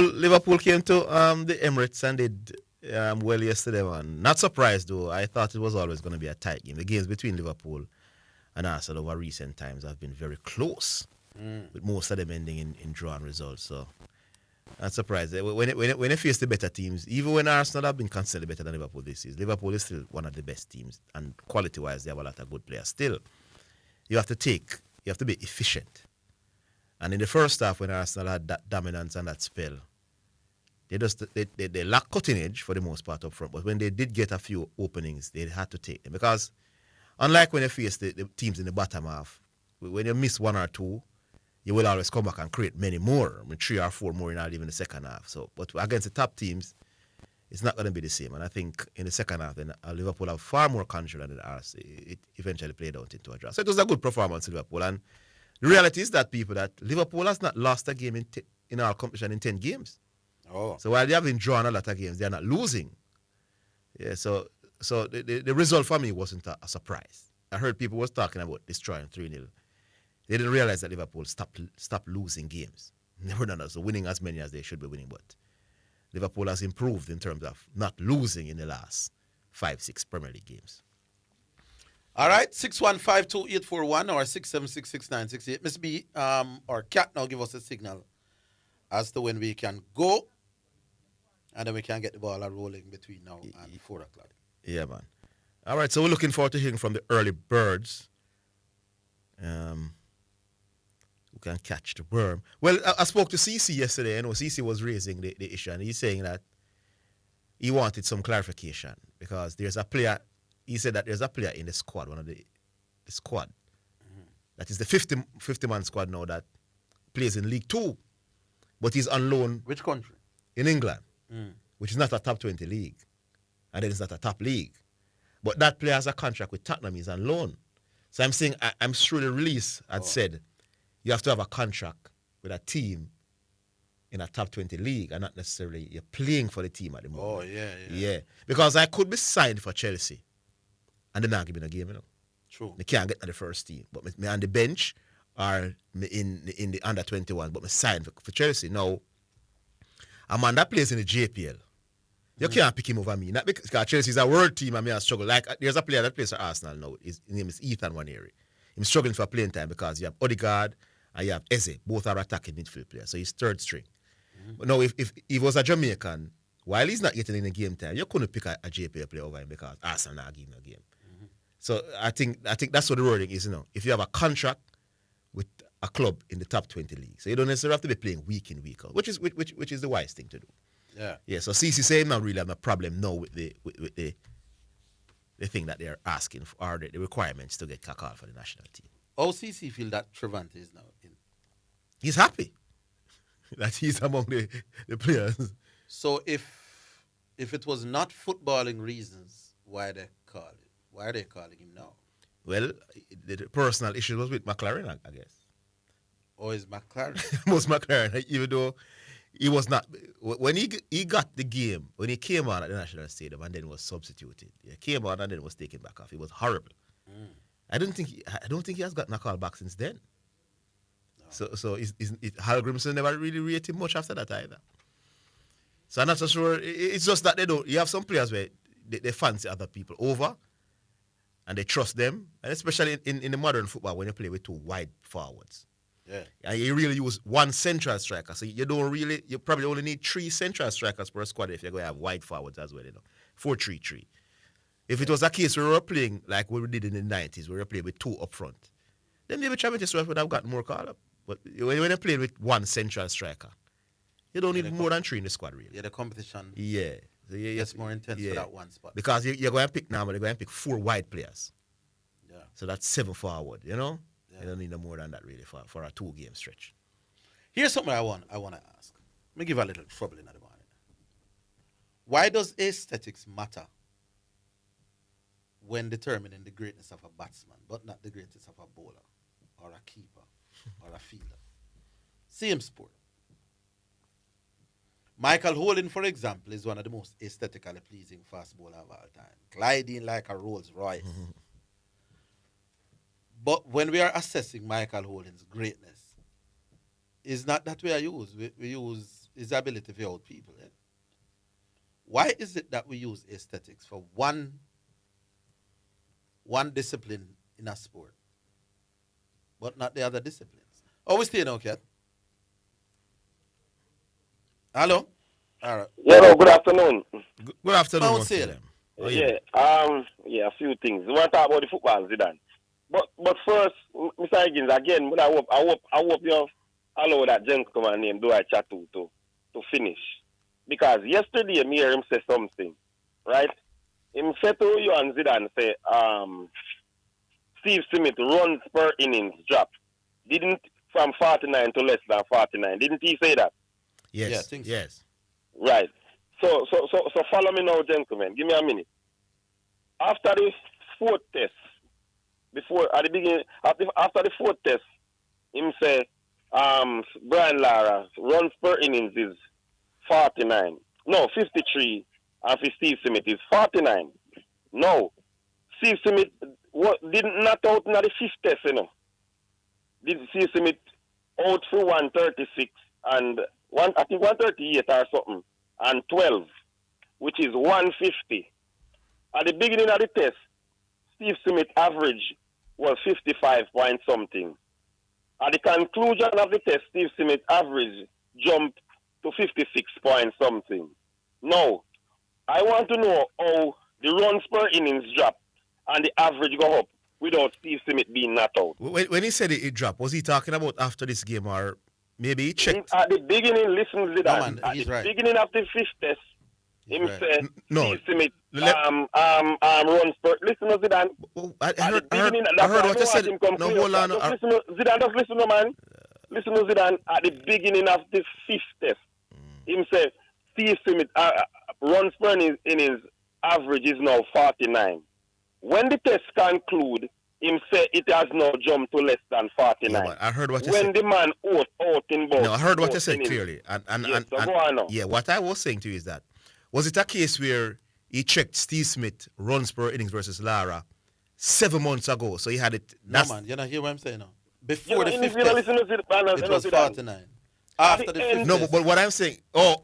Liverpool came to the Emirates and did well yesterday, man. Not surprised though. I thought it was always going to be a tight game. The games between Liverpool and Arsenal over recent times have been very close, with most of them ending in drawn results. So not surprised. When they face the better teams, even when Arsenal have been considered better than Liverpool this season, Liverpool is still one of the best teams, and quality-wise, they have a lot of good players. Still, you have to be efficient. And in the first half, when Arsenal had that dominance and that spell, they lacked cutting edge for the most part up front. But when they did get a few openings, they had to take them. Because unlike when they face the teams in the bottom half, when you miss one or two, you will always come back and create many more. I mean, 3 or 4 more in even the second half. So, but against the top teams, it's not going to be the same. And I think in the second half, then Liverpool have far more control than Arsenal. It eventually played out into a draw. So it was a good performance in Liverpool. And the reality is that Liverpool has not lost a game in our competition in 10 games. Oh. So while they have been drawn a lot of games, they are not losing. Yeah, so the result for me wasn't a surprise. I heard people was talking about destroying 3-0. They didn't realize that Liverpool stopped losing games. Never done that. So winning as many as they should be winning. But Liverpool has improved in terms of not losing in the last 5-6 Premier League games. All right, 6152841 or 6766968. Miss B, or Cat now give us a signal as to when we can go, and then we can get the ball rolling between now and 4 o'clock. Yeah, man. All right, so we're looking forward to hearing from the early birds. Who can catch the worm. Well, I spoke to CC yesterday. I know CC was raising the issue, and he's saying that he wanted some clarification because there's a player. He said that there's a player in the squad, one of the squad, that is the 50-man squad now that plays in League 2, but he's on loan. Which country? In England, which is not a top 20 league, and then it's not a top league. But that player has a contract with Tottenham. He's on loan. So I'm saying, I'm sure the release had said you have to have a contract with a team in a top 20 league and not necessarily you're playing for the team at the moment. Oh, yeah. Yeah. Because I could be signed for Chelsea and they're not giving a game, you know. True. I can't get to the first team. But me on the bench or me in the under 21, but me signed for Chelsea. Now, a man that plays in the JPL, you can't pick him over me. Not because Chelsea's a world team and me I struggle. Like, there's a player that plays for Arsenal now. His name is Ethan Waneri. He's struggling for playing time because you have Odegaard and you have Eze. Both are attacking midfield players. So he's third string. But now, if he was a Jamaican, while he's not getting any game time, you couldn't pick a JPL player over him because Arsenal not giving a game. So I think that's what the wording is, you know. If you have a contract with a club in the top 20 league, so you don't necessarily have to be playing week in, week out, which is the wise thing to do. Yeah. So CC saying not really have a problem now with the thing that they're asking for, or the requirements to get called for the national team. How CC feel that Trevante is now in? He's happy that he's among the players. So if it was not footballing reasons, why they call it? Why are they calling him now? Well, the personal issue was with McLaren, I guess. Or is McLaren? Most McLaren, even though he was not, when he got the game, when he came on at the National Stadium and then was substituted, he came on and then was taken back off. It was horrible. I don't think he has gotten a call back since then. No. So Hal Grimson never really rated him much after that either. So I'm not so sure. It's just that you have some players where they fancy other people over and they trust them, and especially in the modern football when you play with 2 wide forwards. Yeah. And you really use 1 central striker. So you probably only need 3 central strikers per squad if you're going to have wide forwards as well, you know. 4-3-3. If it was a case where we were playing like we did in the 90s, where we were playing with 2 up front, then maybe Travis would have gotten more call up. But when you're playing with 1 central striker, you don't need more than 3 in the squad, really. Yeah, the competition. Yeah. So it's more intense for that one spot. Because you're going to pick now, but they're going to pick 4 wide players. Yeah. So that's 7 forward, you know? Yeah. You don't need no more than that, really, for a 2-game stretch. Here's something I want to ask. Let me give you a little trouble in the morning. Why does aesthetics matter when determining the greatness of a batsman, but not the greatness of a bowler, or a keeper, or a fielder? Same sport. Michael Holding, for example, is one of the most aesthetically pleasing fast bowlers of all time, gliding like a Rolls Royce. But when we are assessing Michael Holding's greatness, it's not that we use his ability to hold people. Yeah? Why is it that we use aesthetics for one discipline in a sport, but not the other disciplines? Oh, we stay now, Cat. Hello? All right. Yeah, no, good afternoon. Good afternoon, Mount once Salem. again. How you doing? A few things. We want to talk about the football, Zidane. But first, Mr. Higgins, again, but I hope you allow that gentleman named Dwight Chatu to finish. Because yesterday, me hear him say something, right? Him said to you and Zidane, say, Steve Smith runs per innings drop. Didn't from 49 to less than 49. Didn't he say that? Yes. Yeah, I think so. Yes. Right. So follow me now, gentlemen. Give me a minute. After the fourth test, before at the beginning, after the fourth test, him say, Brian Lara runs per innings is 49. No, 53, and for Steve Smith is 49. No, Steve Smith didn't knock out in the fifth test, you know. Did Steve Smith out for 136 and I think 138 or something, and 12, which is 150. At the beginning of the test, Steve Smith average was 55 point something. At the conclusion of the test, Steve Smith average jumped to 56 point something. Now, I want to know how the runs per innings drop and the average go up without Steve Smith being knocked out. When he said it dropped, was he talking about after this game or maybe he checked? At the beginning, listen to that. No, man, at he's the right. beginning of the fifth test, him right. said, No. Steve Smith Let- runs per. Listen to Zidane. Oh, I At the heard beginning, what I said. No, hold on. Just listen to Zidane, just listen to man. Listen to Zidane. At the beginning of the fifth test, him said, Steve Smith runs per innings average is now 49. When the test conclude, him say it has now jumped to less than 49. Yeah, I heard what you when said. the man out in both. No, I heard what you said innings. clearly. And So go on now. yeah, what I was saying to you is that, was it a case where he checked Steve Smith runs per innings versus Lara 7 months ago? So he had it. No, man, you don't hear what I'm saying now. Before the fifth You test, listen to Zidane, it was 49. After the fifth No, test, but what I'm saying, so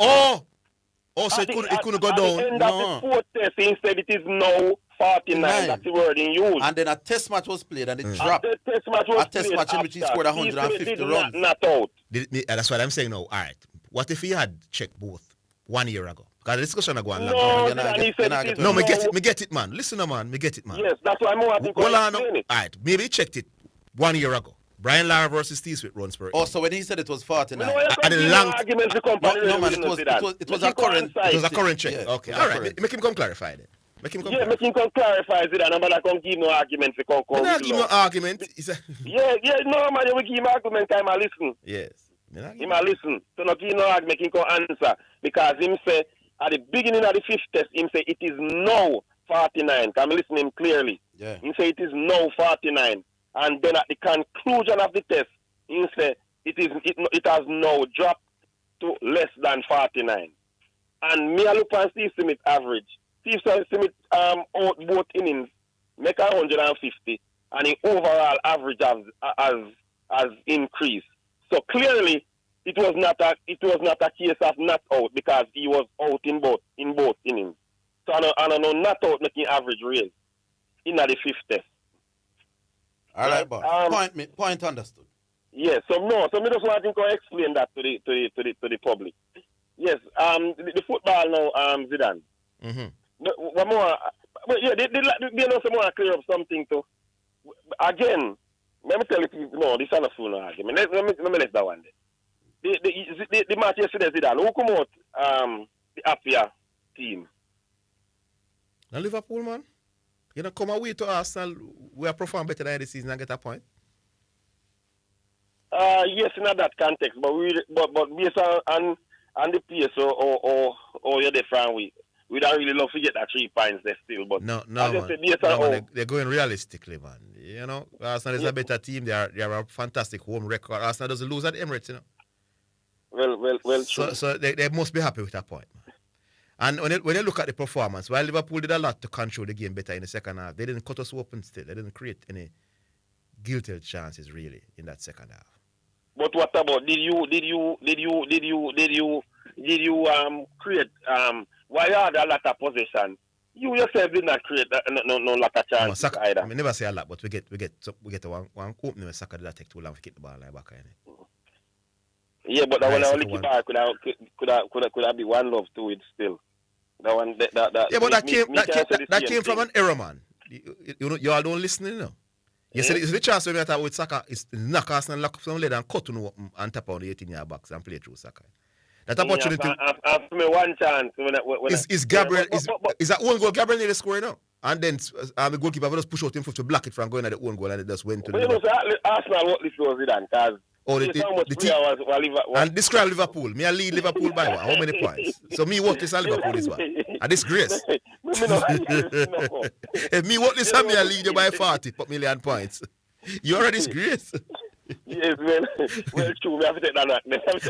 it couldn't go At down. the end No. of the fourth test, he said it is now 49. That's the word he used. and then a test match was played and it dropped. The test match was A test played match in which he after. scored Steve Smith 150 did runs. Not out. That's what I'm saying now. All right. What if he had checked both 1 year ago? Because the discussion are going No, long. you're not Zidane, he get- you're said not it is getting No, me now- get it, man. Listen, man. Me get it, man. Yes, that's why I'm wanting to Hold on. All explain it. right. Maybe he checked it 1 year ago. Brian Lara versus Steve Smith runs per. Also, when he said it was 49, No, you I can't did give long- no arguments to come No, from no, man, the it was- Zidane. it was- it was Make a him current- coincide. It was a current check. Yeah, Okay. it was All a right. current. Make him come clarify then. Make him come Yeah, clarify. make him come clarify Zidane. I'm not going to give no argument to come. Me not give him no argument. It's a, Yeah, no, man, you will give him argument time I listen. yes. Me not give Him a listen. So not give no argument, him can answer. Because him say, at the beginning of the fifth test, him say it is now 49. Can I listen him clearly? yeah. Him say it is now 49. And then at the conclusion of the test, him say it has now dropped to less than 49. And me a look at Steve Smith average. Steve Smith out both innings make 150, and the overall average has increased. So clearly, it was not a case of not out because he was out in both innings. So I don't know not out making average raise in the fifth test. All right, Right, boss. Point understood. Yes, so me just want to explain that to the public. Yes, the football now, Zidane. Mm-hmm. One more, but yeah, they know some more clear up something too. Again, let me tell you, no, this is not a full argument. Let me let that one. The match yesterday, Zidane, who come out the Apia team? Now Liverpool, man. You know, come away to Arsenal. We are perform better than this season and get a point. Yes, in that context, but based on the pace or your different we don't really love to get that 3 points there still. But No, I just man. say based No, on man. They're going realistically, man. You know, Arsenal is a better team. They are a fantastic home record. Arsenal doesn't lose at Emirates, you know. well, So, true. so they must be happy with that point, man. And when you look at the performance, while Liverpool did a lot to control the game better in the second half, they didn't cut us open still. They didn't create any guilty chances really in that second half. But what about did you create why you had a lot of possession? You yourself did not create no lot of chances Saka, either. I never say a lot, but we get to one opening where Saka did not take too long to kick the ball like back. Yeah, but that Nice, one I second only keep could have be one love to it still. That one that Yeah, but that came came from an error, man. You all don't listen, you know. You see, it's the chance when we talk with Saka, it's knock Arsenal, lock up some lead and cut to no and tap on the 18-yard box and play through Saka. That opportunity After me one chance is Gabriel is that own goal. Gabriel need to score now, and then the goalkeeper will just push out him to block it from going at the own goal, and it just went to but the. you know, so Arsenal what this was it and cause the team. And describe Liverpool. Me I lead Liverpool by what? How many points? So me what this and Liverpool is what? A disgrace. If me what this and me I lead you by 40 million points. You are a disgrace. Yes, man. Well, true. We have to take that.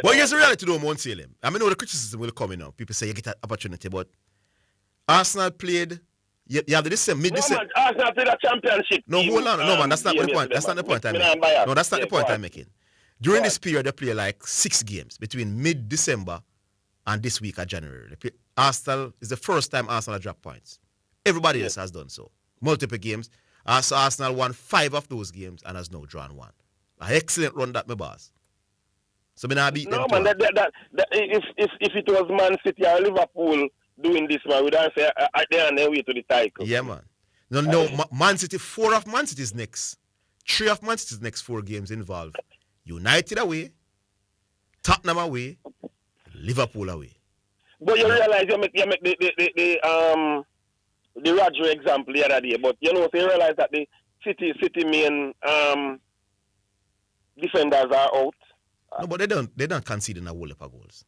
But here's the reality, though, Mount Salem. I mean, all the criticism will come in now. People say you get an opportunity, but Arsenal played. You have the same Arsenal played a championship. No, hold on. No, man, that's not the point. That's not the point I'm making. No, that's not the point I'm making. During this period, they play like 6 games between mid-December and this week of January. Arsenal is the first time Arsenal dropped points. Everybody else has done so. Multiple games. So Arsenal won 5 of those games and has now drawn 1. An excellent run that, my boss. So, I beat them. No, man, if it was Man City or Liverpool doing this, man, we'd say they're on their way to the title. Yeah, man. No, Man City, 4 of Man City's next. 3 of Man City's next 4 games involve United away, Tottenham away, Liverpool away. But you realize you make the Roger example the other day, but you know, so you realize that the City main defenders are out. No, but they don't concede in a whole heap of goals.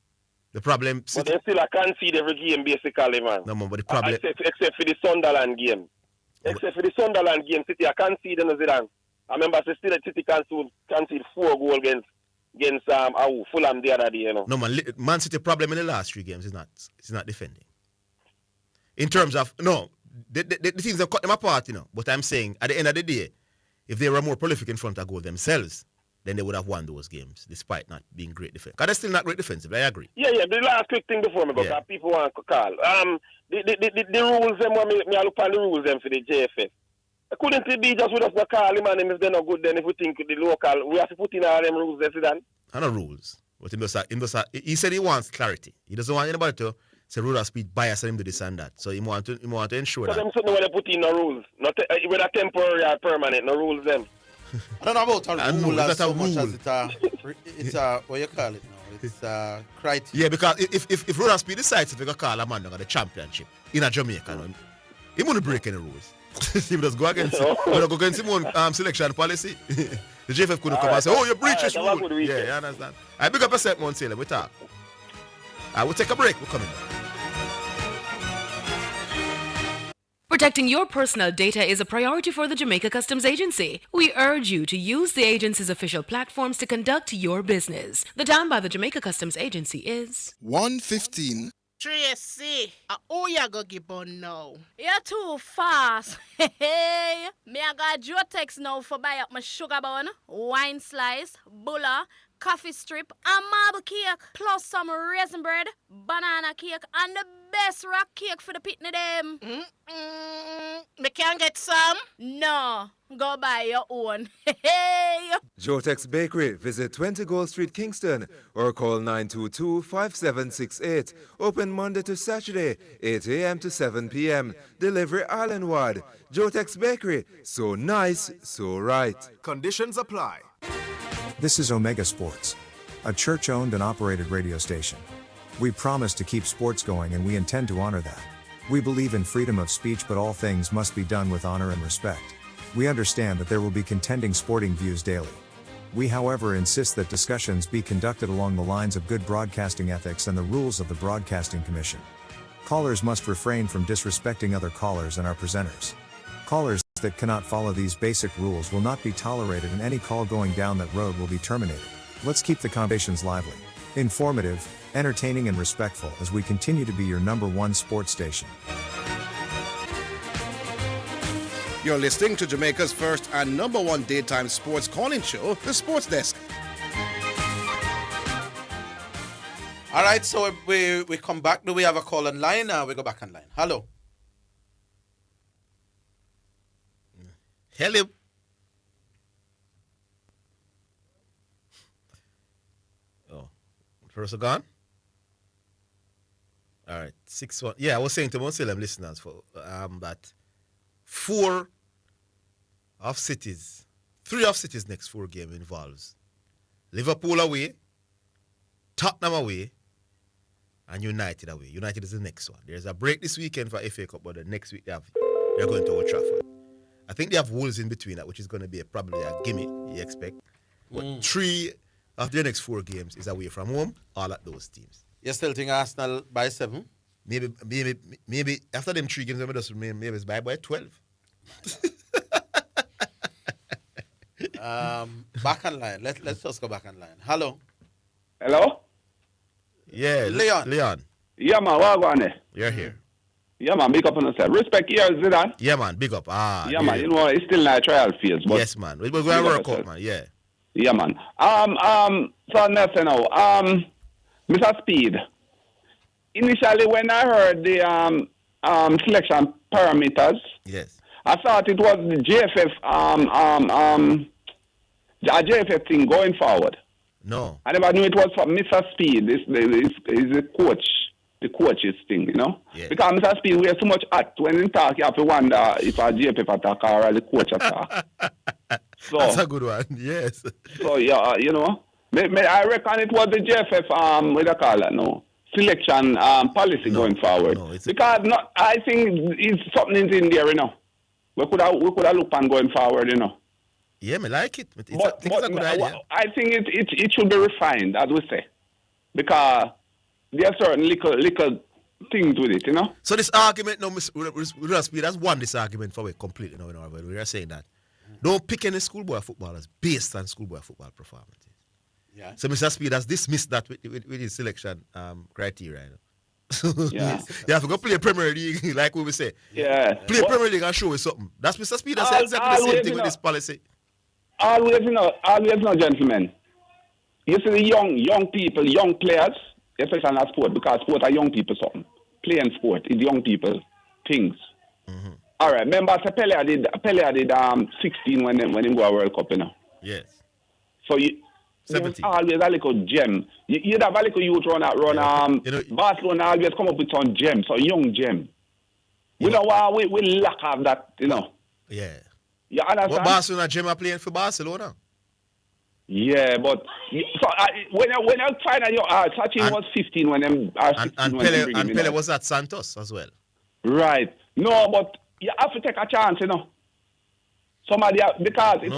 The problem. But they still concede every game basically, man. No, man, but the problem. Except for the Sunderland game. Except for the Sunderland game, City are conceding as it is. I remember still City concede 4 goals against Fulham the other day, you know. No, Man City problem in the last 3 games is not defending. In terms of the things have cut them apart, you know. But I'm saying at the end of the day, if they were more prolific in front of goal themselves, then they would have won those games, despite not being great defense. Because they're still not great defensive, I agree. Yeah, the last quick thing before me go, because people want to call. The rules, them, when I look at the rules them for the JFF, couldn't it be just with us not call him and if they're not good, then if we think the local, we have to put in all them rules there, then? I know rules. But he said he wants clarity. He doesn't want anybody to say rule of speed bias him to this and that. So he want to ensure that. So them something where they put in no rules. Not whether temporary or permanent, no rules them. I don't know about a rule as so much as it's a what you call it now. It's a criteria. Yeah, because if rule of speed decides if they call a man down at the championship in a Jamaica, he wouldn't break any rules. He would just go against his own selection policy. The JFF couldn't come and say, you breach this rule. Yeah, you understand? I big up a set, Mount Salem. We talk. We'll take a break. We're coming back. Protecting your personal data is a priority for the Jamaica Customs Agency. We urge you to use the agency's official platforms to conduct your business. The time by the Jamaica Customs Agency is 1:15. Tracy, who you go give on now? You're too fast. Hey, me I got Jotex now for buy up my sugar bun, wine slice, bulla, coffee strip, and marble cake, plus some raisin bread, banana cake, and the best rock cake for the pitney them. Me can get some? No, go buy your own. Hey. Jotex Bakery. Visit 20 Gold Street, Kingston, or call 922-5768. Open Monday to Saturday, 8 a.m. to 7 p.m. Delivery island-wide. Jotex Bakery. So nice, so right. Conditions apply. This is Omega Sports, a church-owned and operated radio station. We promise to keep sports going and we intend to honor that. We believe in freedom of speech, but all things must be done with honor and respect. We understand that there will be contending sporting views daily. We, however, insist that discussions be conducted along the lines of good broadcasting ethics and the rules of the Broadcasting Commission. Callers must refrain from disrespecting other callers and our presenters. Callers that cannot follow these basic rules will not be tolerated, and any call going down that road will be terminated. Let's keep the conversations lively, informative, entertaining, and respectful as we continue to be your #1 sports station. You're listening to Jamaica's first and #1 daytime sports calling show, The Sports Desk. All right, so we come back. Do we have a call on line? We go back on line. Hello. Hello. Oh, first gone? All right, 6-1. Yeah, I was saying to most of them listeners that 3 of City's next 4 game involves Liverpool away, Tottenham away, and United away. United is the next one. There's a break this weekend for FA Cup, but the next week they're going to Old Trafford. I think they have Wolves in between that, which is going to be probably a gimme, you expect. But 3 of their next 4 games is away from home, all at those teams. You still think Arsenal by 7? Maybe after them 3 games, maybe it's by 12. Back on line. Let's just go back on line. Hello. Hello? Yeah, Leon. Yeah, man, what going on? You're here. Yeah, man, big up on yourself. Respect here, Zidane. Yeah, man, big up. Yeah, man, you know, it's still not a trial phase. But yes, man. We're going to work out, man, yeah. Yeah, man. So next, Mr. Speed, initially when I heard the selection parameters, yes, I thought it was the a JFF thing going forward. No. I never knew it was for Mr. Speed. Is the coach's thing, you know? Yeah. Because Mr. Speed wears so much hat. When he talk, you have to wonder if a JFF attack or the coach attack. So, that's a good one, yes. So, yeah, you know, I reckon it was the JFF, what do you call that now? Selection policy going forward. No, because I think it's something in there, you know. We could have looked on going forward, you know. Yeah, I like it. It's a good idea. I think it should be refined, as we say. Because there are certain little things with it, you know. So this argument, no, that's one this argument for we completely, we are saying that. Don't pick any schoolboy footballers based on schoolboy football performances. Yeah. So Mr. Speed has dismissed that with his selection criteria. You know? Yeah. You have to go play Premier League, like we say. Yeah. Play Premier League and show us something. That's Mr. Speed has said exactly the same thing with this policy. Always, gentlemen. You see the young people, young players, especially in sport, because sport are young people something. Playing sport is young people things. Mm-hmm. All right. Remember, Pele did 16 when he go a World Cup, you know. Yes. So you 17. Always a little gem. You'd have a little youth run Barcelona always come up with some gem, so young gem. We don't want we lack of that, you know. Yeah. You understand? But Barcelona gem are playing for Barcelona. Yeah, but so when I find out Sachin was 15 when them are 16 and Pele was at Santos as well. Right. No, but you have to take a chance, you know. Somebody because it's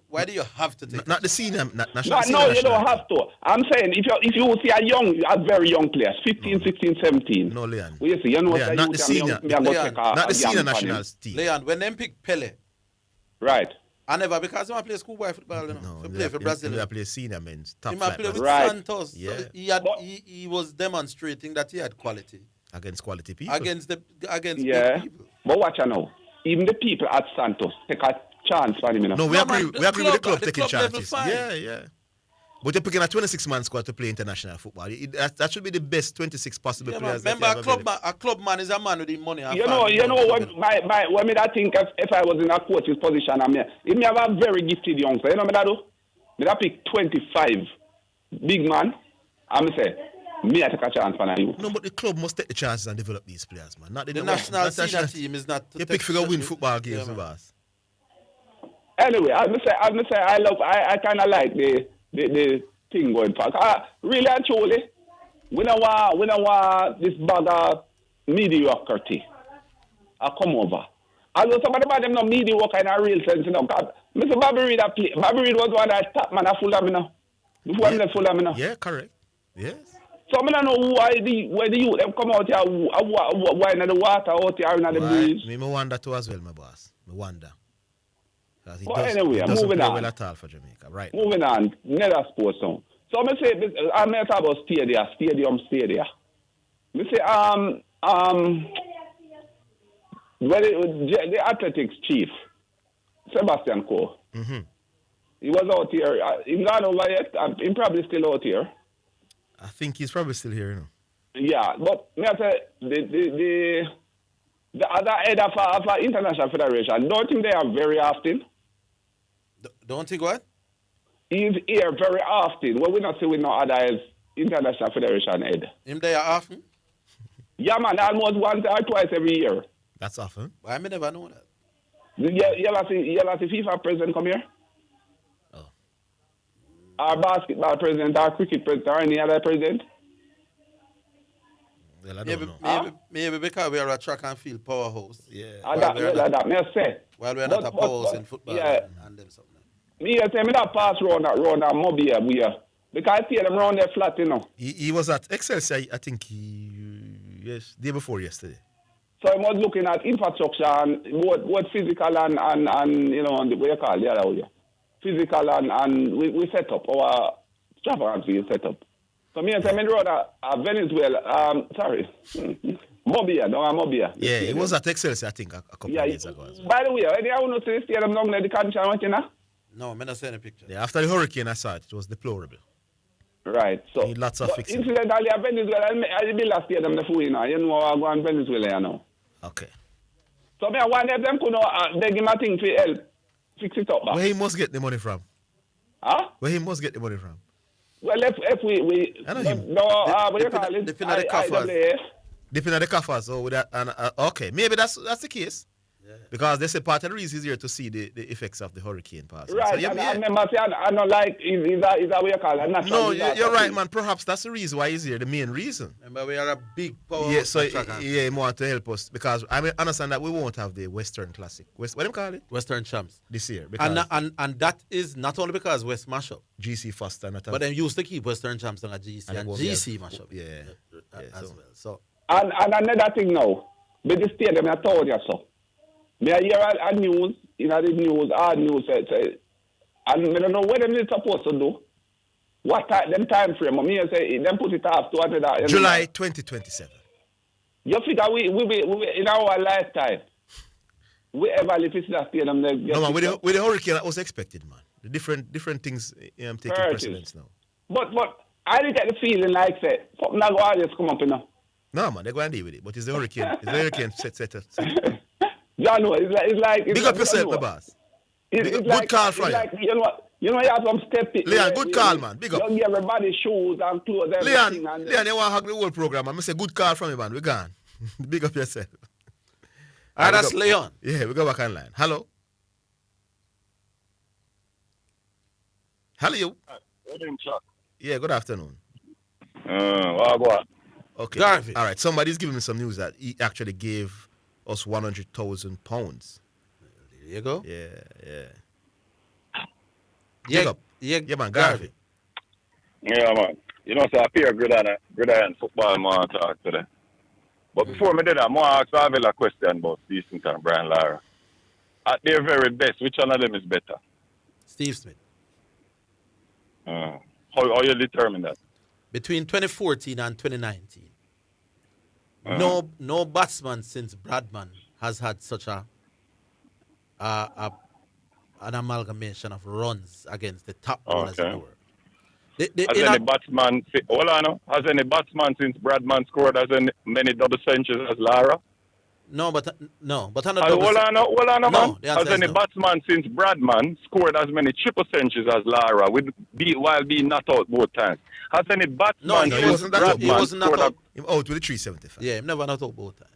why do you have to take not the senior national? No, you don't have to. I'm saying if you see a very young players, 15, 16, 17. No, Leon. Well, you see, you know Leon, not the senior. Not the senior national team. Leon, when them pick Pele, right. I never because he play schoolboy football, you know. No, play for Brazil. He play senior men's top He flight. play with right. Santos. Yeah. So he was demonstrating that he had quality against quality people. against big people. But watch out now. Even the people at Santos take a chance for him, you know. No, we agree with the club the taking club level chances. fine. Yeah. But you're picking a 26-man squad to play international football. That should be the best 26 possible players. Remember, a club man is a man with the money. You know when me that think if I was in a coach's position, if me have a very gifted youngster, you know me that do? Me that pick 25 big man, and me say, me I take a chance for you. No, but the club must take the chances and develop these players, man. Not the national senior team is not. You pick figure win football games with us. Anyway, as me say, I kind of like the thing going for. Really and truly, we don't want this bag of mediocrity. I come over. Although some of them not mediocre in a real sense, you know. Mr. Bobby Reid was one that top man full of me now. Before I'm full of me now. Yeah, correct. Yes. So I don't know where the youth them come out here, why in the water out here in the breeze. Me wonder too as well, my boss. Me wonder. Anyway, moving on. Well at all for Jamaica, right? Moving on, another sports now. So I say, I'm talk about stadium. I say, the athletics chief, Sebastian Coe. Mm-hmm. He was out here. He's not over yet. He's probably still out here. I think he's probably still here, you know. Yeah, but me I say the other head of international federation, don't think they are very often. Don't think what? He's here very often. Well, we not see with no other as international federation head. Him there often? Yeah, man, almost once or twice every year. That's often. I never know that. You ever see FIFA president come here? Oh. Our basketball president, our cricket president, or any other president? Well, I don't know. Maybe because we are a track and field powerhouse. Yeah. That me say. While we are not a powerhouse in football and them something. Me say me not pass round that Mobile we are. Because I see them round there flat, you know. He was at Excelsior, I think day before yesterday. So I was looking at infrastructure and what physical and you know, what you call the other way. Physical and we set up our Travel field set up. So me and say me rather Venezuela, Mobile, no Mobile. Yeah, it was at Excelsior, I think, a couple of days ago as well. By the way, any I want to see the stadium down there, the condition, what you know? No, I'm not seeing a picture. Yeah, after the hurricane, I saw it. It was deplorable. Right, so. Need lots of fixing. Incidentally, Venezuela, I build a stadium there for you now. You know, I go in Venezuela, you know. Okay. So me, I want them to beg him a thing to help fix it up. Where he must get the money from? Huh? Where he must get the money from? Well, if we I know him. what you call it? Depending on the coffers. Depending on the coffers. So with that, okay, maybe that's the case. Yeah. Because they say part of the reason is here to see the effects of the hurricane pass. Right, so, yeah, I remember saying, I don't like, is that what you call it? No, you're right, man. Perhaps that's the reason why he's here, the main reason. Remember, we are a big power. Yeah, so he want to help us because I understand that we won't have the Western Classic. What do you call it? Western Champs. This year. And that is not only because West mash up. GC Foster. Not but they used to keep Western Champs on a GC and GC mash up. Yeah. As well. So. And another thing now, with the stadium, I told you so. Me I hear a news, the news, hard news, and I don't know what them is supposed to do. What them time frame? Me say them put it off to that. July 2027. You figure we in our lifetime, we ever live in that stadium. No man, with the hurricane that was expected, man. The different things taking precedence now. But I didn't get the feeling like that. Something not going to come up, you know. No man, they're going to deal with it. But it's the hurricane. It's the hurricane set. Yeah, no, it's like big up yourself, my boss. Good call from you. You have some step it. Leon, good call, man. Big up. You give everybody shoes and clothes, everything. Leon, you want to hug the whole program. I'm say good call from you, man. We gone. Big up yourself. That's Leon. Yeah, we go back online. Hello. Hello. Good evening, Chuck. Yeah, good afternoon. What? Okay. Garvey. All right. Somebody's giving me some news that he actually gave us £100,000. There you go. Yeah. Yeah, man, Garvey. Yeah, man. You know, so I appear gridiron football, man, talk today. But before me do that, I want to ask a question about Steve Smith and Brian Lara. At their very best, which one of them is better? Steve Smith. How you determine that? Between 2014 and 2019. No batsman since Bradman has had such an amalgamation of runs against the top bowlers in the world. Has any batsman since Bradman scored as many double centuries as Lara? No, but hold on, man. Has any batsman since Bradman scored as many triple centuries as Lara while being not out both times? Has any batsman since Bradman he wasn't not out. Him out with the 375. Yeah, him never not out both times.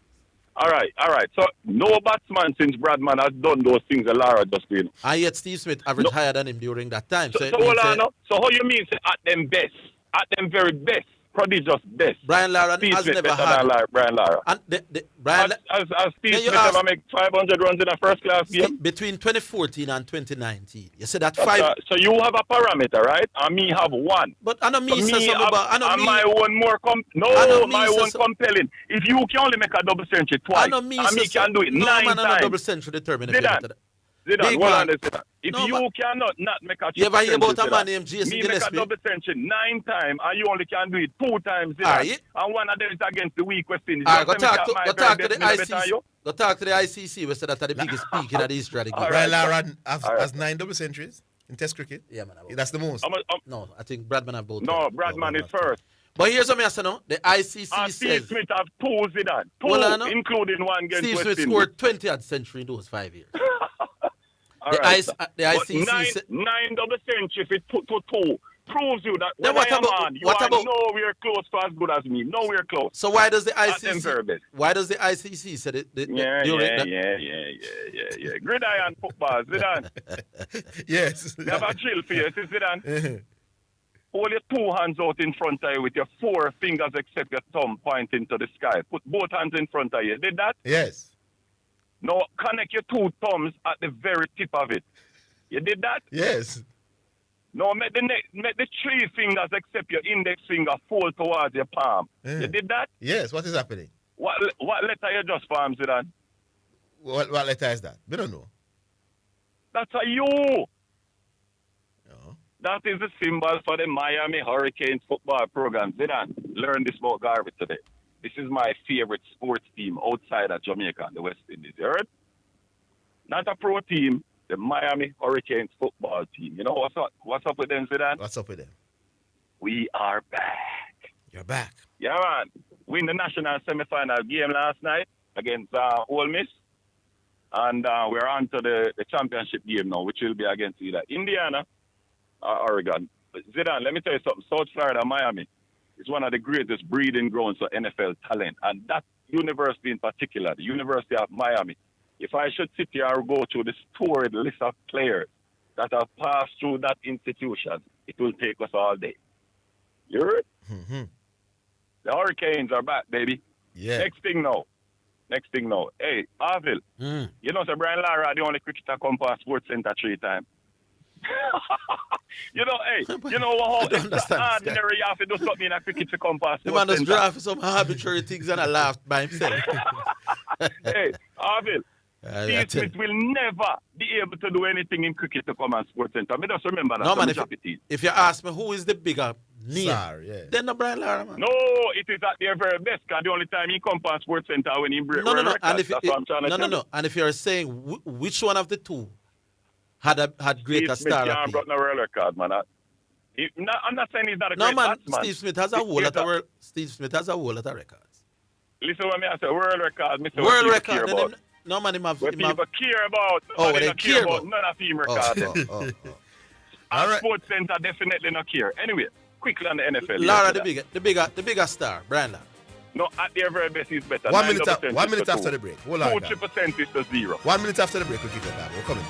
All right. So no batsman since Bradman has done those things that Lara just did. And yet Steve Smith averaged higher than him during that time. So hold on. So how you mean at them best? At them very best? Prodigious best. Brian Lara has never had. Brian Lara. And has Steve Smith ever make 500 runs in a first class game? Between 2014 and 2019. You said that So you have a parameter, right? And me have one. But I know me my own more compelling. If you can only make a double century twice, and me can do it 9 times. No double century determined. Zidane, hold on a second. If you cannot not make a you ever hear about a man named Jason Gillespie? Me make a double century 9 times, and you only can do it 2 times. And one of them is against the weak West Indies. Go talk to the ICC. Go talk to the ICC. We said that's the biggest peak in the history of the game. Brian Lara has 9 double centuries in Test cricket. Yeah, man. That's the most. No, I think Bradman have both. No, Bradman is first. But here's what I say now. The ICC Steve says Smith have 2 Zidane. 2, Well, I know. including one against Steve West Smith Indies. scored 20th century in those 5 years. All the right. the But ICC said, 9 double century if it put to 2 proves you that Then when what I am about- on, you what are about- nowhere close for as good as me. Nowhere close. so why does the At them very ICC best. why does the ICC say that Yeah. Gridiron football, Zidane. Yes. You have a drill for you, see, Zidane. Hold your 2 hands out in front of you with your 4 fingers except your thumb pointing to the sky. Put both hands in front of you. Did that? Yes. Now connect your 2 thumbs at the very tip of it. You did that? Yes. Now make the 3 fingers except your index finger fold towards your palm. You did that? Yes. What is happening? What letter you just formed, Zidane? What letter is that? We don't know. That's a U. No. That is the symbol for the Miami Hurricanes football program. Zidane, learn this about Garvey today. This is my favorite sports team outside of Jamaica and the West Indies. You heard? Not a pro team, the Miami Hurricanes football team. You know what's up with them, Zidane? What's up with them? We are back. You're back. Yeah, man. Win the national semi-final game last night against Ole Miss. And we're on to the championship game now, which will be against either Indiana or Oregon. But Zidane, let me tell you something. South Florida, Miami is one of the greatest breeding grounds for NFL talent. And that university in particular, the University of Miami, if I should sit here or go through the storied list of players that have passed through that institution, it will take us all day. You heard? Mm-hmm. The Hurricanes are back, baby. Yeah. Next thing now. Hey, Arville, you know, so Brian Lara, the only cricketer come past Sports Center 3 times. You know, hey, you know how extraordinary you have to do something in a cricket to come past the man Sports just Center. draft some arbitrary things and I laughed by himself. Hey, Arville, I Steve Smith will never be able to do anything in cricket to come on Sports Center. I just remember that. No, man, So if you ask me who is the bigger name, Sorry, yeah. then the Brian Lara, man. no, it is at their very best, because the only time he come past Sports Center when he break world No. records. And if That's what I'm trying to tell you. no. And if you're saying which one of the two had greater Steve Smith star can't appeal? brought no world record, man. I'm not saying he's not a No, great man. batsman. Steve Smith has a whole lot of Steve Smith has a whole lot of records. Listen what me I say, world record, me say World what people record. care about. No, man, him have. What him have- people care about. Oh, they they don't care about. none of team record. oh. All right. Sports Center definitely not care. Anyway, quickly on the NFL. Lara, yesterday. the bigger star, Brian Lara. No, at their very best is better. 1 minute, 9% 1 minute is to after 2. the break. Hold on, guys. 40% is to 0. 1 minute after the break, we'll give it back. We're coming.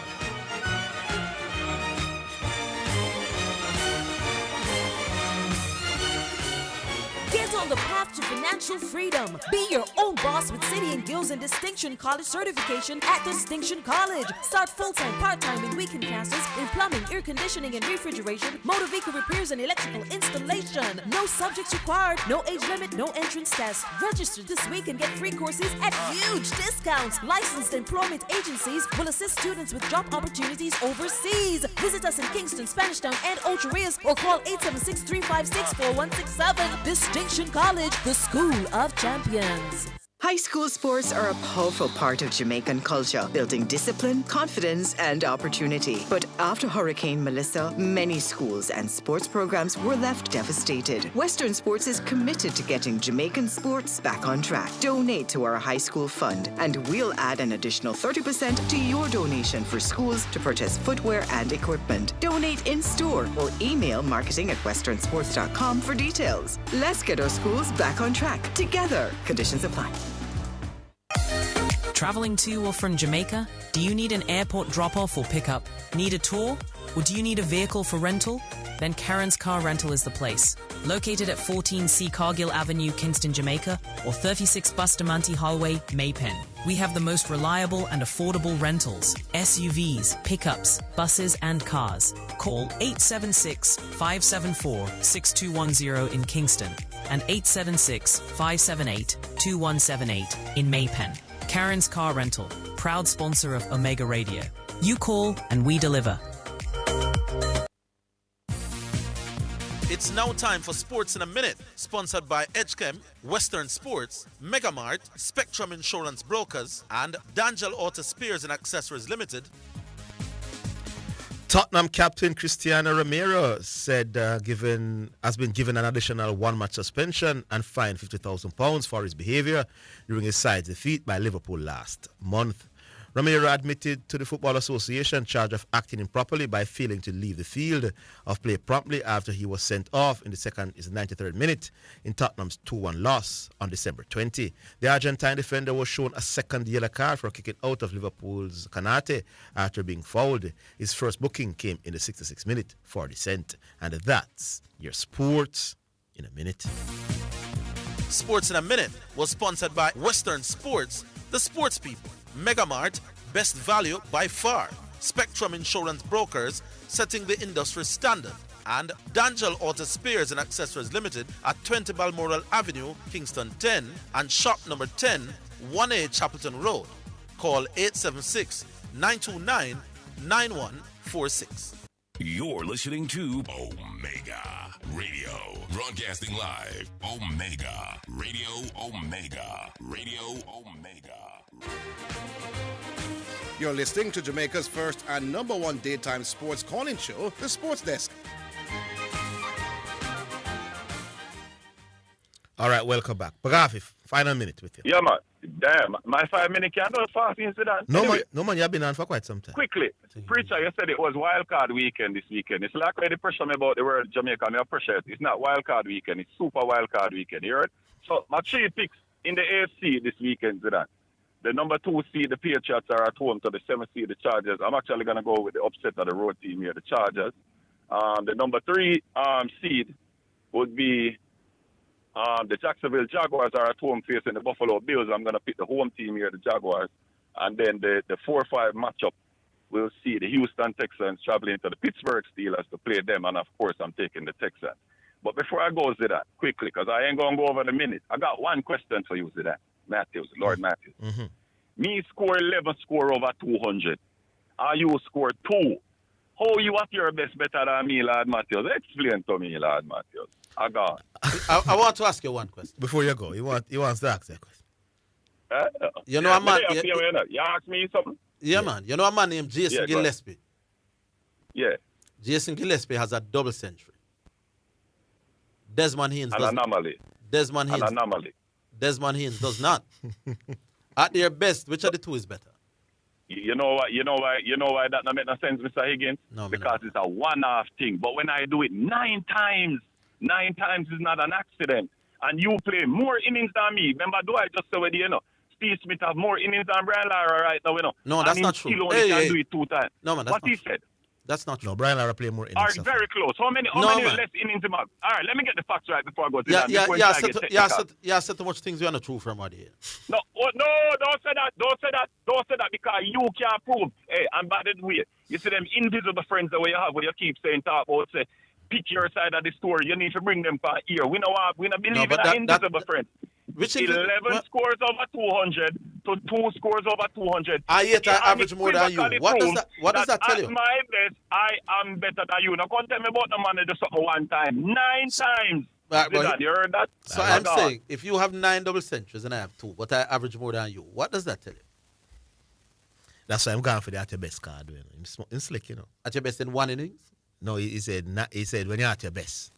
Get on the path to financial freedom. Be your own boss with City and Guilds and Distinction College certification at Distinction College. Start full-time, part-time, and weekend classes in plumbing, air conditioning, and refrigeration, motor vehicle repairs, and electrical installation. No subjects required, no age limit, no entrance test. Register this week and get free courses at huge discounts. Licensed employment agencies will assist students with job opportunities overseas. Visit us in Kingston, Spanish Town, and Ocho Rios, or call 876-356-4167. Distinction College, the school of champions. High school sports are a powerful part of Jamaican culture, building discipline, confidence, and opportunity. But after Hurricane Melissa, many schools and sports programs were left devastated. Western Sports is committed to getting Jamaican sports back on track. Donate to our high school fund, and we'll add an additional 30% to your donation for schools to purchase footwear and equipment. Donate in store or email marketing@westernsports.com for details. Let's get our schools back on track together. Conditions apply. Traveling to or from Jamaica? Do you need an airport drop-off or pickup? Need a tour? Or do you need a vehicle for rental? Then Karen's Car Rental is the place. Located at 14C Cargill Avenue, Kingston, Jamaica, or 36 Bustamante Highway, Maypen. We have the most reliable and affordable rentals, SUVs, pickups, buses, and cars. Call 876-574-6210 in Kingston and 876-578-2178 in Maypen. Karen's Car Rental, proud sponsor of Omega Radio. You call and we deliver. It's now time for Sports in a Minute, sponsored by Edgechem, Western Sports, Megamart, Spectrum Insurance Brokers, and D'Angelo Auto Spares and Accessories Limited. Tottenham captain Cristiano Romero said has been given an additional one-match suspension and fined £50,000 for his behaviour during his side's defeat by Liverpool last month. Romero admitted to the Football Association charge of acting improperly by failing to leave the field of play promptly after he was sent off in the 93rd minute in Tottenham's 2-1 loss on December 20. The Argentine defender was shown a second yellow card for kicking out of Liverpool's Kanate after being fouled. His first booking came in the 66th minute for dissent. And that's your sports in a minute. Sports in a Minute was sponsored by Western Sports, the sports people. Megamart, best value by far. Spectrum Insurance Brokers, setting the industry standard. And D'Angel Auto Spares and Accessories Limited at 20 Balmoral Avenue, Kingston 10, and shop number 10, 1A Chapelton Road. Call 876-929-9146. You're listening to Omega Radio. Broadcasting live. Omega Radio. Omega Radio. Omega. You're listening to Jamaica's first and number one daytime sports calling show, The Sports Desk. All right, welcome back. Bagafi, final minute with you. Yeah, man. Damn, my 5 minute can't go fast incident. No, Anyway, man, you've been on for quite some time. quickly, Preacher, you said it was wild card weekend this weekend. It's like where the pressure me about the word Jamaica, me pressure. It's not wild card weekend, it's super wild card weekend. You heard? So, my 3 picks in the AFC this weekend, Zidane. The number 2 seed, the Patriots, are at home to the 7th seed, the Chargers. I'm actually going to go with the upset of the road team here, the Chargers. The number 3 seed would be the Jacksonville Jaguars are at home facing the Buffalo Bills. I'm going to pick the home team here, the Jaguars. And then the 4-5 matchup, we'll see the Houston Texans traveling to the Pittsburgh Steelers to play them. And, of course, I'm taking the Texans. But before I go, Zidane, quickly, because I ain't going to go over the minute, I got one question for you, Zidane. Lord Matthews. Mm-hmm. Me score 11 score over 200. You score 2. How you at your best better than me, Lord Matthews? Explain to me, Lord Matthews. I got. I want to ask you one question. Before you go, he wants to ask that question. You know a man. You ask me something? Yeah, man. You know a man named Jason Gillespie? Yeah. Jason Gillespie has a double century. Desmond Haynes An doesn't. anomaly. Desmond Haynes. An anomaly. Desmond Haynes does not. At their best, which of the two is better? You know why that not make no sense, Mr. Higgins? No, because it's a one-off thing. But when I do it 9 times is not an accident. And you play more innings than me. Remember, do I just say with you know? Steve Smith have more innings than Brian Lara right now, you know. No, that's not true. Still only can do it 2 times. No, man, that's what not he true. said. That's not true. No, Brian Lara play more innings. All right, very close. How many less innings him have? All right, let me get the facts right before I go to that. So too much things we are not true from out here. No, don't say that. Don't say that because you can't prove. Hey, and by the way, you see them invisible friends that you have where you keep saying talk about say pick your side of the story. You need to bring them for here. We don't believe in an invisible friend. Which 11 scores over 200 to 2 scores over 200. I yet I average more than you. What does that tell you? At my best, I am better than you. Now, come tell me about the man that do something 1 time. 9 times. You heard that? So I'm saying, if you have 9 double centuries and I have 2, but I average more than you, what does that tell you? That's why I'm going for the at your best card. It's slick, you know. At your best in 1 innings? No, he said when you're at your best.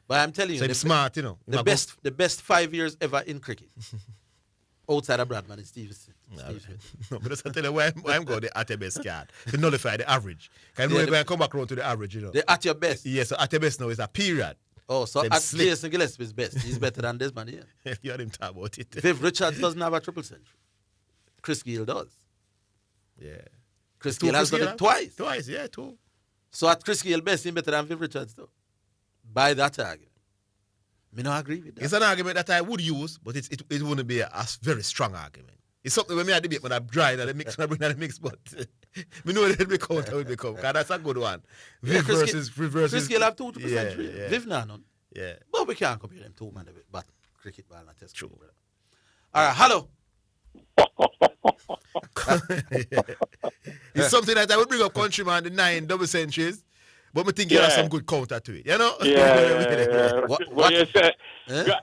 But I'm telling you, so smart, you know. The best 5 years ever in cricket. Outside of Bradman is Steve Smith. No, but that's tell you why I'm going the at your best card. To nullify the average. Can you know come back around to the average, you know. The at your best. Yes, so at your best now is a period. Oh, so at Jason Gillespie's best. He's better than this man here. You heard him talk about it. Viv Richards doesn't have a triple century. Chris Gayle does. Yeah. Chris Gayle has done it twice. Twice, yeah, 2. So at Chris Gayle best, he's better than Viv Richards though. By that argument. Me not agree with that. It's an argument that I would use, but it wouldn't be a very strong argument. It's something when me I debate when I'm dry that the mix, when I bring that mix, but me know that it will become. Because that's a good one. Viv versus Chris Gayle have 2 triple centuries. Yeah. Viv none. Yeah. But we can't compare them 2 man but cricket ball and test. True. All right, hello. It's something that I would bring up countryman, the 9 double centuries. But I think you have some good counter to it, you know? Yeah. What you say?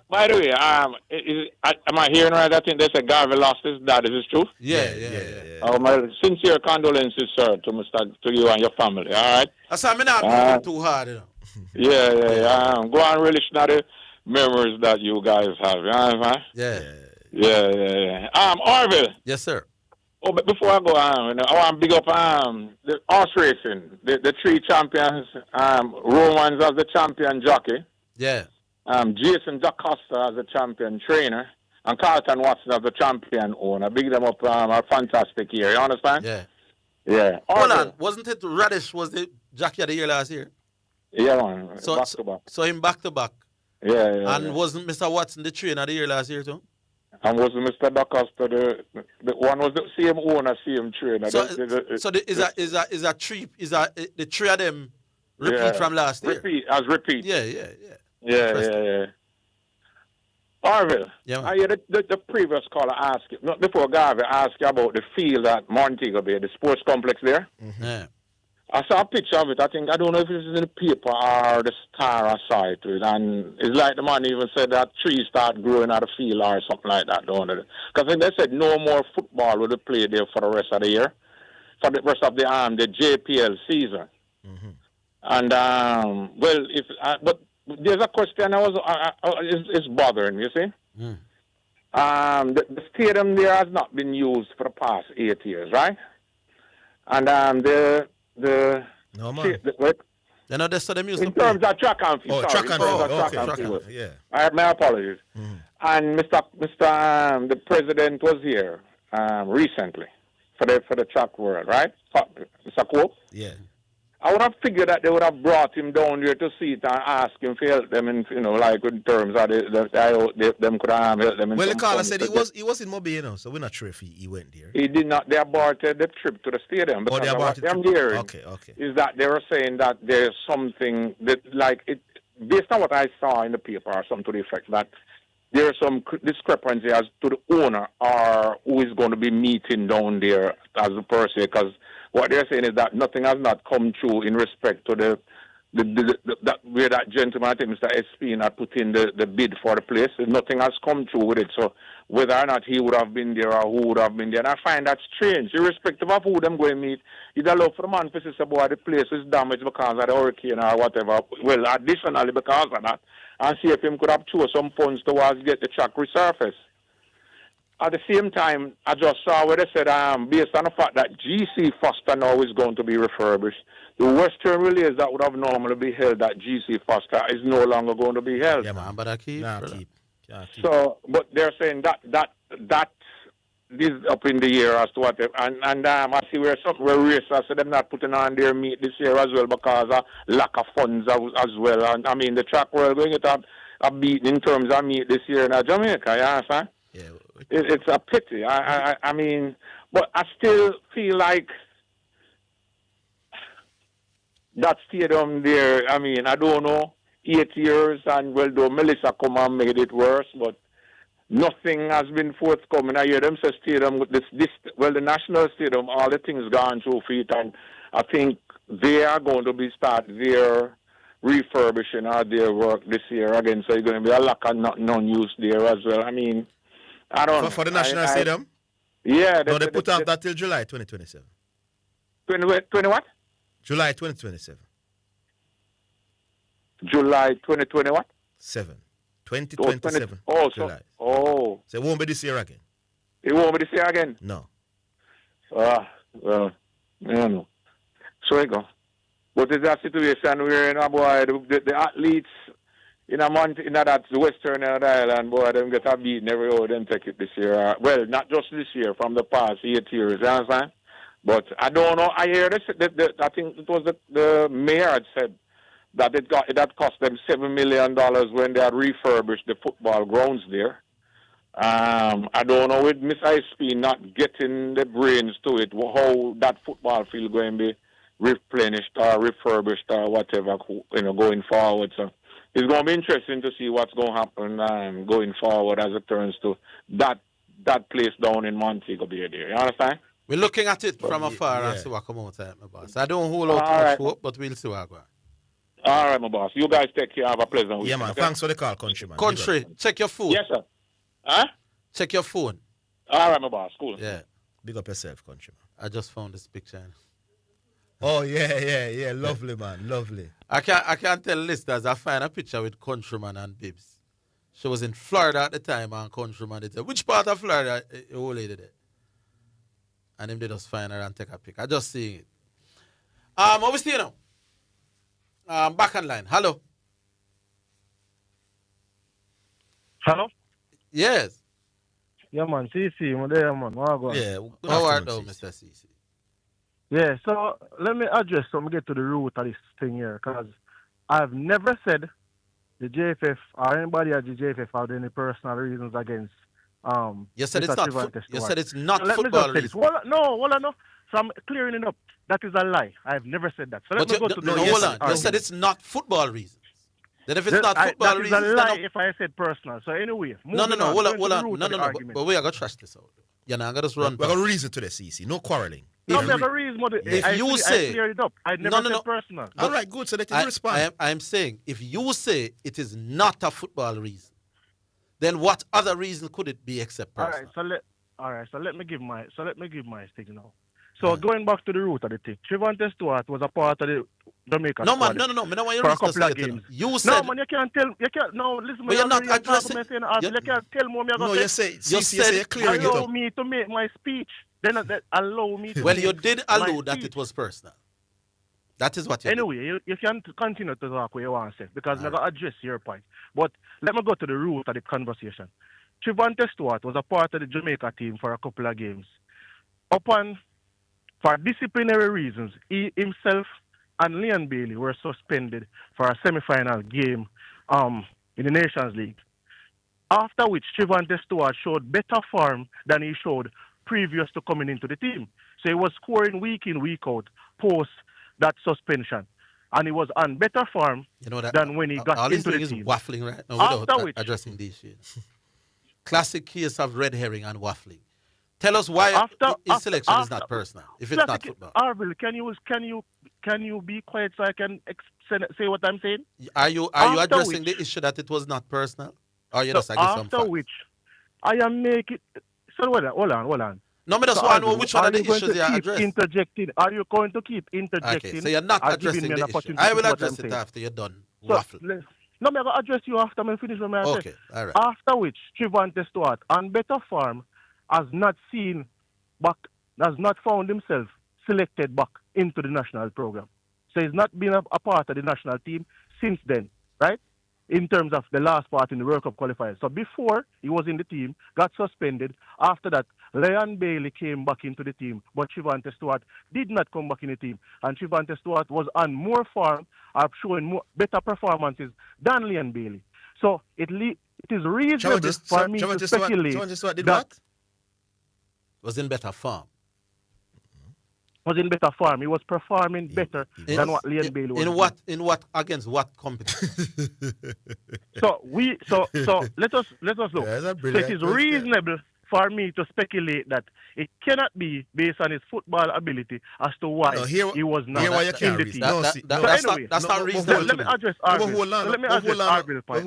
By the way, am I hearing right? I think they said Garvey lost his dad. Is this true? Yeah. Oh, my sincere condolences, sir, to you and your family. All right. That's why I'm not too hard, you know. Yeah. Go and relish now the memories that you guys have. You know what I mean? Yeah. Orville. Yes, sir. Oh, but before I go on, I want to big up the horse racing. The three champions. Romans as the champion jockey. Yeah. Jason DaCosta as the champion trainer. And Carlton Watson as the champion owner. Big them up a fantastic year. You understand? Yeah. Hold on. Wasn't it Radish was the jockey of the year last year? Yeah, man. Back to back. So him back to back. Yeah. And wasn't Mr. Watson the trainer of the year last year too? And was Mr. DaCosta the one was the same owner, same trainer. Is the three of them repeat from last year? Repeat. Yeah. Orville, I hear the previous caller asked you, not before Garvey asked you about the field at Montego Bay, the sports complex there. Yeah. I saw a picture of it. I don't know if it's in the paper or the Star I saw it with. And it's like the man even said that trees start growing out of the field or something like that, don't it? Because they said no more football will be played there for the rest of the year, for the rest of the JPL season. And, but there's a question is bothering, you see? The stadium there has not been used for the past 8 years, right? And no, man. They're not just them in terms of track and field. Track and field. Yeah. All right, my apologies. And the president was here recently for the track world, right? Mr. Cope? Yeah. I would have figured that they would have brought him down there to see it and ask him to help them in, like in terms of them could have helped them. Well, the caller said he was in Mobile, so we're not sure if he went there. He did not. They aborted the trip to the stadium. Because they aborted what I'm hearing okay. is that they were saying that there's something that, like, it, based on what I saw in the paper or something to the effect that there's some discrepancy as to the owner or who is going to be meeting down there as a person, because what they're saying is that nothing has not come true in respect to where that gentleman, I think Mr. SP, had put in the bid for the place. Nothing has come true with it. So whether or not he would have been there or who would have been there, and I find that strange. Irrespective of who them going to meet, you'd allow for the man to say, boy, the place is damaged because of the hurricane or whatever. Well, additionally because of that, and see if him could have thrown some funds towards get the track resurfaced. At the same time, I just saw where they said, based on the fact that GC Foster now is going to be refurbished, the Western relays that would have normally been held at GC Foster is no longer going to be held. Yeah, man, but I keep. So, but they're saying that is up in the air as to what, and I see where racers say they're not putting on their meet this year as well because of lack of funds as well. And I mean, the track world going to get a beat in terms of meet this year in Jamaica, you understand? Yeah. It's a pity. I mean, but I still feel like that stadium there, I mean, I don't know, 8 years, and well, though Melissa come and made it worse, but nothing has been forthcoming. I hear them say stadium, with the National Stadium, all the things gone through feet, and I think they are going to start their refurbishing or their work this year again, so it's going to be a lack of non-use there as well. I mean, I don't know. For the National Stadium? Yeah. No, they put off that till July 2027. 20 what? July 2027. July 2020 what? 2027. July. So it won't be this year again? It won't be this year again? No. Well, I don't know. So you go. But it's a situation where, boy, the athletes in a month, that's the Western Island, boy, them get a beating every hour, them take it this year. Well, not just this year, from the past 8 years, you understand? But I don't know. I hear this. I think it was the mayor had said that that cost them $7 million when they had refurbished the football grounds there. I don't know with Miss ISP not getting the brains to it, how that football field going to be replenished or refurbished or whatever, going forward. So it's going to be interesting to see what's going to happen going forward as it turns to that place down in Montego Bay there. You understand? We're looking at it from afar and see what come out of it, my boss. I don't hold out too much hope, but we'll see what goes. All right, my boss. You guys take care. Have a pleasant week. Yeah, man. Okay? Thanks for the call, countryman. Country, check your phone. Yes, sir. Huh? Check your phone. All right, my boss. Cool. Yeah. Big up yourself, countryman. I just found this picture. Oh, yeah. Lovely, man. Lovely. I can't tell listeners. I find a picture with Countryman and Bibbs. She was in Florida at the time, and Countryman did say, which part of Florida the old lady there? And him they just find her and take a pic. I just seeing it. What we see now? Back on line. Hello. Hello? Yes. Yeah, man. CC, I'm there, man. Yeah. How are you, Mr. CC? Yeah, so let me address some, get to the root of this thing here, because I've never said the JFF or anybody at the JFF had any personal reasons against You said it's Mr. not. Trivante You Stewart. said it's not So let me football just say this. reasons. No. So I'm clearing it up. That is a lie. I've never said that. So let But me go to the hold on. You argument. said it's not football reasons. Then if it's not football that is reasons, a then lie if I said personal. So anyway, no. moving Hold on. going to the root of the No. argument. But we are gonna trash this out. Yeah, now I'm gonna just run. We're going to reason to the CC. No quarreling. No, there's a reason. If you say, I cleared it up. I never said personal. All right, good. So let him respond. I'm saying, if you say it is not a football reason, then what other reason could it be except personal? All right. So let me give my thing now. So going back to the root of the thing, Trivante Stewart was a part of the Jamaica No, man, squad no. Me don't want you for to a couple say of it, games. you said. No, man, you can't tell. You can't. No, listen. But you're not addressing. You can't tell me. No, you say you're clearing it allow up. me to make my speech. Then allow me to Well, make you did my allude that speech. it was personal. That is what you Anyway, you can continue to talk what you want to say because I'm going to address your point. But let me go to the root of the conversation. Trivante Stewart was a part of the Jamaica team for a couple of games. For disciplinary reasons, he himself and Leon Bailey were suspended for a semi-final game in the Nations League. After which, Trivante Stewart showed better form than he showed previous to coming into the team. So he was scoring week in, week out, post that suspension. And he was on better form than when he got into the team. All he's doing is waffling right now without After which, addressing these shit. Classic case of red herring and waffling. Tell us why his selection is not personal, if it's not football. Arvil, can you be quiet so I can say what I'm saying? Are you addressing the issue that it was not personal? Or you just against some After facts? which, I am making... So hold on. No, me just want to know which one of the issues you are addressing. Interjecting? Are you going to keep interjecting? Okay, so you're not addressing the issue. I will address it after you're done. Waffle. No, I'm going to address you after I finish what I Okay, all right. After which, Trivante Stewart, on better form, has not found himself selected back into the national program. So he's not been a part of the national team since then, right? In terms of the last part in the World Cup qualifiers. So before he was in the team, got suspended. After that, Leon Bailey came back into the team, but Trivante Stewart did not come back in the team. And Trivante Stewart was on more form, showing better performances than Leon Bailey. So it is reasonable for me to speculate that was in better form. Was in better form. He was performing better than what Leon Bailey was. In what against what competition? So let us look. So it is reasonable for me to speculate that it cannot be based on his football ability as to why he was not in the team. That's not reasonable. Let me address Arville's point.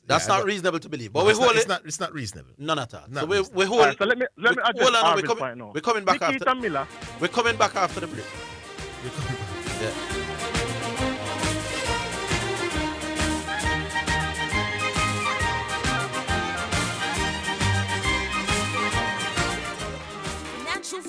That's not reasonable to believe. But it's not reasonable. None at all. So we hold. So let me address Arville's point now. We're coming back after. Miller. We're coming back after the break. Yeah.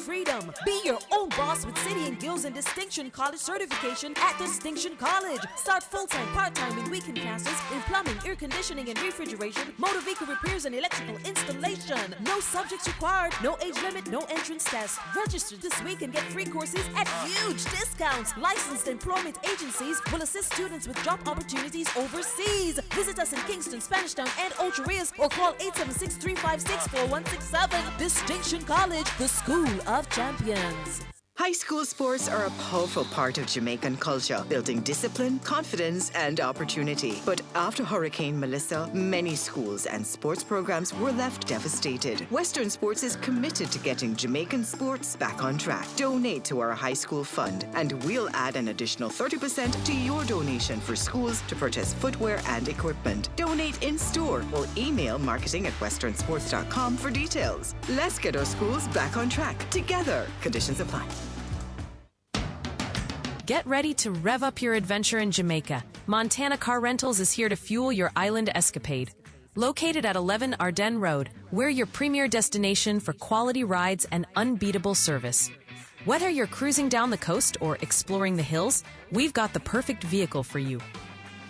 Freedom. Be your own boss with City and Guilds and Distinction College certification at Distinction College. Start full-time, part-time, and weekend classes in plumbing, air conditioning, and refrigeration, motor vehicle repairs, and electrical installation. No subjects required, no age limit, no entrance test. Register this week and get free courses at huge discounts. Licensed employment agencies will assist students with job opportunities overseas. Visit us in Kingston, Spanish Town, and Ocho Rios, or call 876-356-4167. Distinction College, the school of champions. High school sports are a powerful part of Jamaican culture, building discipline, confidence, and opportunity. But after Hurricane Melissa, many schools and sports programs were left devastated. Western Sports is committed to getting Jamaican sports back on track. Donate to our high school fund, and we'll add an additional 30% to your donation for schools to purchase footwear and equipment. Donate in store or email marketing@westernsports.com for details. Let's get our schools back on track together. Conditions apply. Get ready to rev up your adventure in Jamaica. Montana Car Rentals is here to fuel your island escapade. Located at 11 Ardennes Road, we're your premier destination for quality rides and unbeatable service. Whether you're cruising down the coast or exploring the hills, we've got the perfect vehicle for you.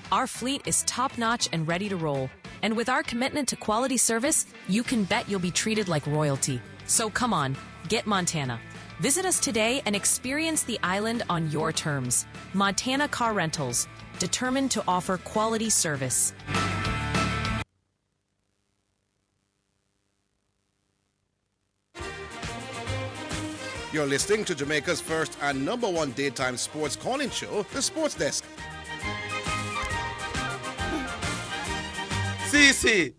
Our fleet is top-notch and ready to roll. And with our commitment to quality service, you can bet you'll be treated like royalty. So come on, get Montana. Visit us today and experience the island on your terms. Montana Car Rentals, determined to offer quality service. You're listening to Jamaica's first and number one daytime sports calling show, The Sports Desk. CC.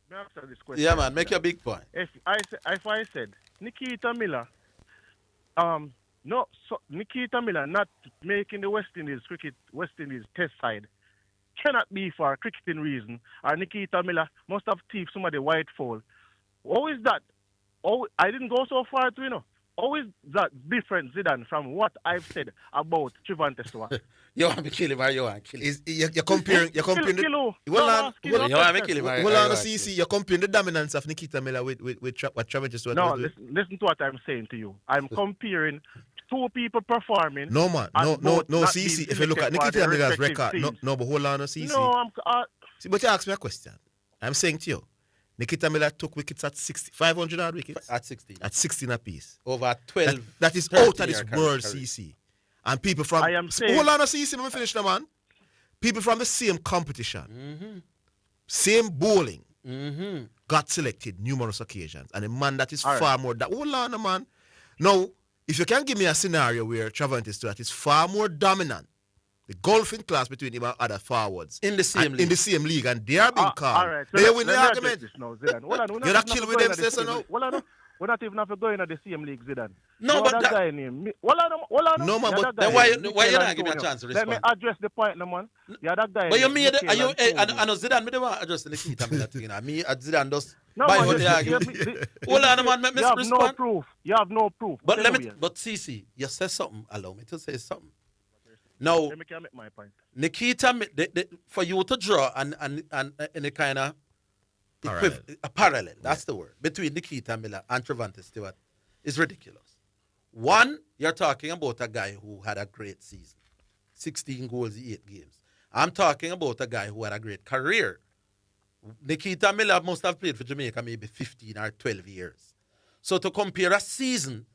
May I answer this question? Yeah, man, make your big point. If I said Nikita Miller, Nikita Miller not making the West Indies test side cannot be for a cricketing reason, or Nikita Miller must have thieved some of the white fowl. How is that? Oh, I didn't go so far to, how is that different, Zidane, from what I've said about Trevante Stewart? You want me to kill him or you want to kill him? You're comparing. You want me to kill him or Well, on CC, you're comparing the dominance of Nikita Miller with what Trevante Stewart. No, listen to what I'm saying to you. I'm comparing two people performing. No, man. No, CC. If you look at Nikita Miller's record, no, but hold on, CC. No, See, but you ask me a question. I'm saying to you, Nikita Miller took wickets at 500 odd wickets. At 16. At 16 apiece. Over 12. That is out of this world, CC. And people from... I am saying... Hold on, CC, let me finish now, man. People from the same competition, same bowling, got selected numerous occasions. And a man that is far more... Hold on, man. Now, if you can give me a scenario where Trevante Stewart is far more dominant, the golfing class between him and other forwards in the same league, and they are being called. All right, so they win the argument. You're not killing with them, say no. We're not even going to the same league, Zidane. No, but that guy named no, man, but then why you not give me a chance to respond? Let me address the point, no, man. Yeah, that guy. But you made it. I know Zidane. Me don't want to address the Nikita Miller thing. Me at Zidane does. No, buy man, what the argument. Hold on, man. Let me respond. You have no proof. You have no proof. But CC, you said something. Allow me to say something. Now, let me make my point. Nikita, for you to draw and in a kind of a parallel, that's the word, between Nikita Miller and Trevante Stewart is ridiculous. One, you're talking about a guy who had a great season, 16 goals, 8 games. I'm talking about a guy who had a great career. Nikita Miller must have played for Jamaica maybe 15 or 12 years. So to compare a season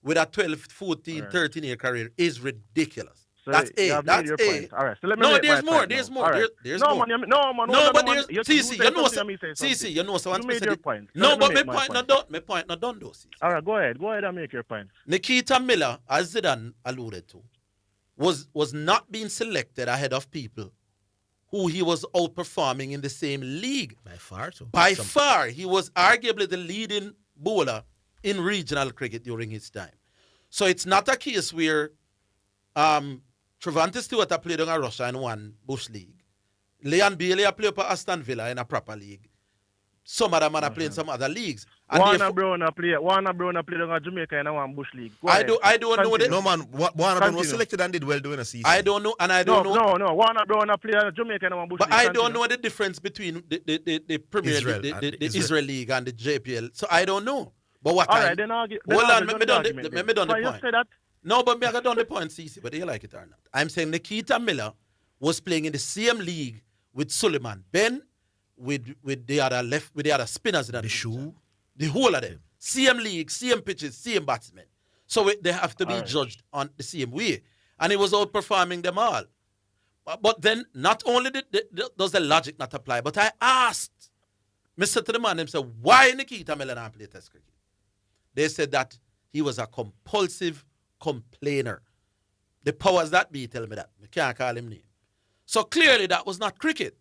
with a 12, 14, 13-year career is ridiculous. So that's A. That's A. All right. So let me no, make there's my more. point There's now. more. Right. There's no, more. Man, no, but there's CC. You know something. CC. You know someone you made your specific. point. So No, but my point not done. My point not done though. CC. All right, go ahead. Go ahead and make your point. Nikita Miller, as Zidane alluded to, was not being selected ahead of people who he was outperforming in the same league. By far, so. By far, he was arguably the leading bowler in regional cricket during his time. So it's not a case where Trevante Stewart played in Russia in one Bush League. Leon Bailey played for Aston Villa in a proper league. Some other man played in some other leagues. And Warner Brown played in Jamaica in one Bush League. I don't know that. No, man, Warner Brown was selected and did well doing a season. I don't know, and I don't know. No, Warner Brown played in Jamaica in one Bush League. But I don't know the difference between the Premier League, the Israel League and the JPL. So I don't know. But what all right, then I'll get hold on, me done the point. Say that? No, but me I got done the point, CC, whether you like it or not. I'm saying Nikita Miller was playing in the same league with Suleiman Ben, with the other spinners in the shoe. The whole of them. Same league, same pitches, same batsmen. So they have to be judged on the same way. And he was outperforming them all. But then not only does the logic not apply, but I asked, Mr. to the man himself, why Nikita Miller not play Test cricket? They said that he was a compulsive complainer. The powers that be tell me that. I can't call him name. So clearly that was not cricket.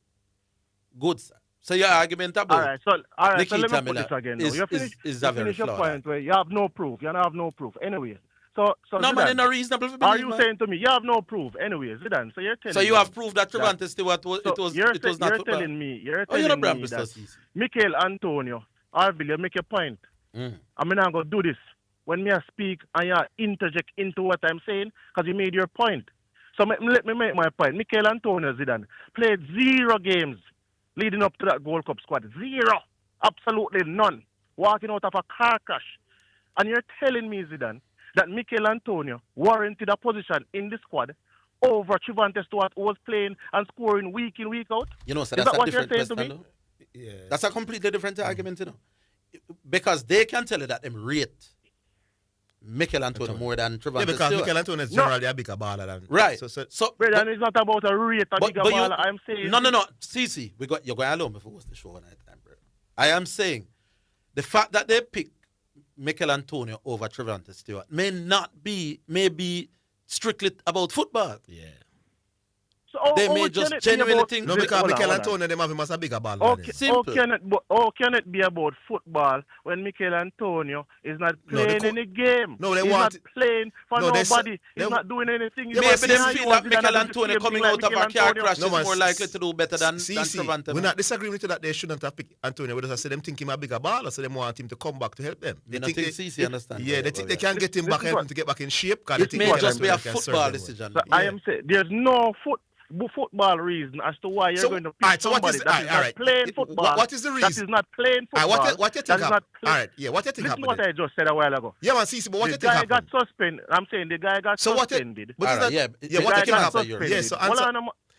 Good, sir. So your argument about all right, so let me Nikita put Miller this again. is You finish a very your flawed point where you have no proof. You don't have no proof. Anyway. So no, Zidane, man, it's not reasonable for are believe, you man. saying to me you have no proof? Anyway, Zidane, so you're telling So you me have proved that Trevante Stewart was so it was you're it was not you're football. telling me you're Oh, you're telling not me Mr. that Cece. Mikel Antonio, Arville, you make a point. I'm not going to do this. When me I speak and you interject into what I'm saying, because you made your point. So let me make my point. Mikel Antonio Zidane played 0 games leading up to that Gold Cup squad. 0. Absolutely none. Walking out of a car crash. And you're telling me, Zidane, that Mikel Antonio warranted a position in the squad over Trevante Stewart, who was playing and scoring week in, week out? You know, so Is that's that a what you're different saying to me? question, though. Yeah. That's a completely different argument, you know. Because they can tell you that them rate Mikel Antonio more than Trevante Yeah, because Stewart. Mikel Antonio is generally a bigger baller than... Right. So brother, it's not about a rate a bigger baller. I'm saying... No. Cece, you're going alone before what's the show night time, bro. I am saying the fact that they pick Mikel Antonio over Trevante Stewart may be strictly about football. Yeah. So they may just genuinely think... No, because Mikel Antonio, they have him as a bigger baller than him. Simple. How can it be about football when Mikel Antonio is not playing any game? No, they He's want... not playing for nobody. He's not doing anything. Maybe they feel that Mikel Antonio coming out of a car crash is more likely to do better than Trevante. We're not disagreeing with you that they shouldn't have picked Antonio. We just say them think him a bigger baller, so they want him to come back to help them. They think Cece understand. Yeah, they think they can get him back, help him to get back in shape. It may just be a football decision. I am saying there's no football reason as to why you're going to pick somebody that is not playing football. What is the reason? That is not playing football. What you think happened? All right, yeah, what you think happened? Listen what I just said a while ago. Yeah, man, see, but what you think happened? The guy got suspended. I'm saying the guy got suspended. What what you think happened? Yeah, so answer.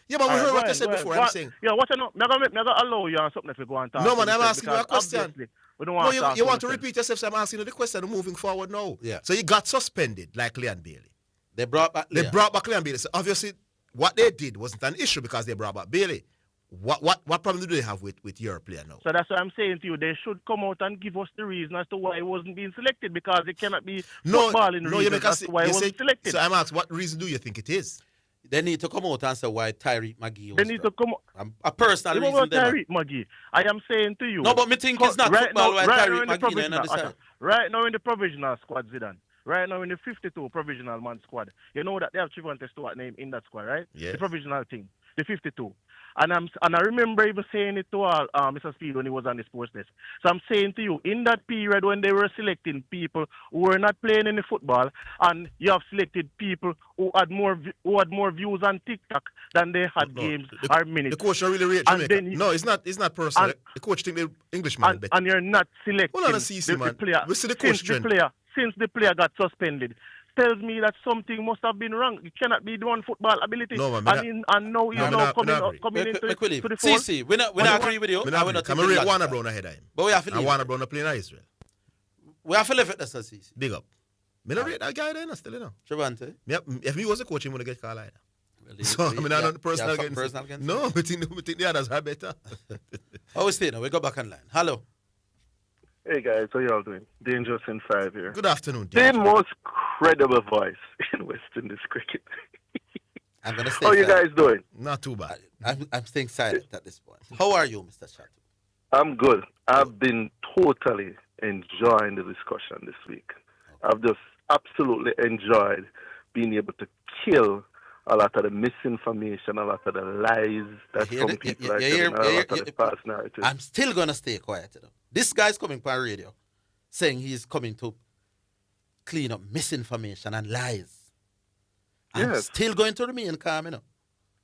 Yeah, but we heard what you said before. I'm saying. Yeah, what you know? I'm gonna allow you on something if you go and talk. No, man, I'm asking you a question. We don't want you want to repeat yourself, so I'm asking you the question moving forward now. Yeah. So you got suspended like Leon Bailey. They brought back Leon Bailey. So obviously, what they did wasn't an issue because they brought back Bailey. What problem do they have with your player now? So that's what I'm saying to you. They should come out and give us the reason as to why he wasn't being selected, because it cannot be footballing reasons as to why he wasn't selected. So I'm asking, what reason do you think it is? They need to come out and say why Tyreek McGee was They need to come out. A personal reason. Tyreek McGee. I am saying to you. No, but me think it's not football why Tyreek McGee. Right now in the provisional squad, Zidane. Right now in the 52 provisional man squad. You know that they have Trevante Stewart name in that squad, right? Yes. The provisional team. The 52. And I remember even saying it to Mr. Speed when he was on the sports desk. So I'm saying to you, in that period when they were selecting people who were not playing any football, and you have selected people who had more views on TikTok than they had games or minutes. The coach really rate Jamaica. No, it's not personal. The coach think the Englishman better. And you're not selecting the player. We see the coach since the player got suspended. Tells me that something must have been wrong. It cannot be one football ability. No, man, and now he's now coming into the fold. See, we not agree with you. I'm rate Warner Brown ahead of him. But we have to leave. And Warner Brown playing in Israel. We have to leave it, that's Cece. Big up. Me not rate that guy then, still, you know. Trevante? If me was a coach, he wouldn't get called either. Really? So, I mean, I don't personal against No, I think the others are better. How we stay now? We go back online. Hello. Hey guys, how y'all doing? Dangerous in 5 here. Good afternoon. The most credible voice in West Indies cricket. I'm gonna stay. How you guys doing? Not too bad. I'm staying silent at this point. How are you, Mr. Chattu? I'm good. I've been totally enjoying the discussion this week. I've just absolutely enjoyed being able to kill a lot of the misinformation, a lot of the lies that some people are telling, a lot of the false narratives. I'm still gonna stay quiet. You know? This guy's coming on radio saying he's coming to clean up misinformation and lies. I'm still going to remain calm, you know.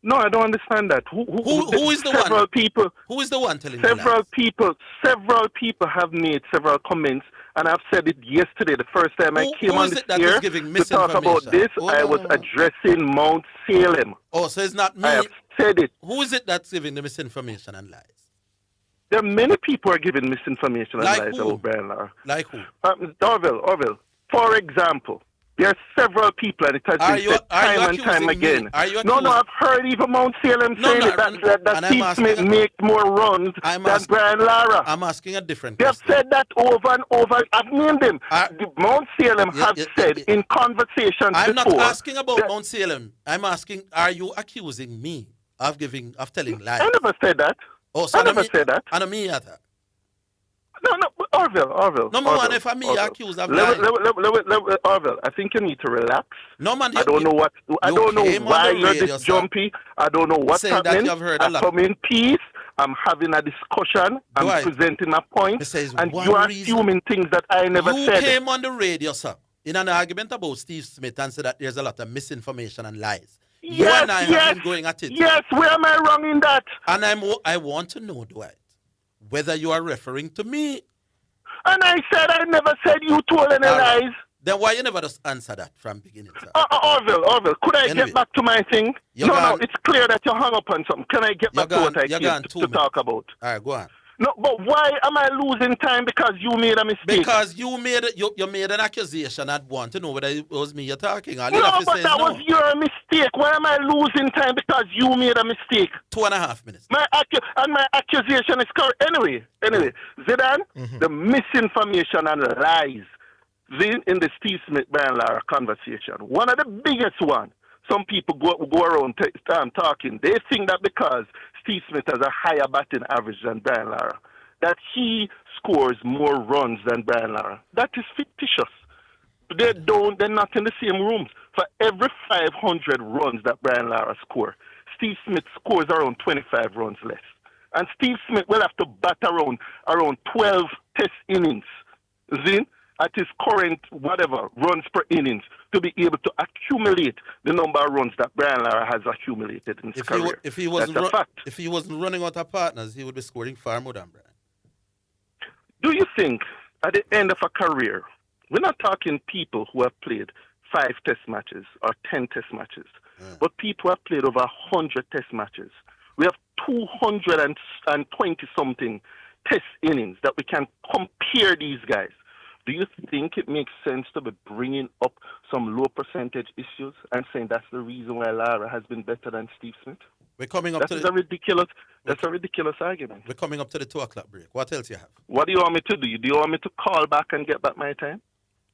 No, I don't understand that. Who is the one? People, who is the one telling several people have made several comments, and I've said it yesterday. The first time I came on this here to talk about this, I was addressing Mount Salem. Oh, so it's not me. I have said it. Who is it that's giving the misinformation and lies? There are many people who are giving misinformation and like lies who? about Brian Lara. Like who? Orville. For example, There are several people, and it has been said time and time again. No, I've heard even Mount Salem saying that Steve Smith make more runs than Brian Lara. I'm asking a different question. They've said that over and over. I've named them. Mount Salem have said in conversations I'm before. not asking about Mount Salem. I'm asking, are you accusing me of telling lies? I never said that. Oh, so I never said that. And me at that. No, Orville. Number one, if I'm accused of lying. Orville, I think you need to relax. No, man, I don't know why you're this jumpy. I don't know what's happening. I come in peace. I'm having a discussion. I'm presenting a point. And you are assuming things that I never said. You came on the radio, sir, in an argument about Steve Smith and said that there's a lot of misinformation and lies. You and I have been going at it. Yes, where am I wrong in that? And I want to know, Dwight, whether you are referring to me. And I said I never said you told any lies. Then why you never just answer that from beginning, sir? Orville, could I get back to my thing? No, it's clear that you hung up on something. Can I get back to what I came to talk about? All right, go on. No, but why am I losing time because you made a mistake? Because you made an accusation. I'd want to know whether it was me you're talking. But that was your mistake. Why am I losing time because you made a mistake? 2.5 minutes. My accusation is correct. Anyway, Zidane, the misinformation and lies in the Steve Smith Brian Lara conversation. One of the biggest one. Some people go around talking. They think that because Steve Smith has a higher batting average than Brian Lara, that he scores more runs than Brian Lara. That is fictitious. They're not in the same rooms. For every 500 runs that Brian Lara scores, Steve Smith scores around 25 runs less. And Steve Smith will have to bat around 12 test innings. At his current runs per innings to be able to accumulate the number of runs that Brian Lara has accumulated in his career. If he wasn't running out of partners, he would be scoring far more than Brian. Do you think at the end of a career, we're not talking people who have played 5 test matches or 10 test matches, but people who have played over 100 test matches. We have 220 something test innings that we can compare these guys. Do you think it makes sense to be bringing up some low percentage issues and saying that's the reason why Lara has been better than Steve Smith? We're coming up That's a ridiculous argument. We're coming up to the 2 o'clock break. What else you have? What do you want me to do? Do you want me to call back and get back my time?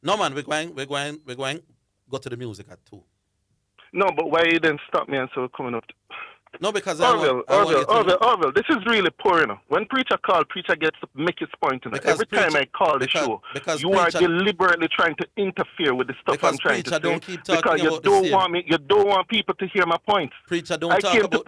No, man. We're going. Go to the music at 2. No, but why you then stop me and so we're coming up? No, because Orville, this is really poor, you know. When Preacher calls, Preacher gets to make his point. Every time I call the show, you are deliberately trying to interfere with the stuff I'm trying to say. Because you don't want people to hear my points. Preacher, don't I talk came about...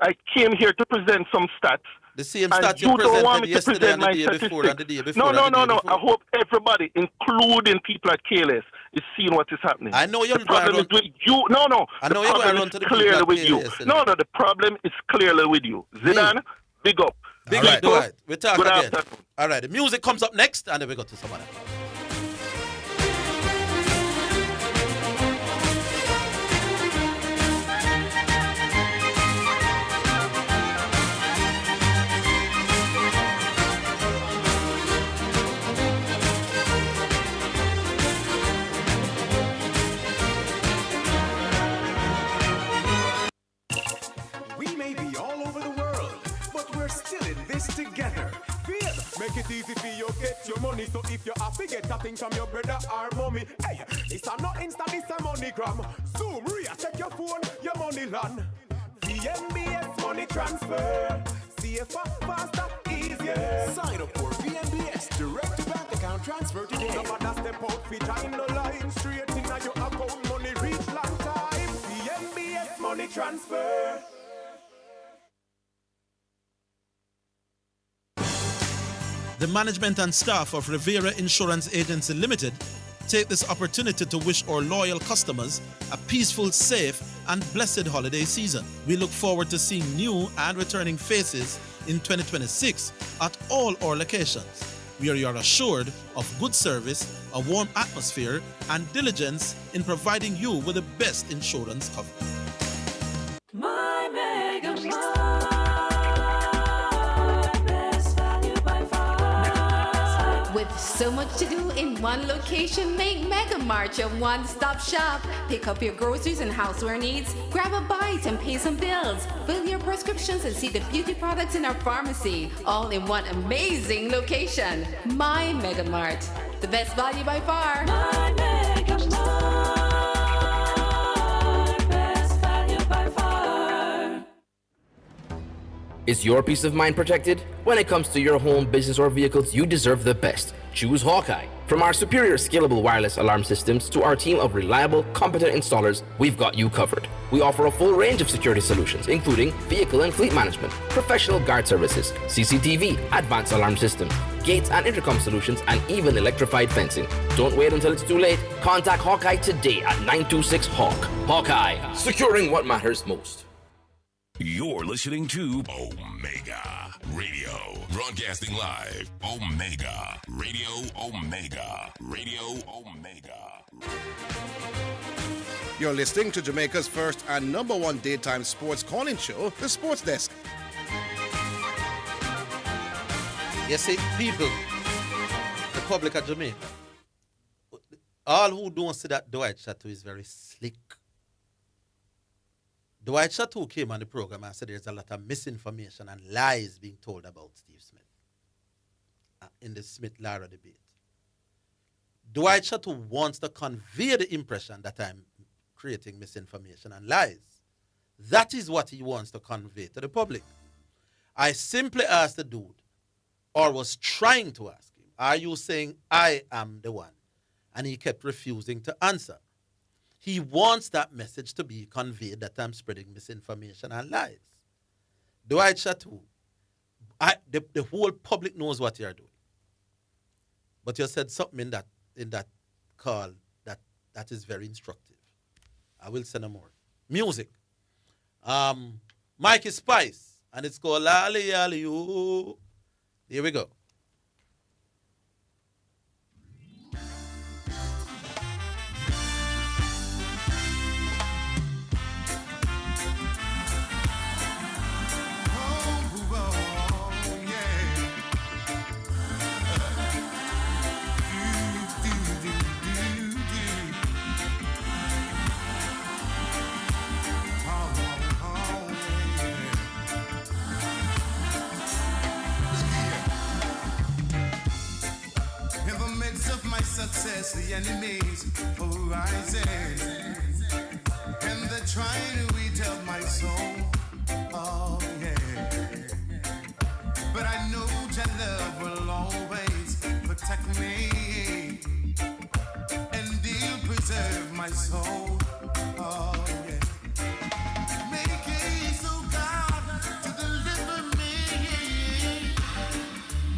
I came here to present some stats. The same stats you presented yesterday and the day before and the day before. No. I hope everybody, including people at KLS, is seeing what is happening. I know you're the problem is with you. No. I know the problem is clearly with you. No, the problem is clearly with you. Zidane, big up. Big up, right. We'll talk again. All right, the music comes up next, and then we go to someone else. Together. Make it easy for you get your money. So if you have to get a thing from your brother or mommy, hey, it's a not Insta, this a MoneyGram. Zoom, Ria, check your phone, your money land. VNBS money transfer. Safer, faster, easier. Sign up for VNBS direct to bank account transfer today. No matter step out, fit in the line. Straight in your account, money reach long time. VNBS money transfer. The management and staff of Rivera Insurance Agency Limited take this opportunity to wish our loyal customers a peaceful, safe, and blessed holiday season. We look forward to seeing new and returning faces in 2026 at all our locations, where you are assured of good service, a warm atmosphere, and diligence in providing you with the best insurance coverage. My Mega With so much to do in one location, make Mega Mart your one-stop shop. Pick up your groceries and houseware needs, grab a bite and pay some bills, fill your prescriptions and see the beauty products in our pharmacy, all in one amazing location. My Mega Mart, the best value by far. My Mega Mart, best value by far. Is your peace of mind protected? When it comes to your home, business, or vehicles, you deserve the best. Choose Hawkeye. From our superior scalable wireless alarm systems to our team of reliable, competent installers, we've got you covered. We offer a full range of security solutions, including vehicle and fleet management, professional guard services, CCTV, advanced alarm systems, gates and intercom solutions, and even electrified fencing. Don't wait until it's too late. Contact Hawkeye today at 926-HAWK. Hawkeye, securing what matters most. You're listening to Omega Radio. Broadcasting live. Omega Radio. Omega Radio. Omega. You're listening to Jamaica's first and number one daytime sports calling show, The Sports Desk. You see, people, the public of Jamaica, all who don't see that Dwight Chateau is very slick. Dwight Chateau came on the program and said there's a lot of misinformation and lies being told about Steve Smith in the Smith-Lara debate. Dwight Chateau wants to convey the impression that I'm creating misinformation and lies. That is what he wants to convey to the public. I simply asked the dude, or was trying to ask him, are you saying I am the one? And he kept refusing to answer. He wants that message to be conveyed that I'm spreading misinformation and lies. Dwight Chateau, the whole public knows what you're doing. But you said something in that call that is very instructive. I will say no more. Music. Mikey Spice, and it's called Lally Lally Ooh. Here we go. Success, the enemies are rising, and they're trying to eat up my soul. Oh yeah, but I know your love will always protect me, and he'll preserve my soul. Oh yeah, make haste, oh God, to deliver me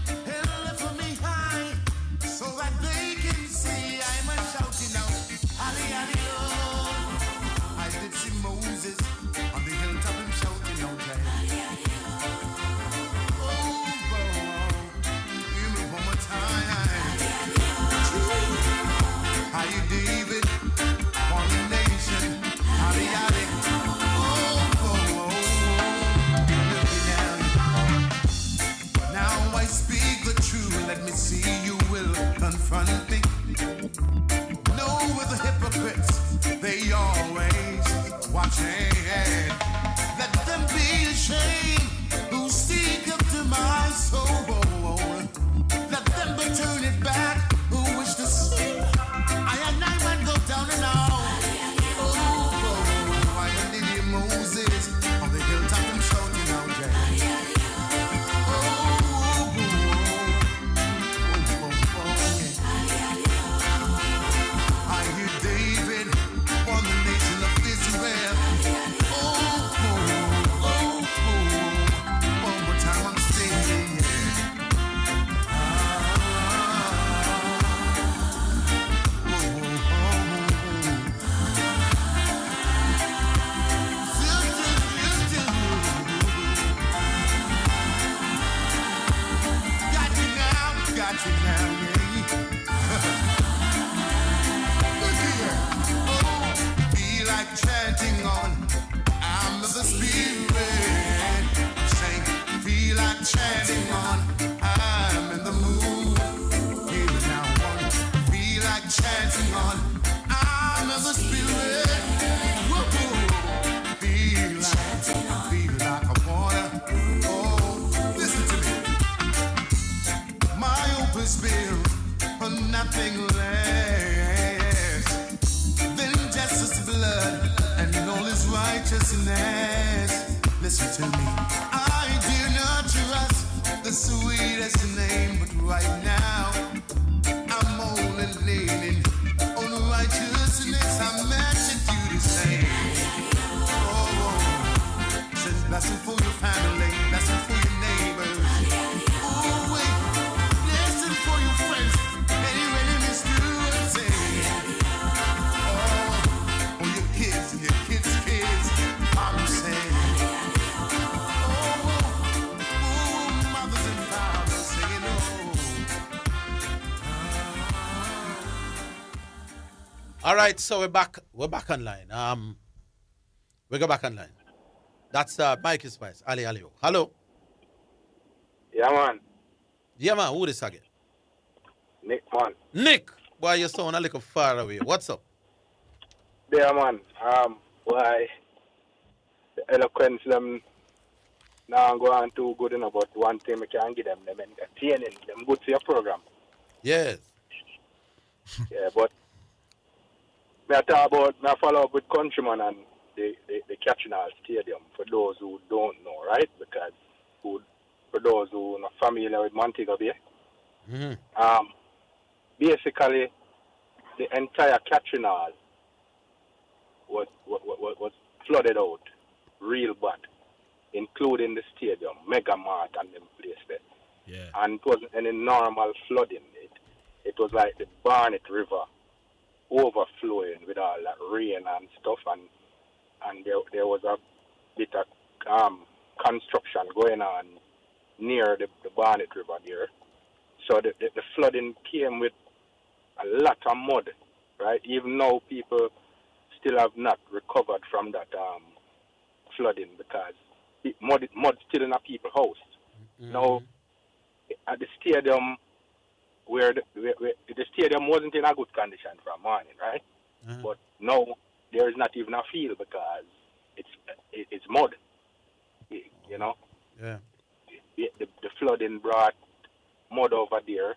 and lift me high, so that they can see I'm a shouting out, Ali, Ali, oh. I did see Moses on the hilltop and shouting out, Ali, Ali, oh. Oh, hear me one more time. Ali, Ali, oh. How you David, on the nation, Ali, Ali, now I speak the truth, let me see you will confront me. No, with the hypocrites, they always watching. Let them be ashamed who seek after my soul. Let them but turn it back who wish to see I and I man go down and out. Oh, I did hear Moses on the hilltop and shouting out, yeah. Chanting on, I'm the spirit. Saying, feel like chanting on, I'm in the mood. nothing less than justice, blood, and all his righteousness. Listen to me. I do not trust the sweetest name, but right now I'm only leaning on righteousness. I'm meant to do the same. Oh, send blessing for your family, blessing for your neighbors. Oh, wait, blessing for your friends and your enemies too. I'm saying, oh, your kids and your kids' kids. I'm saying. All right, so we're back. We're back online. We go back online. That's Mikey Spice, Ali Alio. Hello. Yeah, man. Yeah, man. Who this again? Nick, man. Nick. Boy, you sound a little far away. What's up? Yeah, man. Why the eloquence them now go on too good enough, but one thing we can give them entertaining, them good for your program. Yes. Yeah, but me talk about, me follow up with Countryman and the Catchinall Stadium for those who don't know, right? Because for those who are not familiar with Montego Bay, basically the entire Catchinall was flooded out real bad, including the stadium, Mega Mart and them place there. Yeah. And it wasn't any normal flooding. It was like the Barnet River overflowing with all that rain and stuff, and there was a bit of construction going on near the Barnet River there. So the flooding came with a lot of mud, right? Even now people still have not recovered from that flooding because mud still in a people's house. Now, at the stadium, where the stadium wasn't in a good condition from morning, right? But now there is not even a field because it's mud, you know. Yeah. The flooding brought mud over there,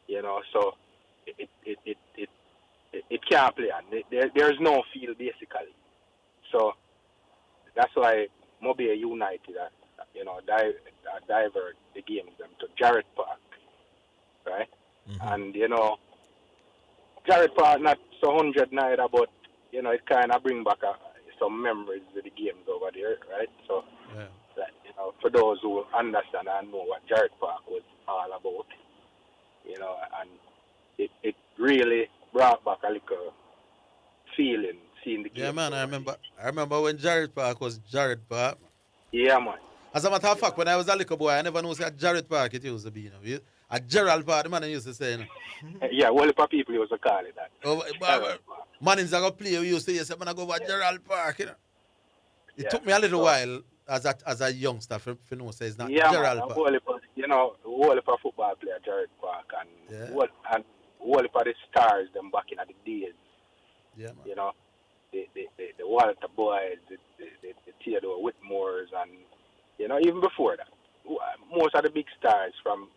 you know. So it can't play on. There's no field basically. So that's why Mobile United, divert the games them to Jarrett Park, right? And you know, Jarrett Park not so 100 neither, but you know it kind of bring back some memories of the games over there, right? So that, you know, for those who understand and know what Jarrett Park was all about, you know, and it really brought back a little feeling seeing the game. Yeah, man. I remember when Jarrett Park was Jarrett Park. Yeah, man. As a matter of fact, when I was a little boy, I never knew at Jarrett Park it used to be, you know. At Gerald Park, the man used to say, you know. Yeah, well, for people used to call it that. Oh, man is going to play, we used to say, man, I go over Gerald Park, you know. It took me a little while as a youngster for know say it's not Gerald Park. You know, all of a football player Jarrett Park and all of the stars them back in the days. Yeah, man. You know, the Walter Boys, the Theodore Whitmores, and you know, even before that, most of the big stars from,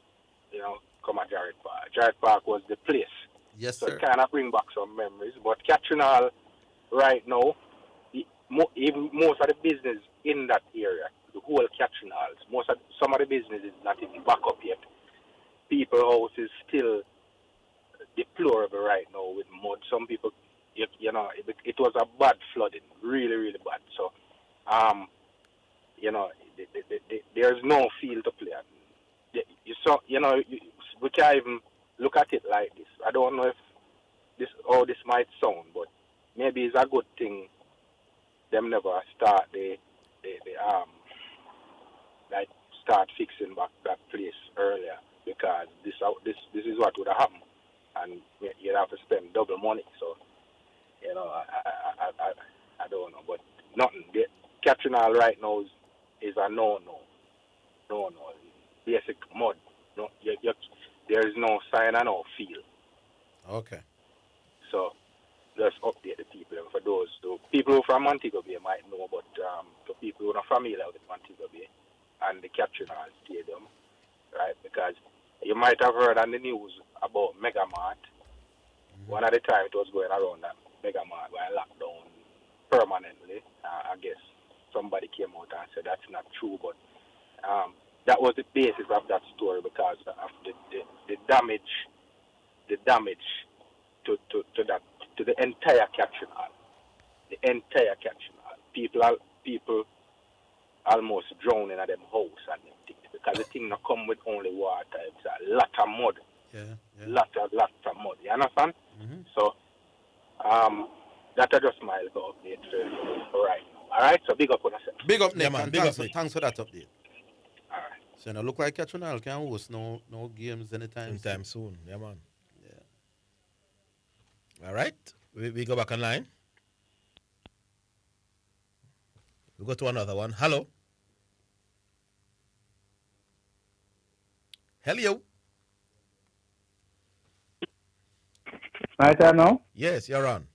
you know, come at Jarrett Park. Jarrett Park was the place. Yes, so sir. it kind of bring back some memories. But Catchinall right now, even most of the business in that area, the whole Catchinall, some of the business is not even back up yet. People's house is still deplorable right now with mud. Some people, you know, it was a bad flooding, really, really bad. So, you know, there's no field to play at. You know, we can't even look at it like this. I don't know if this might sound, but maybe it's a good thing them never start like start fixing back that place earlier, because this is what would have happened, and you'd have to spend double money. So, you know, I don't know, but nothing. Catchinall right now is a no. Basic mud. No, there is no sign and no feel. Okay. So just update the people. And for those people who from Montego Bay might know, but for people who are not familiar with Montego Bay and the Catchinall Stadium, right? Because You might have heard on the news about Megamart. One at the time it was going around that Megamart were locked down permanently. I guess somebody came out and said that's not true, but that was the basis of that story because of the damage to the entire caption hall. The entire caption hall. People almost drowning at them house and them things because the thing not come with only water. It's a lot of mud. Yeah. Lot of mud. You understand? So that is just my little update for right now. All right. So big up on yourself. Big up, Nick. Yeah, man, and big thanks, up, Nick. thanks for that update. All right. So it look like Catronal can host no games anytime soon. Yeah, man. Yeah. All right. We go back online. We go to another one. Hello. Hello. Right there now? Yes, you're on.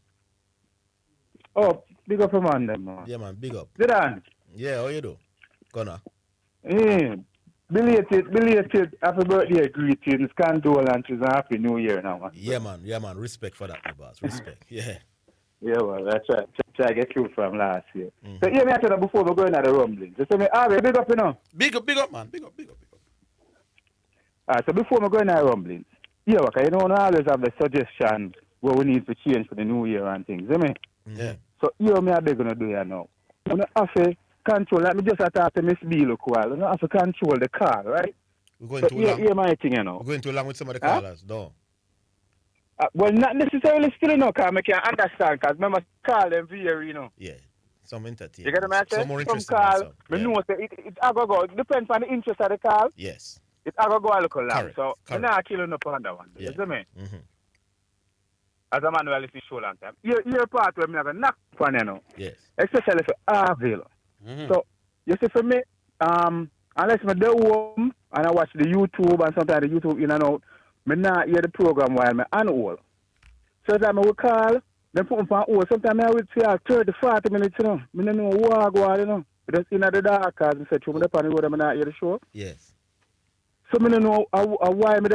Oh, big up from on them, man. Yeah, man, big up. Good on. Yeah, how you do? Gonna. Belated happy birthday greetings, condolences, and happy new year now, man. Yeah, man. Respect for that, my boss. Respect. Yeah. Yeah, well, that's right. Try to get you from last year. So, yeah, me I tell you before we go into the rumbling. Just say me, big up, you know. Big up, man. Big up. So before we go into the rumbling, yeah, okay, you know, I always have a suggestion what we need to change for the new year and things, you know? Yeah. So, here me I beg gonna do here now. You have to control, let me just talk to Miss B look while. You have to control the car, right? We're going so too long. Here my thing, you know. We're going too long with some of the callers, no. Well, not necessarily still, you know, because I can understand, because remember, call them very, you know. Yeah, some entertainment. You get the message? Some more interesting. Call, Some. me know that it go. It depends on the interest of the call. Yes. It go a little long. Correct. So, I'm not killing up on that one. Yeah. You see me? Mm-hmm. As a man who listen show long time. You're part where I'm going to knock on, you know. Yes. Especially for Arville. So, you see, for me, unless I do home and I watch the YouTube and sometimes the YouTube in and out, I not hear the program while I'm on hold. So that I will call, then put them on hold. Sometimes I will say 30, 40 minutes, you know. I don't know what go on, you know. Just in the dark, as I said, I'm on the road, I'm not hear the show. Yes. So I don't know why I'm on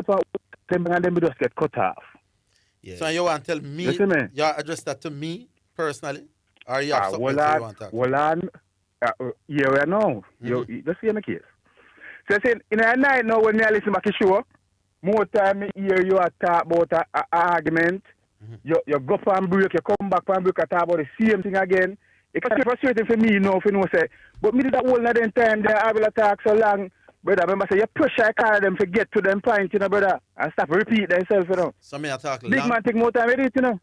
them and then we just get cut off. Yeah. So you want to tell me, you address that to me personally? Or you have something you want to talk about? Yeah, right now. Just see my case. So I said, in a night now when I listen back to the show, more time I hear you talk about an argument. You go for and break, you come back and break, and talk about the same thing again. It can be frustrating for me now, if you know, say, but me did that whole other time there, I will talk so long. Brother, remember, say, you pressure I call them to get to them point, you know, brother, and stop repeat themselves, you know. So me I talk Big man take more time with it, you know.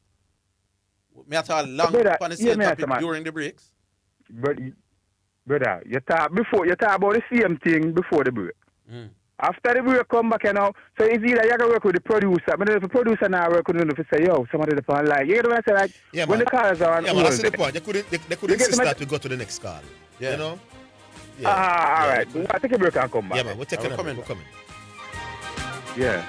Me I talk long on the same topic during the breaks. Brother, you talk about the same thing before the break. After the break come back, you know, so it's either you can work with the producer. But if the producer now work with them, if you say, yo, somebody the phone line. You get what I say? Like, yeah, when the callers are on yeah, hold, that's the point. They could insist that we go to the next call. Yeah. You know? Yeah. All right. Well, I take a break and come back. Yeah, man, we're taking a break. We're coming. Yeah.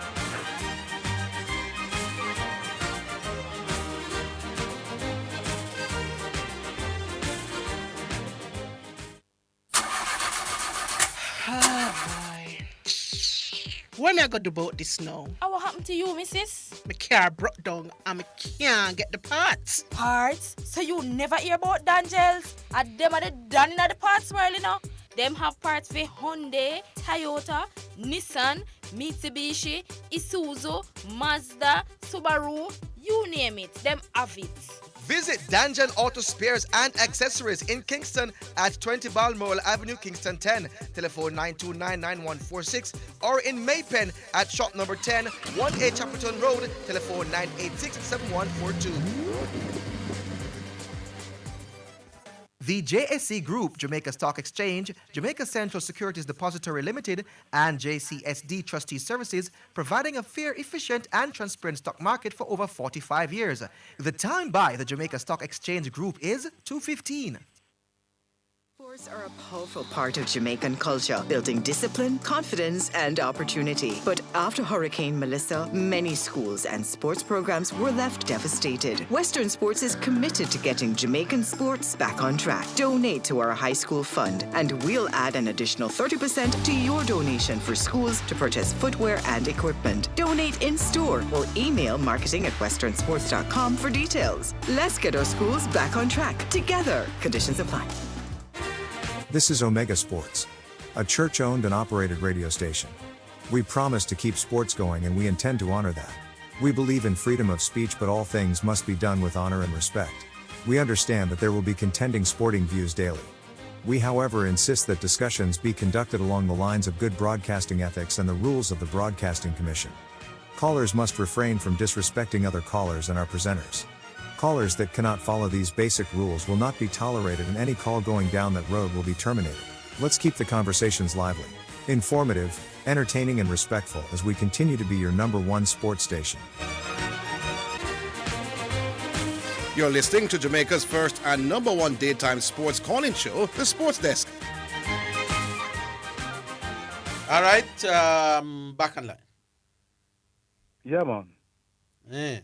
What am I going to do about this now? What happened to you, missus? My car broke down and I can't get the parts. Parts? So you never hear about Dangels? And them are the done in the parts world, you know? Them have parts for Hyundai, Toyota, Nissan, Mitsubishi, Isuzu, Mazda, Subaru, you name it. Them have it. Visit Danjan Auto Spares and Accessories in Kingston at 20 Balmoral Avenue, Kingston 10. Telephone 9299146 or in Maypen at shop number 10, 1A Chapperton Road. Telephone 9867142. The JSC Group, Jamaica Stock Exchange, Jamaica Central Securities Depository Limited, and JCSD Trustee Services, providing a fair, efficient, and transparent stock market for over 45 years. The time by the Jamaica Stock Exchange Group is 2:15. Tours are a powerful part of Jamaican culture, building discipline, confidence, and opportunity. But after Hurricane Melissa, many schools and sports programs were left devastated. Western Sports is committed to getting Jamaican sports back on track. Donate to our high school fund, and we'll add an additional 30% to your donation for schools to purchase footwear and equipment. Donate in store or email marketing@westernsports.com for details. Let's get our schools back on track together. Conditions apply. This is Omega Sports, a church-owned and operated radio station. We promise to keep sports going, and we intend to honor that. We believe in freedom of speech, but all things must be done with honor and respect. We understand that there will be contending sporting views daily. We, however, insist that discussions be conducted along the lines of good broadcasting ethics and the rules of the Broadcasting Commission. Callers must refrain from disrespecting other callers and our presenters. Callers that cannot follow these basic rules will not be tolerated, and any call going down that road will be terminated. Let's keep the conversations lively, informative, entertaining, and respectful as we continue to be your #1 sports station. You're listening to Jamaica's first and #1 daytime sports calling show, The Sports Desk. All right, back on line. Yeah, man. Yeah.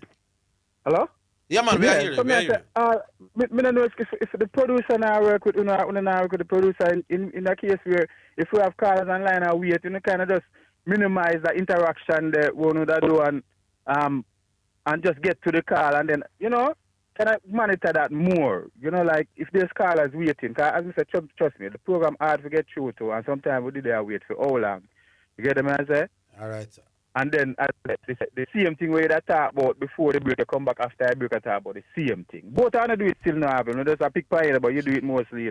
Hello? Yeah, man, we are here. So me don't know if the producer now work with now work with the producer in the case where if we have callers online and wait, kind of just minimize the interaction that we know that do and just get to the call, and then kind of monitor that more. Like if there's callers waiting, cause as I said, trust me, the program hard to get through to, and sometimes we did there wait for how long. You get them, I say? All right, sir. And then the same thing where you talk about before the break, you come back after the break, you talk about the same thing. Both are do it still now, there's a pick point, but you do it mostly,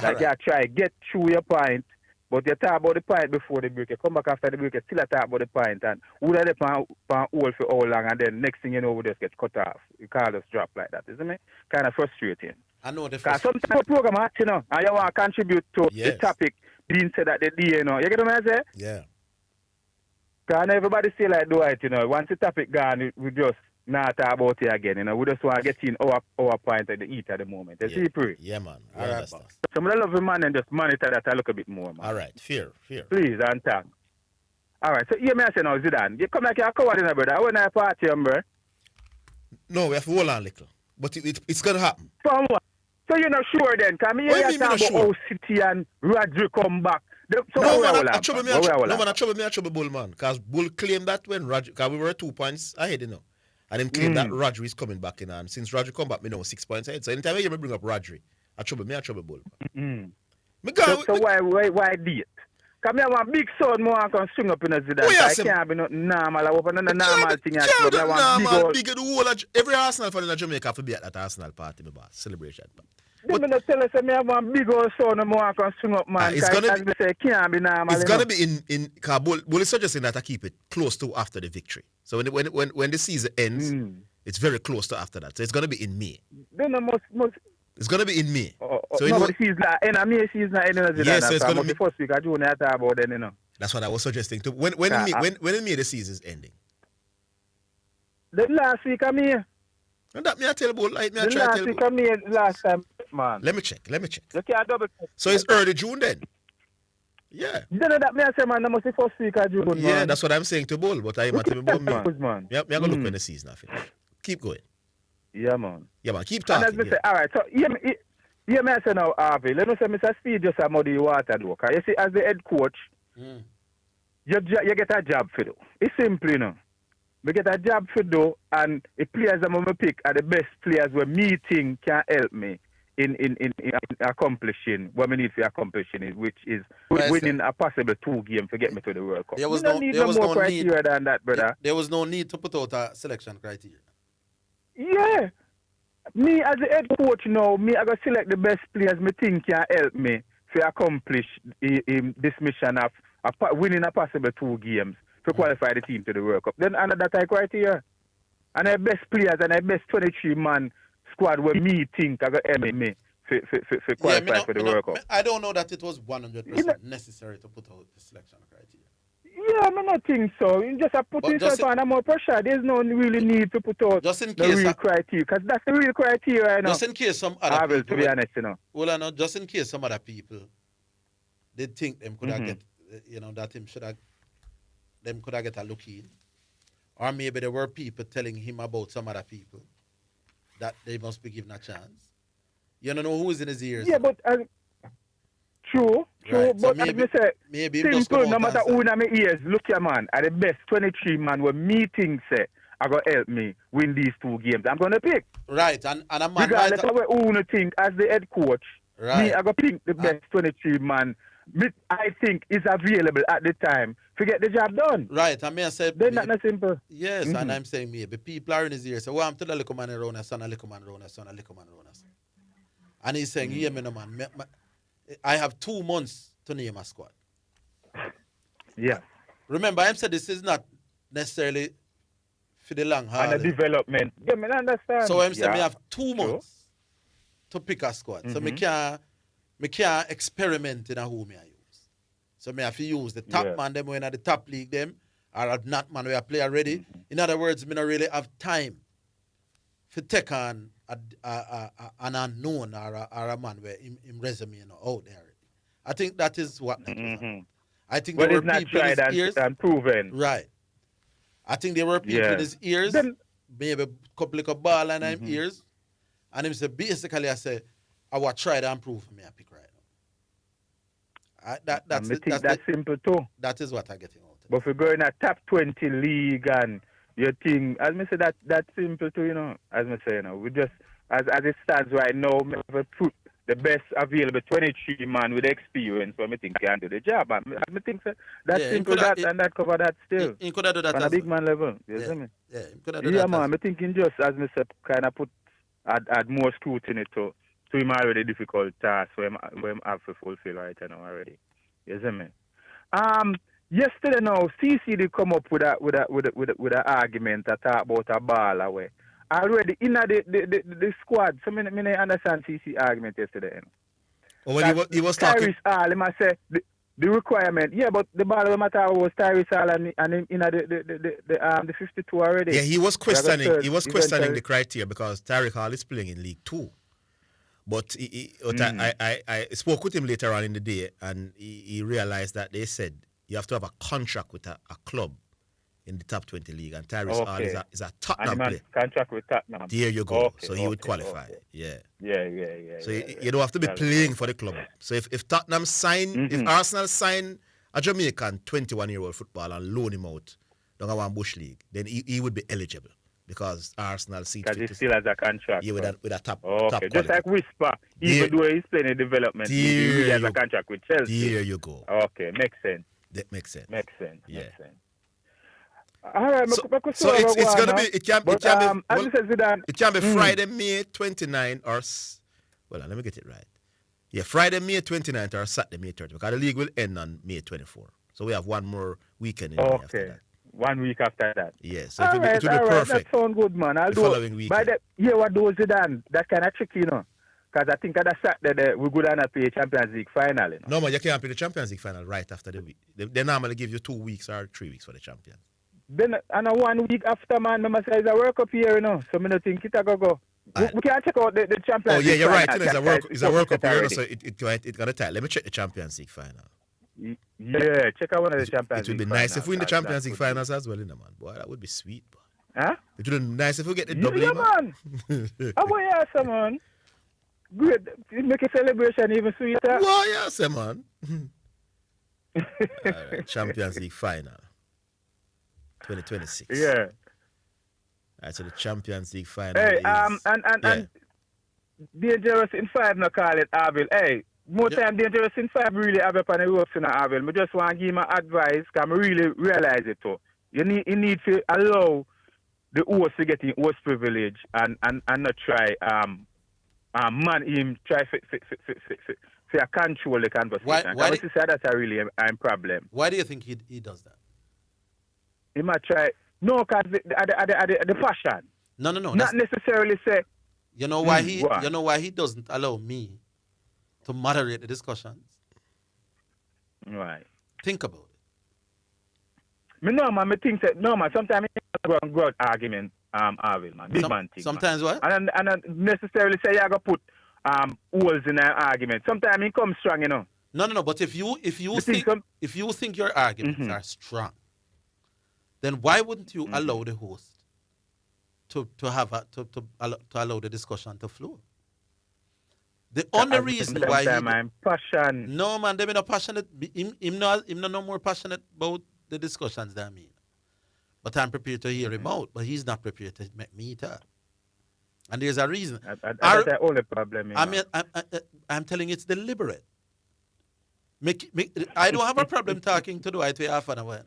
Like you try get through your point, but you talk about the point before the break, you come back after the break, you still talk about the point, and who are they on hold for how long, and then next thing you know, we just get cut off. You can't just drop like that, isn't it? Kind of frustrating. I know the Because sometimes the program, and you want to contribute to the topic being said at the day, You get what I say? Yeah. Because everybody say like do it, Once the topic gone, we just not talk about it again, We just want to get in our point at the eat at the moment. You see, Pre? Yeah, man. All right, some of the love man and just monitor that a little bit more, man. All right, fair. Please, and thank. All right, so me I say now, Zidane, you come like you're coward, brother. When I party, bro. No, we have to hold on a little. But it's going to happen. From what? So you're not sure then? Because me hear you talk about how City and Rodri come back. No, man, I trouble me, I trouble Bull, man. Because Bull claimed that when Rodri, because we were 2 points ahead, And him claim that Rodri is coming back in. And since Rodri come back, me know 6 points ahead. So anytime I hear me bring up Rodri, I trouble Bull. So why did? Because I want big son more and can swing up in a Zidane. I can't be nothing normal. I want another normal thing. Every Arsenal fan in Jamaica have to be at that Arsenal party, my boss. Celebration. But me tell us, I want big old son more and can swing up, man. It's can't be normal. It's going to be in Bull is suggesting that I keep it close to after the victory. So when the season ends, it's very close to after that. So it's going to be in May. Then it's going to be in May. So no, the season end of May, season end of Yes, so it's going to be the first week of June. I talk about then, That's what I was suggesting. When in May the season is ending? The last week of May. And that me I tell Bull, like me I the try to last tell week Bull. of May, last time, man. Let me check. You can't double check. So it's early June then? Yeah. You know that me I say, man, that must be first week of June, man. Yeah, that's what I'm saying to Bull, but I'm telling about me. Man. Yeah, I'm going to look when the season after. Keep going. Yeah, man. Yeah, man, keep talking. And as me say, all right, so yeah, me I say now, Harvey, let me say, Mr. Speed just a muddy water, though. Because you see, as the head coach, you get a job for do. It's simple, We get a job for do, and the players I'm going to pick are the best players where me think can help me in accomplishing what we need for accomplishing it, which is winning a possible 2 games to get me to the World Cup. There was no more criteria than that, brother. There was no need to put out a selection criteria. Yeah. Me as the head coach now, I go select the best players me think can help me to accomplish this mission of winning a possible 2 games to qualify the team to the World Cup. Then under that criteria. And the best players and the best 23-man squad where me think I got me for qualify for the World Cup. I don't know that it was 100% necessary to put out the selection criteria. Yeah, I not think so. You just have put But yourself under more pressure. There's no really need to put out just in the case, real criteria, because that's the real criteria, you know. just in case some other I will, people, to be honest, you know. well, I know, just in case some other people, they think them could have Mhm. get, that him should have, them could have get a look in, or maybe there were people telling him about some other people that they must be given a chance. You don't know who's in his ears. Yeah, but true, Right, so but maybe- as me say, maybe him just simple, come no out matter and who in my ears, look here, man, at the best 23 man where meetings say, are going to help me win these 2 games. I'm going to pick. Right, and a man Regardless might, of what who think as the head coach, Right. me, I go pick the best 23 man. I think is available at the time to get the job done. right, and me I said, They're not that simple. yes, Mhm. and I'm saying maybe people are in his ear say, well, I'm to the little man around us, son, a little man around us, son, a little man around us. And he's saying, yeah, me no man, I have 2 months to name a squad. Yeah. Remember, I said this is not necessarily for the long haul. And the development. Yeah, I understand. So I'm saying yeah. me have 2 True. months to pick a squad. So me Mhm. can't experiment in a who me I use. So me have to use the top Yeah. man them when at the top league them or a not man where I play already. In other words, me not really have time to take on an unknown or a man where him resume out there already. I think that is what I think Well, there it's were not people in tried his and, ears. and proven. Right. I think there were people Yeah. in his ears, maybe a couple of ball in his ears. And him say, basically, I say, I will try to improve me, I pick right now. That's I it. think that's simple too. That is what I'm getting out. But if you go in a top 20 league and you think, as me say, that's simple too, you know. As me say, you know, we just, as it stands right now, me have put the best available 23 man with experience, but I think can do the job. I think so, that's Yeah, simple, and that cover that still. He could have done that on a as big well. man level, you Yeah. see me? Yeah, he could have done Yeah, that man, as I'm thinking just, as me say, kind of add more scrutiny to him already difficult task where him have to fulfill right now already. You see me? Yesterday now, CC did come up with a argument that talk about a ball away. Already in the squad, so I understand CC argument yesterday. You know. Oh, well, he was talking. Tyrese Hall, he must say the requirement. Yeah, but the ball matter was Tyrese Hall and in the 52 already. Yeah, he was questioning. Third He was questioning eventually. the criteria because Tariq Hall is playing in League 2. But I spoke with him later on in the day, and he realized that they said you have to have a contract with a club in the top 20 league, and Tyrese Hall is a Tottenham And he player. must contract with Tottenham. There you go. Okay, So he would okay, qualify. okay. Yeah. Yeah. So you don't have to be playing for the club. So if Tottenham sign, if Arsenal sign a Jamaican 21-year-old footballer and loan him out down one Bush League, then he would be eligible because Arsenal see Because he still has a contract. Yeah, with a top Okay, top just quality. like Whisper, even though he's playing in development, he really has a contract with Chelsea. There you go. Okay, makes sense. That makes sense. Makes sense. Yeah. Makes sense. All right, So it's gonna be it can be Friday, May 29 or well, let me get it right. Yeah, Friday, May 29th or Saturday, May 30th, because the league will end on May 24. So we have one more weekend in May after that. 1 week after that. Yeah, so it will be perfect. That sounds good, man. I'll The do following it. weekend. What those done? That kind of tricky, you know. Because I think that Saturday we go down and play Champions League final. You know? No, man, you can't play the Champions League final right after the week. They normally give you 2 weeks or 3 weeks for the Champions. Then and 1 week after, man, I say it's a World Cup here, you know. So I don't think it's go. We can check out the Champions League. Oh yeah, you're right. final. It's a World Cup here, so it's gonna tell. Let me check the Champions League final. Yeah, check out one of the Champions It would League be nice finals. if we win the That Champions League could be. finals as well, you know, man. Boy, that would be sweet, boy. Huh? It would be nice if we get the double, Yeah, man. Oh, boy, yeah, man. Good. It make a celebration even sweeter. Well, yes, man. All right, Champions League final, 2026. Yeah. All right, so the Champions League final. Hey, is, and dangerous in 5, no call it Abel. Hey, more time dangerous in 5 really have up on the ropes in Abel. I just want to give him advice because I really realize it too. You need to allow the host to get in host privilege and not try man him try to control the conversation. Why say that's a really a problem. Why do you think he does that? He might try because the fashion. No. Not necessarily say. You know why he doesn't allow me to moderate the discussions? Right. Think about it. Me know, man. Me think that no, man. Sometimes I go out argument, Arvil, man. Big man thing. Sometimes man. what? And I necessarily say you go put holes in an argument. Sometimes he comes strong, you know. No. But if you think your arguments are strong, then why wouldn't you allow the host to allow the discussion to flow? The only reason why I'm passionate. No man, they be not passionate. Him no more passionate about the discussions than me. But I'm prepared to hear him out. But he's not prepared to make me talk. And there's a reason. That's the only problem. I'm telling you, it's deliberate. I don't have a problem talking to Dwight for half an hour.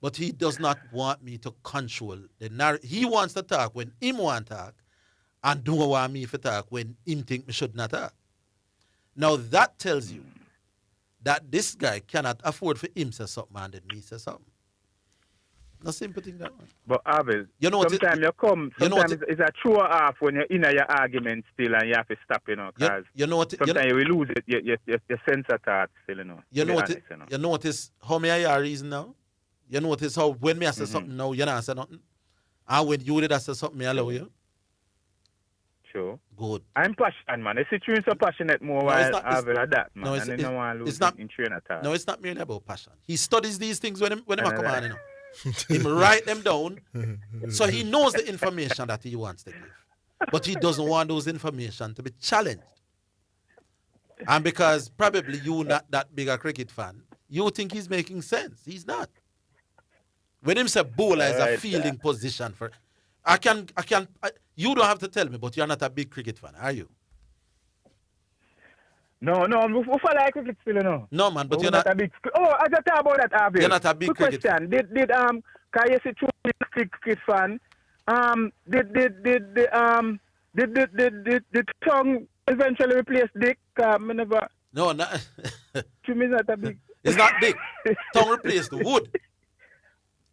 But he does not want me to control the narrative. He wants to talk when him want to talk, and don't want me to talk when him think me should not talk. Now that tells you that this guy cannot afford for him to say something and then me say something. No simple thing that one. But Abel, sometimes it's a true off when you're in your argument still and you have to stop, you know, because sometimes you will lose it, your sense of thought still, you know. You notice how many are reason now? You notice how when me I say something now, you don't say nothing? And when you did I say something, me allow you? Sure. Good. I'm passionate, man. I see you so passionate more while Abel at that, man. No, and I don't want to lose in train at all. No, it's not merely about passion. He studies these things when he come on, you know. He write them down so he knows the information that he wants to give. But he doesn't want those information to be challenged. And because probably you're not that big a cricket fan, you think he's making sense. He's not. When him say bowler is a fielding position for you don't have to tell me, but you're not a big cricket fan, are you? No, we follow cricket still, you know. No, man, but you're not a big. Oh, I just talk about that, Abel. You're not a big cricket fan. Did can you see true big cricket fan? Did Tongue eventually replace Dick? Never. No, not. To me, not a big. It's not Dick. Tongue replaced Wood.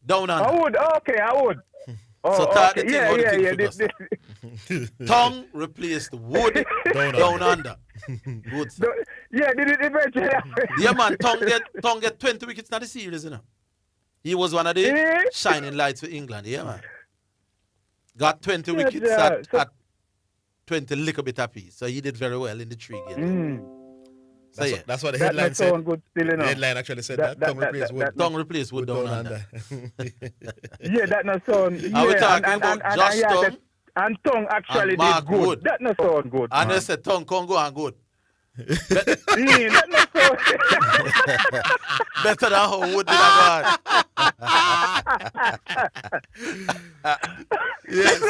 Down under. I would. Okay, I would. Oh, so okay. Yeah. Tongue replaced Wood down under. Good. Yeah, did it eventually happen? Yeah, man. Tongue get 20 wickets in the series, you know. He was one of the shining lights for England. Yeah, man. Got 20 wickets at 20 little bit apiece. So he did very well in the 3 games. So that's what the headline said. Sound good still, you know. The headline actually said that. Tongue replaced Wood. Tongue replaced Wood down under. Yeah, that not sound. Are we talking about Josh Tongue? And Tongue actually did good. Wood. That not sound good. And they said Tongue can go and good. That not sound. Better than how Wood did Yes.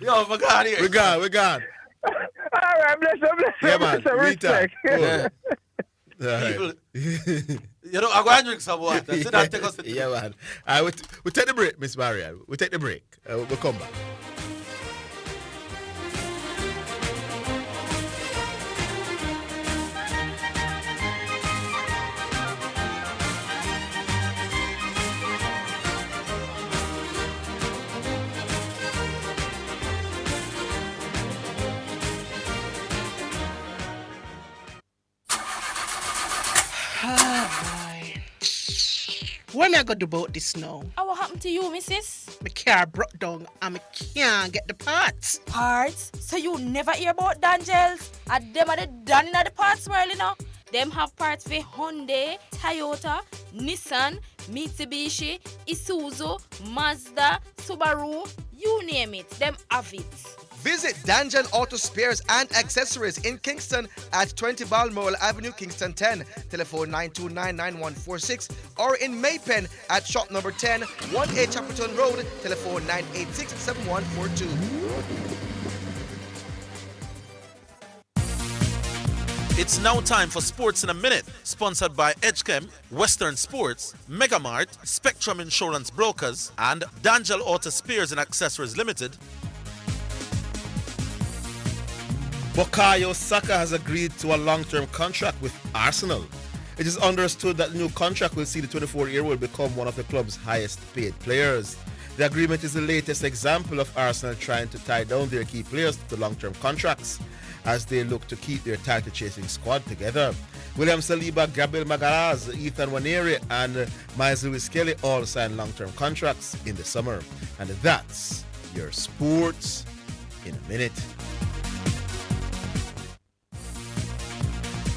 Yo, my God, here. We gone. All right, bless you. Yeah, man. Respect. Yeah. People, you know, I'm going to drink some water. So that take us to yeah, man. All right, we take the break, Miss Maria. We take the break. We'll come back. What am I going to do about this now? What happened to you, missus? My car broke down and I can't get the parts. Parts? So you never hear about Dangels? And them are the done in the parts world, you know? Them have parts for Hyundai, Toyota, Nissan, Mitsubishi, Isuzu, Mazda, Subaru, you name it. Them have it. Visit Danjan Auto Spares and Accessories in Kingston at 20 Balmoral Avenue, Kingston 10. Telephone 929-9146 or in Maypen at shop number 10, 1A Chapperton Road. Telephone 986-7142. It's now time for Sports in a Minute, sponsored by Edgechem, Western Sports, Megamart, Spectrum Insurance Brokers, and Danjel Auto Spares and Accessories Limited. Bukayo Saka has agreed to a long-term contract with Arsenal. It is understood that the new contract will see the 24-year-old become one of the club's highest-paid players. The agreement is the latest example of Arsenal trying to tie down their key players to long-term contracts. as they look to keep their title-chasing squad together. William Saliba, Gabriel Magalhaes, Ethan Waneri, and Miles Lewis Kelly all signed long-term contracts in the summer. And that's your sports in a minute.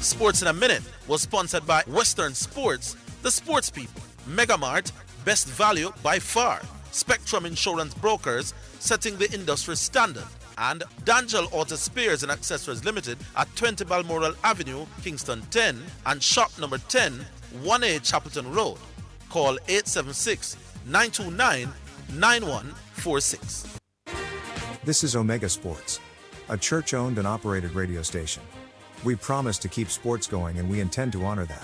Sports in a Minute was sponsored by Western Sports, the sports people, Megamart, best value by far, Spectrum Insurance Brokers, setting the industry standard, and Dangel Auto Spares and Accessories Limited at 20 Balmoral Avenue, Kingston 10, and shop number 10, 1A Chapelton Road. Call 876-929-9146. This is Omega Sports, a church-owned and operated radio station. We promise to keep sports going and we intend to honor that.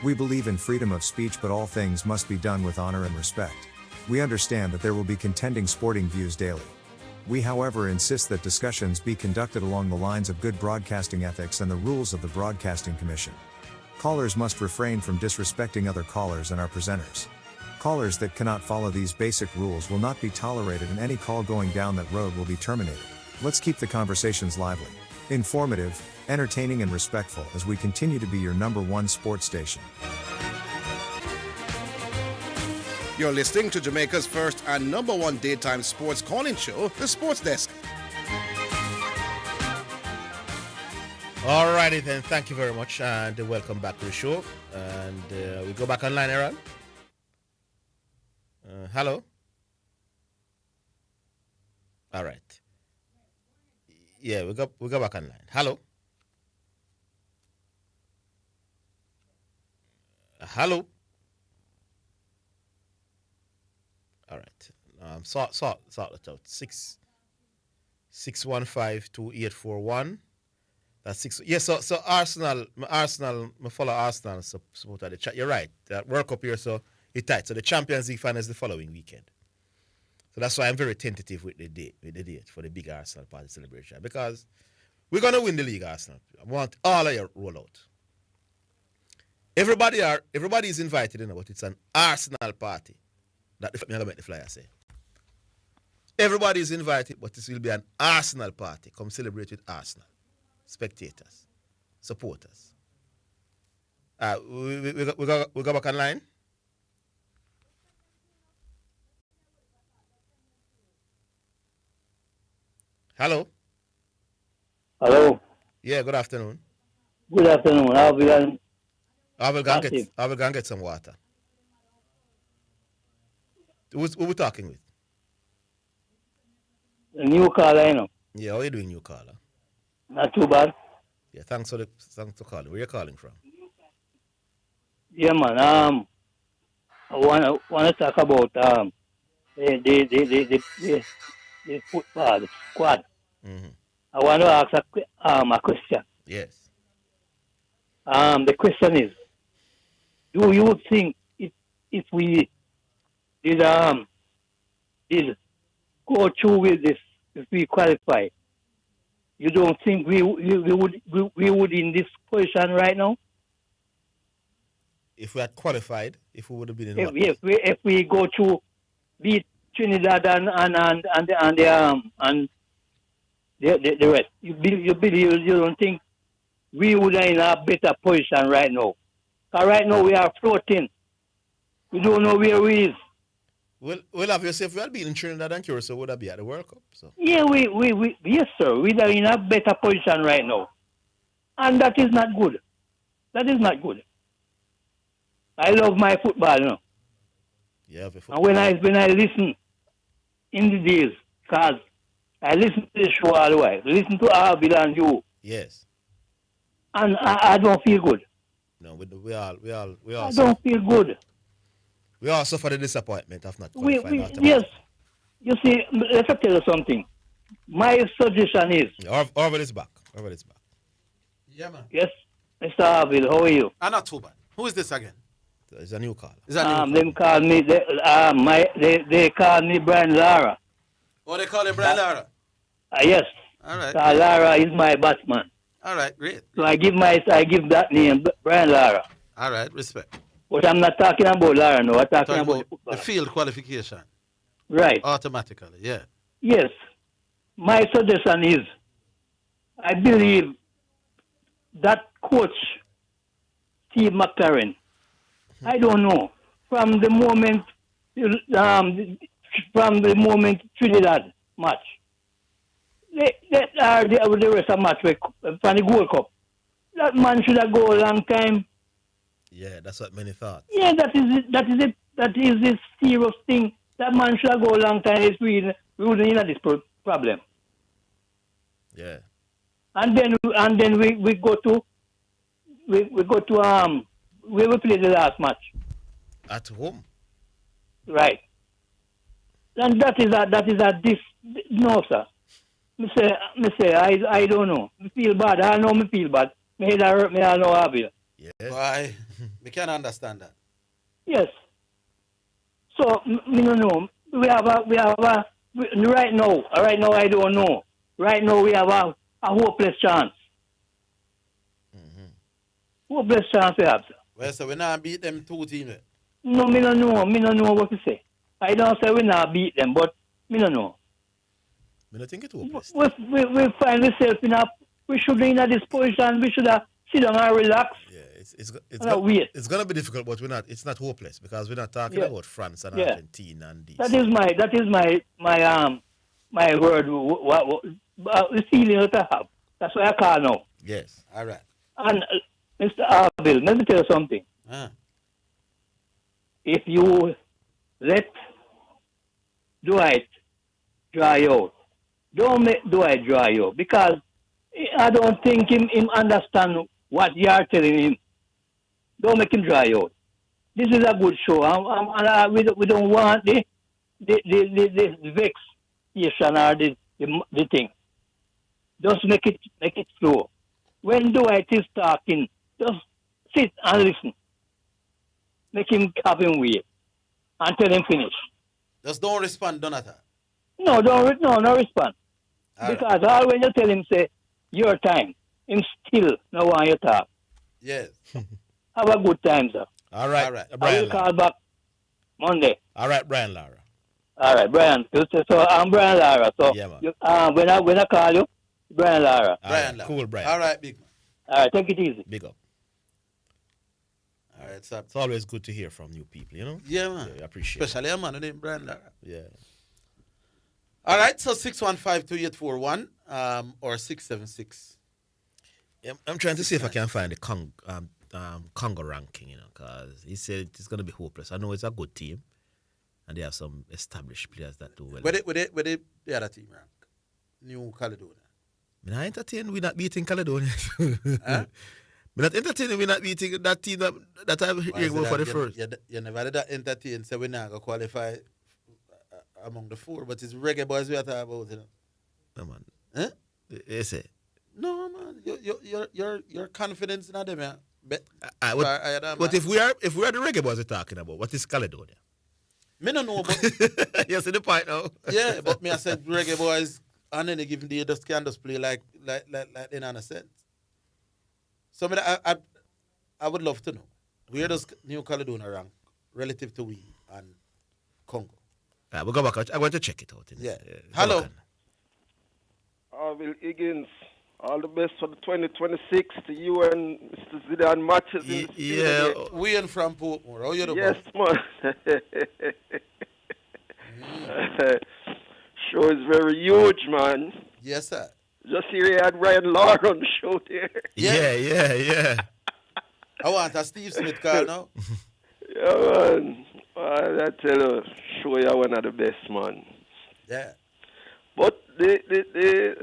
We believe in freedom of speech, but all things must be done with honor and respect. We understand that there will be contending sporting views daily. We, however, insist that discussions be conducted along the lines of good broadcasting ethics and the rules of the Broadcasting Commission. Callers must refrain from disrespecting other callers and our presenters. Callers that cannot follow these basic rules will not be tolerated, and any call going down that road will be terminated. Let's keep the conversations lively, informative, entertaining, and respectful as we continue to be your #1 sports station. You're listening to Jamaica's first and #1 daytime sports calling show, The Sports Desk. Alrighty then, thank you very much and welcome back to the show. And we go back online, Aaron. Hello? Alright. Yeah, we go back online. Hello? Hello? All right. Sort it out. 615-2841. That's 6. Yes. So Arsenal. Me follow Arsenal supporter the chat. You're right. That World Cup here, so it's tight. So the Champions League final is the following weekend. So that's why I'm very tentative with the date for the big Arsenal party celebration, because we're gonna win the league, Arsenal. I want all of you roll out. Everybody is invited, but it's an Arsenal party. That I'm going to make the flyer say. Everybody is invited, but this will be an Arsenal party. Come celebrate with Arsenal. Spectators. Supporters. We go back online. Hello? Hello? Yeah, good afternoon. Good afternoon. I will go and get some water. Who we talking with? A new caller, you know. Yeah, how are you doing, new caller? Not too bad. Yeah, thanks for calling. Where are you calling from? Yeah, man. I wanna talk about the football, the squad. Mm-hmm. I want to ask a question. Yes. The question is, do you think if we did go through with this, if we qualify, you don't think we would in this position right now? If we had qualified, if we would have been in if we go through, beat Trinidad and the rest, you don't think we would be in a better position right now? Because right now we are floating. We don't know where we is. Well, obviously, if we had been in Trinidad and Curacao, would have been at the World Cup. So. Yeah, yes, sir. We are in a better position right now. And that is not good. That is not good. I love my football, you know. Yeah, and when I listen in the days, because I listen to the show all the way, listen to Arbil and you. Yes. And I don't feel good. No, we all I don't feel good. We all suffer the disappointment of not qualifying. Yes. You see, let me tell you something. My suggestion is... Orville is back. Yeah, man. Yes, Mr. Arbil, how are you? Not too bad. Who is this again? It's a new caller. Them call me, they call me Brian Lara. Oh, they call him Brian Lara? Yes. All right. Lara is my Batman. All right, great. So I give that name, Brian Lara. All right, respect. But I'm not talking about Lara, no. I'm talking about the field qualification. Right. Automatically, yeah. Yes. My suggestion is, I believe that coach, Steve McLaren, I don't know, from the moment Trinidad match, the rest of match from the Gold Cup, that man should have go a long time. Yeah, that's what many thought. Yeah, that is a serious thing. That man should have go a long time. If we wouldn't have this problem. Yeah. And then we go to where we play the last match. At home. Right. And that is no, sir. Me say I don't know. Me feel bad. I know me feel bad. Me head hurt me. I know how I Yeah. Why? We can't understand that. Yes. So me no know. We have right now I don't know. Right now we have a hopeless chance. Hopeless chance we have, sir. Well, so we not beat them two teams. No, me no know. Me no know what to say. I don't say we not beat them, but me no know. Me don't think it hopeless. We find ourselves we should be in this position. We should have sit down and relax. Yeah, it's gonna be difficult, but it's not hopeless because we're not talking about France and Argentina and these. That is my word. The feeling that I have. That's why I call now. Yes. All right. And Mr. Arbil, let me tell you something. If you let Dwight dry out, don't make Dwight dry out because I don't think him understand what you are telling him. Don't make him dry out. This is a good show. We don't want the vexation or the thing. Just make it slow. When Dwight is talking, just sit and listen. Make him have him wait until him finish. Just don't respond, Donata. No respond. Because all when you tell him say your time, him still no want you talk. Yes. Have a good time, sir. All right. I will call back Monday. All right, Brian Lara. All right, Brian. So I'm Brian Lara. So yeah, man. When I call you, Brian Lara. Brian Lara. Cool, Brian. All right, big man. All right, take it easy. Big up. All right, sir. It's always good to hear from new people, you know? Yeah, man. Yeah, I appreciate Especially a man named Brian Lara. Yeah. All right, so 615-2841 or 676. Yeah, I'm trying to see if I can find the Congo ranking, you know, because he said it's going to be hopeless. I know it's a good team, and they have some established players that do well. Where the other team rank? New Caledonia. I'm not entertained we're not beating Caledonia. Huh? I'm not entertained we're not beating that team that I'm hearing about for the first. You never did that entertain, so we're not going to qualify among the four, but it's reggae boys we are talking about, you know. No, man. Huh? You say? No, man. Your confidence in them, yeah. But if we are the reggae boys we're talking about, what is Caledonia? Me don't know, but you see the point now. Yeah, but me I said reggae boys on any given day just can just play like in a sense. So I would love to know where does New Caledonia rank relative to we and Congo. We'll go back. I want to check it out. Yeah. Hello. Will Higgins, all the best for the 2026 to you and Mr. Zidane matches. Yeah, we in from Portmore. How you doing? Yes, man. Show is very huge, man. Yes, sir. Just here you had Ryan Lara on the show there. Yeah. I want a Steve Smith call now. Yeah, man. I tell you, show you one of the best, man. Yeah. But the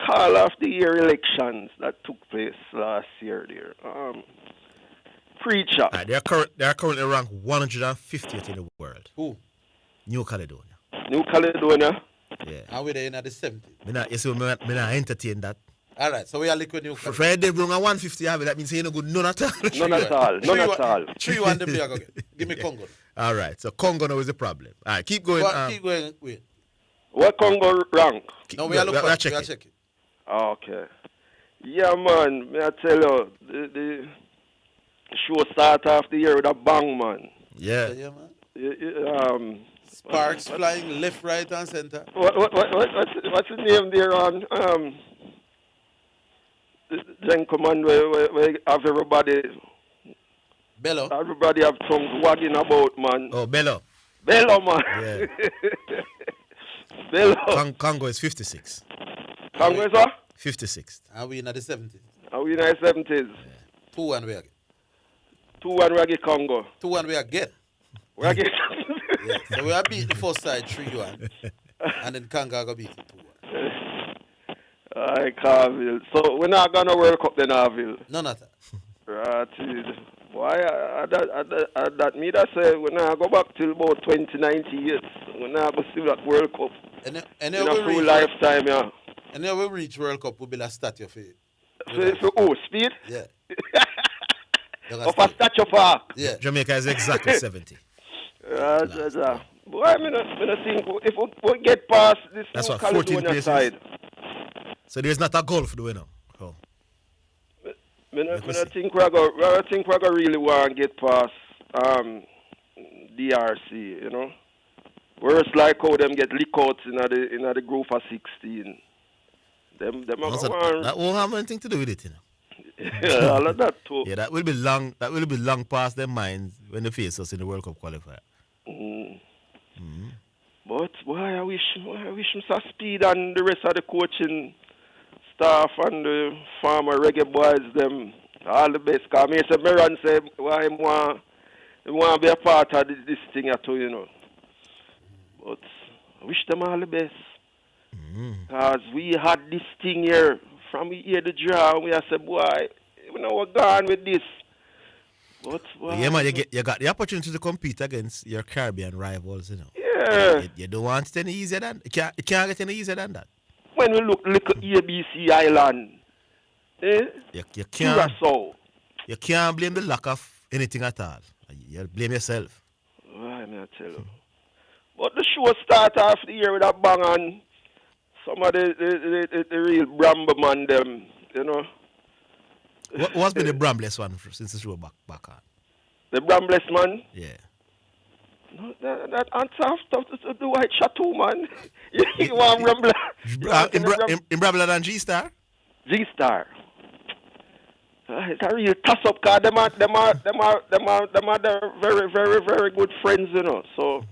call of the year elections that took place last year there, preacher. They are currently ranked 150th in the world. Who? New Caledonia. New Caledonia? Yeah. And we're in at the 70th. You see, me not entertain that. All right, so we are liquid New Caledonia. Friday, bring a 150, that means you're no good, none at all. None at all. None at all. Three you want them there, give me Congo. All right, so Congo now is the problem. All right, keep going. Keep going. Wait. What Congo rank? No, we are looking. We are checking. Okay. Yeah, man. May I tell you, the show start off the year with a bang, man. Yeah. Man. Sparks flying left, right, and center. What's the name there on? gentleman we have everybody. Bello. Everybody have tongues wagging about, man. Oh, Bello. Bello, man. Yeah. Bello. Congo is 56. Congo is what? 56. Are we in the 70s? Are we in the 70s? 2-1 we are get. 2-1 we are get Congo. 2-1 we are get. We are get. Yeah. So we are beat the first side 3-1. And then Congo are going to beat it 2-1. Alright, Carville. So we're not going to World Cup then, Carville? None of that. Right. Why? That me that say we're not go back till about 2098. We're not go see that World Cup. And in a full lifetime, yeah. And then we reach World Cup, we'll be like statue for it. For who? Speed? Yeah. Of a statue park? Yeah. Jamaica is exactly 70. Boy, I think if we get past this That's New what, 14 Caledonia places? side. So there's not a goal for the winner. Oh. I think we're going to really want to get past DRC, you know. Whereas like how them get lick out in the group of 16. Them That won't have anything to do with it, you know. Yeah, all of that too. Yeah, that will be long past their minds when they face us in the World Cup qualifier. But why I wish Mr. Speed and the rest of the coaching staff and the former reggae boys them all the best. Cause me say Meron say why him want to be a part of this thing too, you know. But I wish them all the best. Cause we had this thing here from we hear the draw and we have said, boy, we know we're gone with this. But Yeah, man, you got the opportunity to compete against your Caribbean rivals, you know. Yeah. You don't want it any easier than it can't get any easier than that. When we look at ABC Island, You can't Curacao. You can't blame the lack of anything at all. You blame yourself. Why may I tell you? But the show start off the year with a bang and some of the real Bramble man them, you know. What's been the Brambless one since the show back on? The Brambless man? Yeah. No, that answer stuff to the white chateau, man. You want Bramble? In Bramble than G-Star? G-Star. It's a real toss-up card. Them are very, very, very good friends, you know. So,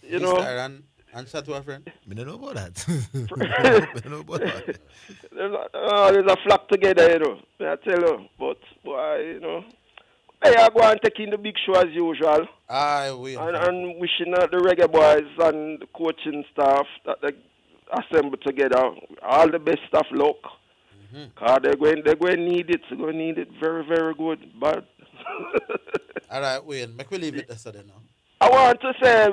you know. G-Star and Chateau are friends? I don't know about that. I don't know about that. There's a flock together, you know. I tell you. But, boy, you know. Hey, I go and take in the big show as usual. And wishing out the reggae boys and the coaching staff that they assemble together all the best of luck. Because they're going to need it. They're going to need it very, very good. But all right, Wayne, make we leave it yesterday now. I want to say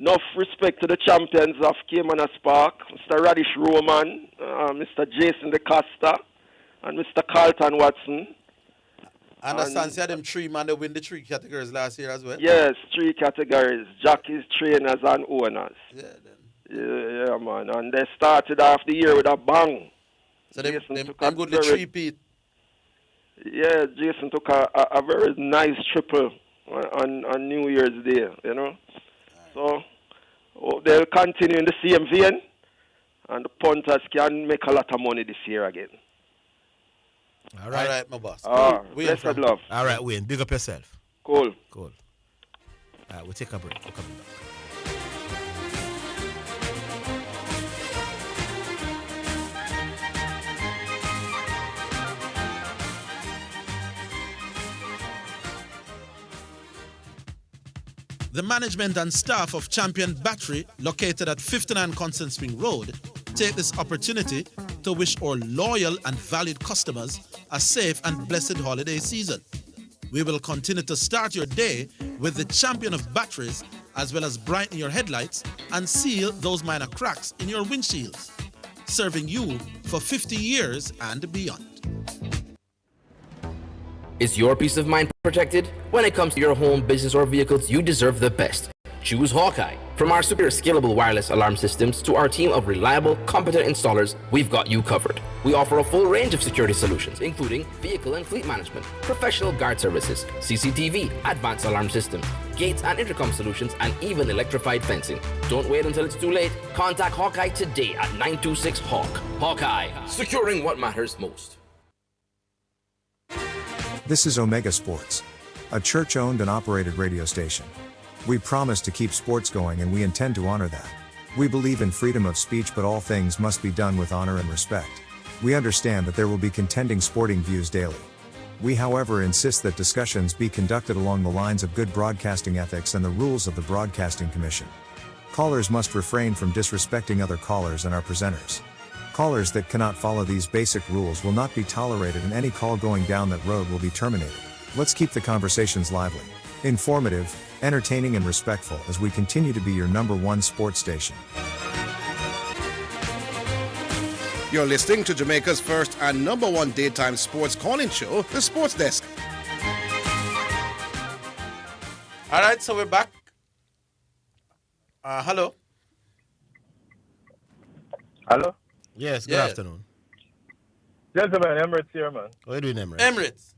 enough respect to the champions of Caymanas Park, Mr. Radish Roman, Mr. Jason DeCosta, and Mr. Carlton Watson. I understand, see them 3 man, they win the 3 categories last year as well? Yes, 3 categories, jockeys, trainers, and owners. Yeah, Yeah, man. And they started off the year with a bang. So them good the 3-peat. Yeah, Jason took a very nice triple on New Year's Day, you know. So they'll continue in the same vein, and the punters can make a lot of money this year again. All right, my boss. Blessed love. All right, Wayne, big up yourself. Cool. All right, we'll take a break. We're coming back. The management and staff of Champion Battery, located at 59 Constant Spring Road, take this opportunity to wish our loyal and valued customers a safe and blessed holiday season. We will continue to start your day with the champion of batteries, as well as brighten your headlights and seal those minor cracks in your windshields, serving you for 50 years and beyond. Is your peace of mind protected? When it comes to your home, business, or vehicles, you deserve the best. Choose Hawkeye. From our superior scalable wireless alarm systems to our team of reliable, competent installers, we've got you covered. We offer a full range of security solutions, including vehicle and fleet management, professional guard services, CCTV, advanced alarm systems, gates and intercom solutions, and even electrified fencing. Don't wait until it's too late. Contact Hawkeye today at 926-HAWK. Hawkeye, securing what matters most. This is Omega Sports, a church-owned and operated radio station. We promise to keep sports going and we intend to honor that. We believe in freedom of speech, but all things must be done with honor and respect. We understand that there will be contending sporting views daily. We, however, insist that discussions be conducted along the lines of good broadcasting ethics and the rules of the Broadcasting Commission. Callers must refrain from disrespecting other callers and our presenters. Callers that cannot follow these basic rules will not be tolerated, and any call going down that road will be terminated. Let's keep the conversations lively, informative, entertaining, and respectful as we continue to be your #1 sports station. You're listening to Jamaica's first and #1 daytime sports calling show, The Sports Desk. All right, so we're back. Hello. Hello? Yes, good afternoon. Gentlemen, Emirates here, man. What are you doing, Emirates? Emirates.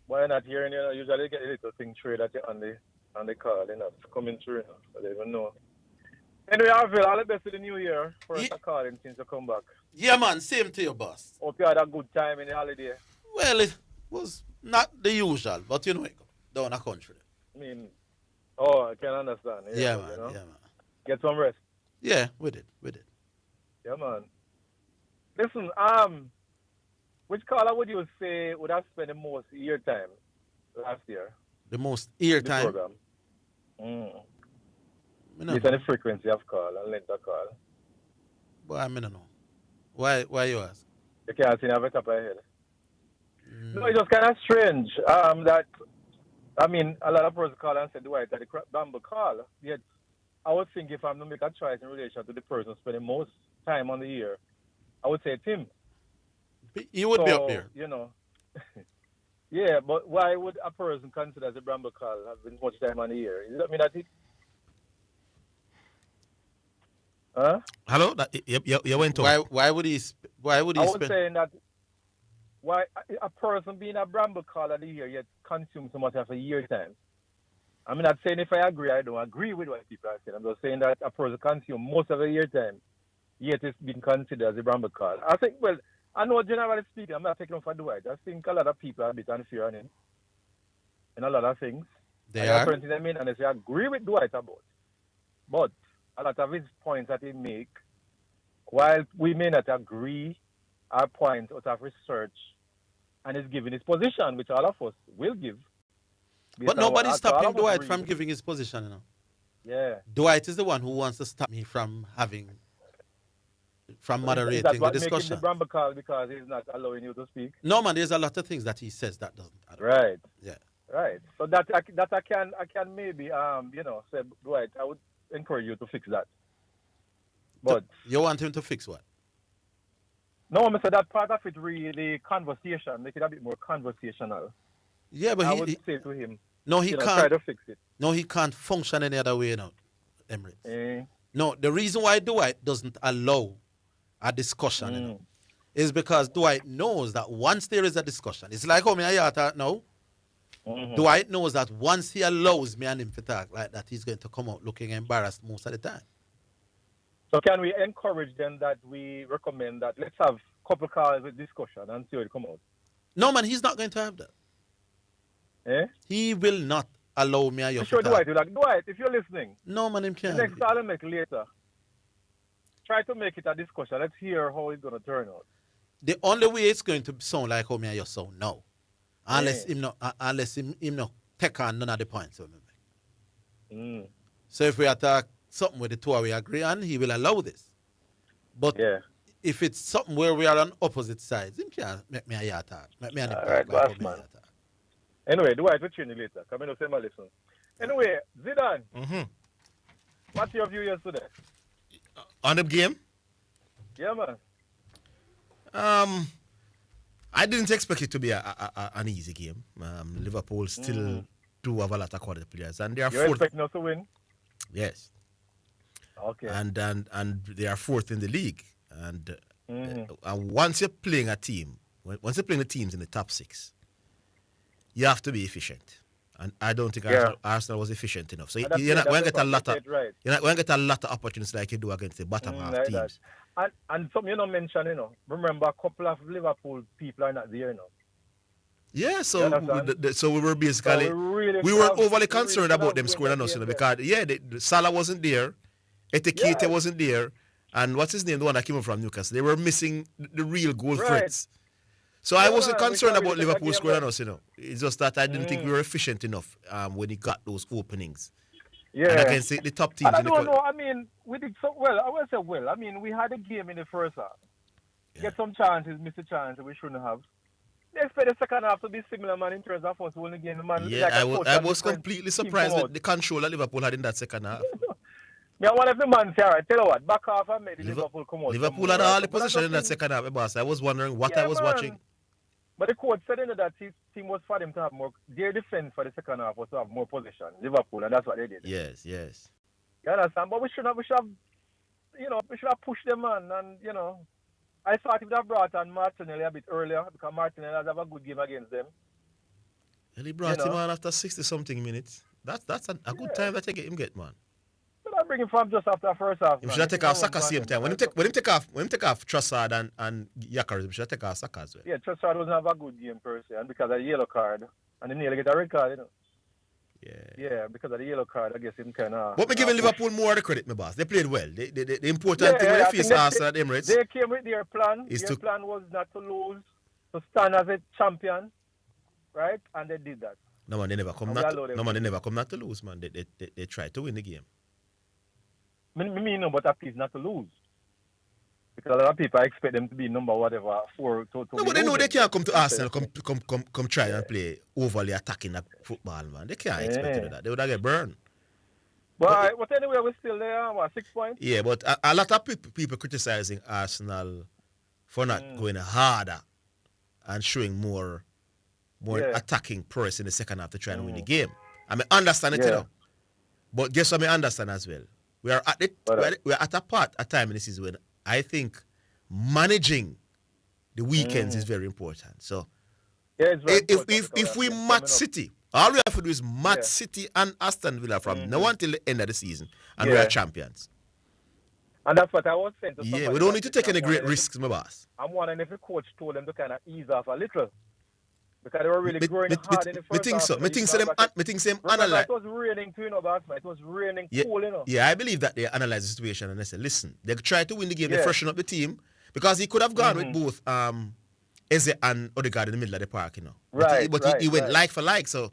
Why not hearing, you know, usually get a little thing through that on the call, you know, it's coming through, you know, I don't even know. Anyway, I feel all the best of the new year for us calling since you come back. Yeah, man, same to you, boss. Hope you had a good time in the holiday. Well, it was not the usual, but you know, it down the country. I mean, I can understand. Yeah, man, you know? yeah, man. Get some rest. Yeah, we did. Yeah, man. Listen, which caller would you say would have spent the most ear time last year? The most ear The time? program. It's any frequency of call and length of call. But I don't know. Why you ask? You can't see off the top of your head. No, it's just kind of strange that, I mean, a lot of persons call and say, do I take the bamboo call? Yet, I would think if I'm to make a choice in relation to the person spending most time on the year, I would say it's him. He would be up there. You know. Yeah, but why would a person consider the bramble call having much time on the year? Does that mean that he... Huh? Hello? You went on. Why would he spend... I was saying that why a person being a bramble call of the year yet consumes so much of a year time. I'm not saying if I agree, I don't agree with what people are saying. I'm just saying that a person consumes most of a year time, yet it's been considered as a bramble call. I think, well, I know generally speaking, I'm not taking him for Dwight. I think a lot of people are a bit unfair on him in a lot of things. They are. Different things I mean, and I say I agree with Dwight about. But a lot of his points that he make, while we may not agree, are points out of research, and is giving his position, which all of us will give. But nobody's stopping Dwight from giving his position, you know. Yeah. Dwight is the one who wants to stop me from moderating That's the what discussion. making the bramble call because he's not allowing you to speak. No, man, there's a lot of things that he says that doesn't add up. Right. Yeah. Right. So that I can maybe say, Dwight, I would encourage you to fix that. But you want him to fix what? No, I said that part of it really conversation, make it a bit more conversational. Yeah, but I would say to him, no, he can't try to fix it. No, he can't function any other way now, Emirates. No, the reason why Dwight doesn't allow a discussion you know, is because Dwight knows that once there is a discussion, it's like how me and you talk now. Dwight knows that once he allows me and him to talk like that, he's going to come out looking embarrassed most of the time. So can we encourage them that we recommend that let's have a couple calls with discussion and see how it come out? No, man, he's not going to have that. He will not allow me and you to talk. Dwight, Dwight, if you're listening. No, man, him can't. The next call I'll make later. Try to make it a discussion. Let's hear how it's going to turn out. The only way it's going to sound like how me and you sound now. Unless him not take on none of the points. So if we attack something with the two we agree on, he will allow this. But if it's something where we are on opposite sides, him can't make me a yard talk. Make me an Alright, boss, man. Anyway, Dwight, we'll change it later. Come in and say my lesson. Anyway, Zidane. What's your view yesterday? On the game? Yeah, man. I didn't expect it to be an easy game. Liverpool still do have a lot of quality players, and they are you expecting us to win? Yes. Okay. And they are fourth in the league. And Mhm. and once you're playing a team, once you're playing the teams in the top 6, you have to be efficient. And I don't think Yeah. Arsenal was efficient enough. So And that's you're it, not going to that's get a it, lot of that's it, right. you're not going to get a lot of opportunities like you do against the bottom half Like teams. that. And something you know mention, remember a couple of Liverpool people are not there, Yeah, You so understand? so we were basically we weren't overly concerned about them scoring on us, because the Salah wasn't there, Etikete wasn't there, and what's his name, the one that came up from Newcastle. They were missing the real goal Right. threats. So I wasn't man, we concerned can't about really take Liverpool that scoring game on us, It's just that I didn't think we Mm. were efficient enough when he got those openings. Yeah. And against the top teams. And I in the don't co- know. I mean, we did so well. I will say well. I mean, we had a game in the first half. Get some chances, miss a chance that we shouldn't have. They expect the second half to be similar, man, in terms of us winning the game. Man, Yeah, like I a was, coach I and was different completely team surprised come with out. the control that Liverpool had in that second half. Me, I want every man say, all right, tell you what, back off and make the Liverpool come out. Liverpool had all the possession in that second half, boss. I was wondering what I was watching. But the coach said that his team was for them to have more. Their defense for the second half was to have more possession. Liverpool, and that's what they did. Yes. You understand? But we should have, we should have pushed them, man. And I thought if they have brought on Martinelli a bit earlier, because Martinelli has have a good game against them. And he brought him on after 60-something minutes. That's a good time that him get, man. But I bring him from just after the first half. Him should take off Saka same time. When him take off Trossard and Yakaris, him should take off Saka as well. Yeah, Trossard doesn't have a good game per se, and because of the yellow card, and he nearly get a red card, Yeah, because of the yellow card, I guess him kind of. But me giving Liverpool more of the credit, my boss. They played well. The important thing when they face Arsenal at Emirates. They came with their plan. Their plan was not to lose, to stand as a champion, right? And they did that. No man, they never come not to lose, man. They try to win the game. Me know, but at least not to lose. Because a lot of people expect them to be number whatever 4 to No, but they know they can't come to Arsenal, come try and play overly attacking that football, man. They can't expect to do that. They would have get burned. But anyway, we're still there. 6 points? Yeah, but a lot of people criticizing Arsenal for not going harder and showing more attacking prowess in the second half to try and win the game. I mean, understand it, But guess what I understand as well? We are at a time in the season when I think managing the weekends is very important. So if we match City, all we have to do is match City and Aston Villa from now until the end of the season, and we are champions. And that's what I was saying. Yeah, we don't need to take any great risks, my boss. I'm wondering if the coach told them to kind of ease off a little. Because they were really growing hard in the first half. Me think them analyze. It was raining too, boss. It was raining cool, Yeah, I believe that they analyze the situation and they say, listen, they try to win the game, they freshen up the team, because he could have gone with both Eze and Odegaard in the middle of the park, But he went like for like, so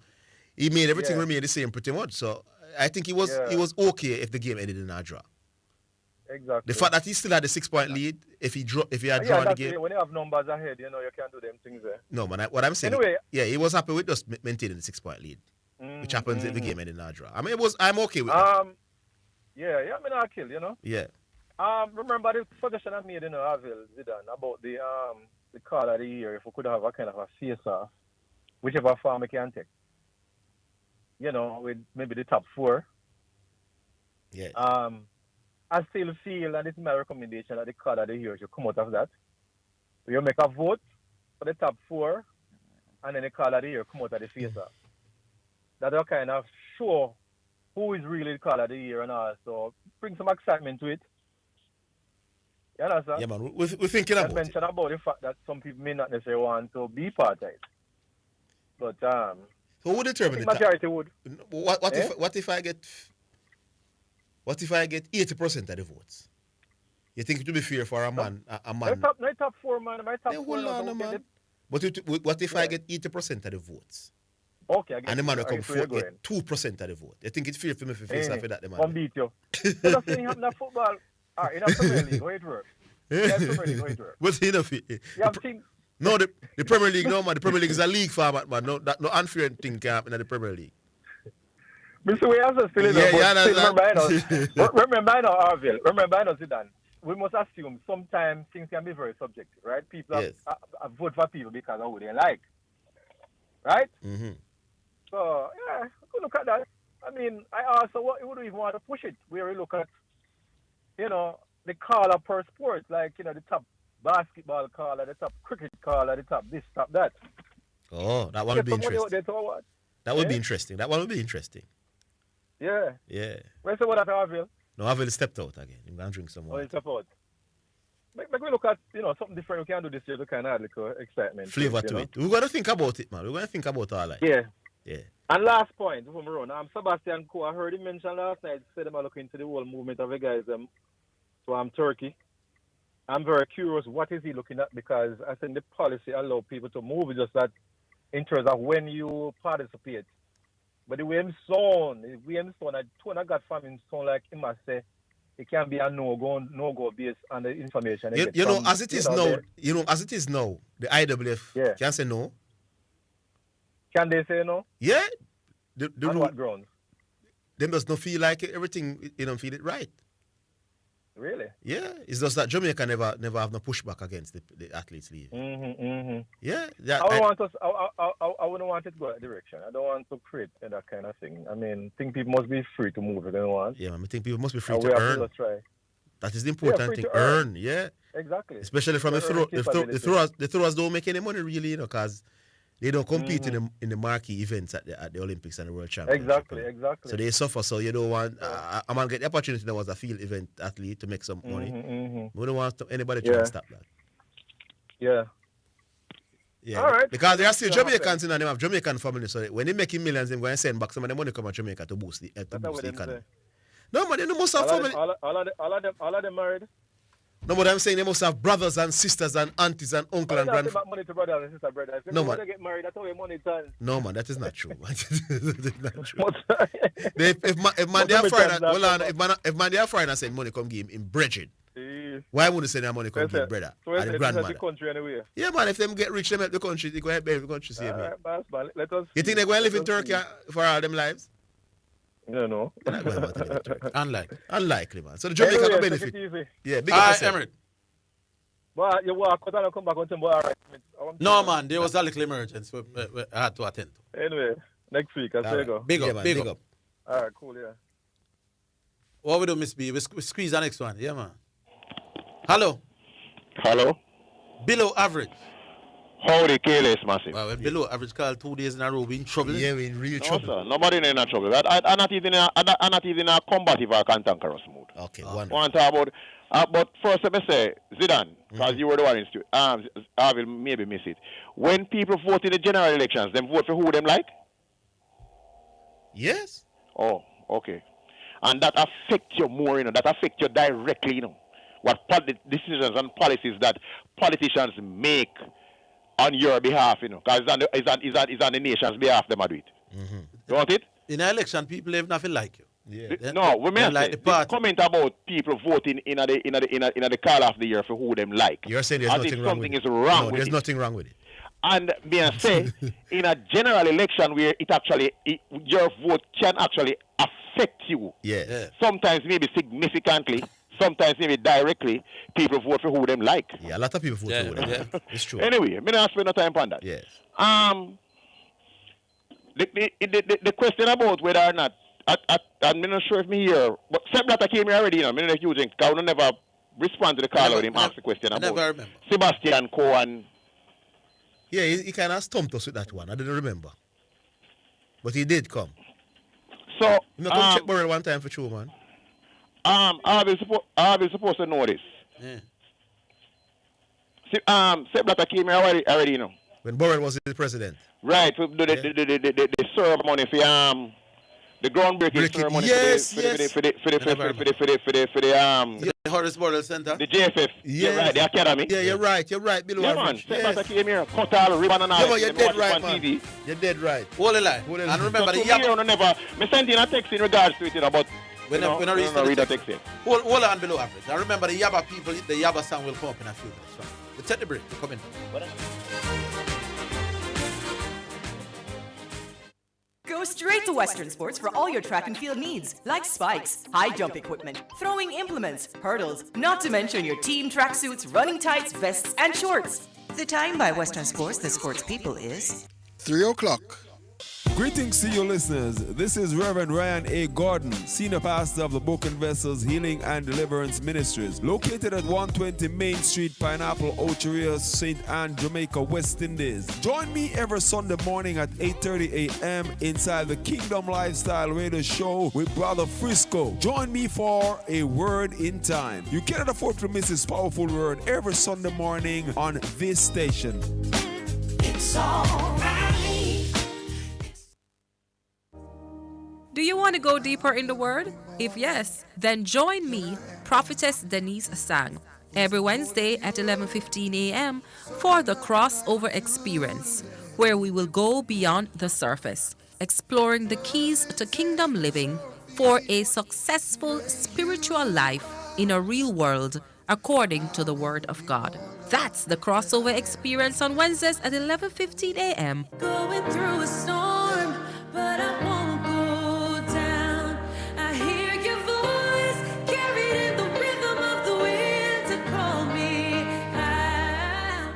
he made everything remain the same pretty much. So I think he was okay if the game ended in a draw. Exactly. The fact that he still had a 6-point lead, if he had drawn the game. When you have numbers ahead, you can't do them things there. No, man. What I'm saying, anyway, he was happy with just maintaining the 6-point lead, which happens if the game ended in a draw. I mean, I'm okay with that. I mean, I'll kill, Yeah. Remember the suggestion I made in Avil Zidane about the card of the year, if we could have a kind of a face-off, whichever form we can take. With maybe the top 4. Yeah. I still feel, and this is my recommendation, that the card of the year should come out of that. So you make a vote for the top 4, and then the card of the year come out of the face-off. That will kind of show who is really the card of the year and also bring some excitement to it. You understand? Yeah, man. We're thinking about it. Mention about the fact that some people may not necessarily want to be part of it. But so who would determine the majority would. What if I get 80% of the votes? You think it would be fair for a man? My top 4, man. My top 4. Man. But what if I get 80% of the votes? Okay, and the man will come 2% of the vote. You think it's fair for me to face off with that, the man? One beat you. But that's thing happen in football. In a Premier League, how it works. What's the enough? No, the Premier League, no, man. The Premier League is a league format, man. No unfair thing can happen in the Premier League. Mr. We also still in remember, I know Arville. Remember, I know Zidane. We must assume sometimes things can be very subjective, right? People vote for people because of who they like, right? Mm-hmm. So, yeah, look at that. I mean, I also would even want to push it where we look at the caller per sport, like, the top basketball caller, the top cricket caller, the top this, top that. Oh, that one would be interesting. What? That would be interesting. That one would be interesting. Yeah. Yeah. Where's the one at Harville? No, Harville stepped out again. I'm going to drink some Oh, water. he stepped out. Make we look at, something different we can do this year to kind of add little excitement. Flavor to it. We're going to think about it, man. We're going to think about all that. Yeah. Yeah. And last point, before we run, Sebastian Coe, I heard him mention last night, said them are looking into the whole movement of the guys to Turkey. I'm very curious, what is he looking at? Because I think the policy allow people to move, it's just that in terms of when you participate. But the way him sound, I told I got from him sound like he must say it can be a no-go based on the information. As it is now, the IWF can say no. Can they say no? Yeah. On what grounds? They must not feel like everything, don't feel it right. Really? Yeah. It's just that Jamaica never have no pushback against the athletes leaving. Yeah. I wouldn't want it to go that direction. I don't want to create that kind of thing. I think people must be free to move if they want. Yeah, I think people must be free to earn. That is the important thing. Earn, yeah. Exactly. Especially from the throwers don't make any money really, because they don't compete in the marquee events at the Olympics and the World Championships. Exactly. So they suffer. So you don't want. I'm gonna get the opportunity. There was a field event athlete to make some money. We don't want anybody trying to stop that. Yeah. Yeah. All right. Because there are still Jamaicans and they have Jamaican families. So when they making millions, they're going to send back some of the money come to Jamaica to boost the economy. No, man, they must have family. All of them married. No, but I'm saying they must have brothers and sisters and aunties and uncle and grandfather. Money to brothers and sisters, brother. If no, man. They get married, that's how your money turns. No, man, that is not true. That is not true. if man they are foreign, if man they are foreign and say money come give him in bridget, why wouldn't say that money come give brother and the grandmother? The country anyway. Yeah, man, if them get rich, them help the country, they go help the country save me. Let us. You think they go and live in Turkey for all them lives? No. Unlikely, man. So the Jamaica will benefit. Yeah, big up Emirate. But you walk out and come back on tomorrow, all right? No, man, there was a little emergency we had to attend to. Anyway, next week, I'll say right. go. Big up. All right, cool, yeah. What we do, Miss B? We squeeze the next one. Yeah, man. Hello. Below average. Howdy, KLS massive. Well, below average call 2 days in a row, we in trouble. Yeah, we in real trouble. Sir, nobody in trouble. I'm not even in a combative or cantankerous mood. Okay, wonderful. Want to talk about, but first let me say, Zidane, because you were the one in studio, I will maybe miss it. When people vote in the general elections, them vote for who them like? Yes. Oh, okay. And that affects you more, that affects you directly, what decisions and policies that politicians make on your behalf, because it's on the nation's behalf they do it. Don't it? In an election, people have nothing like you. Yeah. No, we may like the comment about people voting in the call of the year for who them like. You're saying there's nothing wrong with it. No, there's nothing wrong with it. And may I say, in a general election where your vote can actually affect you. Yeah. Sometimes maybe significantly. Sometimes maybe directly, people vote for who them like. Yeah, a lot of people vote for who them like. It's true. Anyway, I'm not spend no time on that. Yes. The question about whether or not, I'm not sure if me here, but Seb Blatter came here already, I'm not using, because I never respond to the call when him ask the question about Sebastian Coe and... Yeah, he kind of stumped us with that one. I didn't remember. But he did come. So... You know, come check Burrell one time for true, man. I was supposed to know this. Yeah. Seb Blatter came here already, When Burrell was the president. Right, the ceremony for the groundbreaking ceremony for the Horace Burrell Center. The JFF. Yes. Right, the academy. Yeah, you're right. Below average. Seb Blatter came here, cut all ribbon and all. Yeah, but you're dead right, man. TV. You're dead right. Hold the line. And remember the Yabba. Me send in a text in regards to it, but when I read the text. Hold on, below average. Now remember the Yabba people, the Yabba song will come up in a few minutes. Right? We'll take the break. We'll come in. Go straight to Western Sports for all your track and field needs, like spikes, high jump equipment, throwing implements, hurdles, not to mention your team tracksuits, running tights, vests, and shorts. The time by Western Sports, the sports people, is 3 o'clock. Greetings to you listeners. This is Reverend Ryan A. Gordon, Senior Pastor of the Broken Vessels Healing and Deliverance Ministries, located at 120 Main Street, Pineapple, Ocheria, St. Anne, Jamaica, West Indies. Join me every Sunday morning at 8:30 a.m. inside the Kingdom Lifestyle Radio Show with Brother Frisco. Join me for a word in time. You cannot afford to miss this powerful word every Sunday morning on this station. It's alright. Do you want to go deeper in the Word? If yes, then join me, Prophetess Denise Sang, every Wednesday at 11:15 a.m. for the Crossover Experience, where we will go beyond the surface, exploring the keys to kingdom living for a successful spiritual life in a real world according to the Word of God. That's the Crossover Experience on Wednesdays at 11:15 a.m. Going through a storm, but I won't go down. I hear your voice carried in the rhythm of the wind to call me out.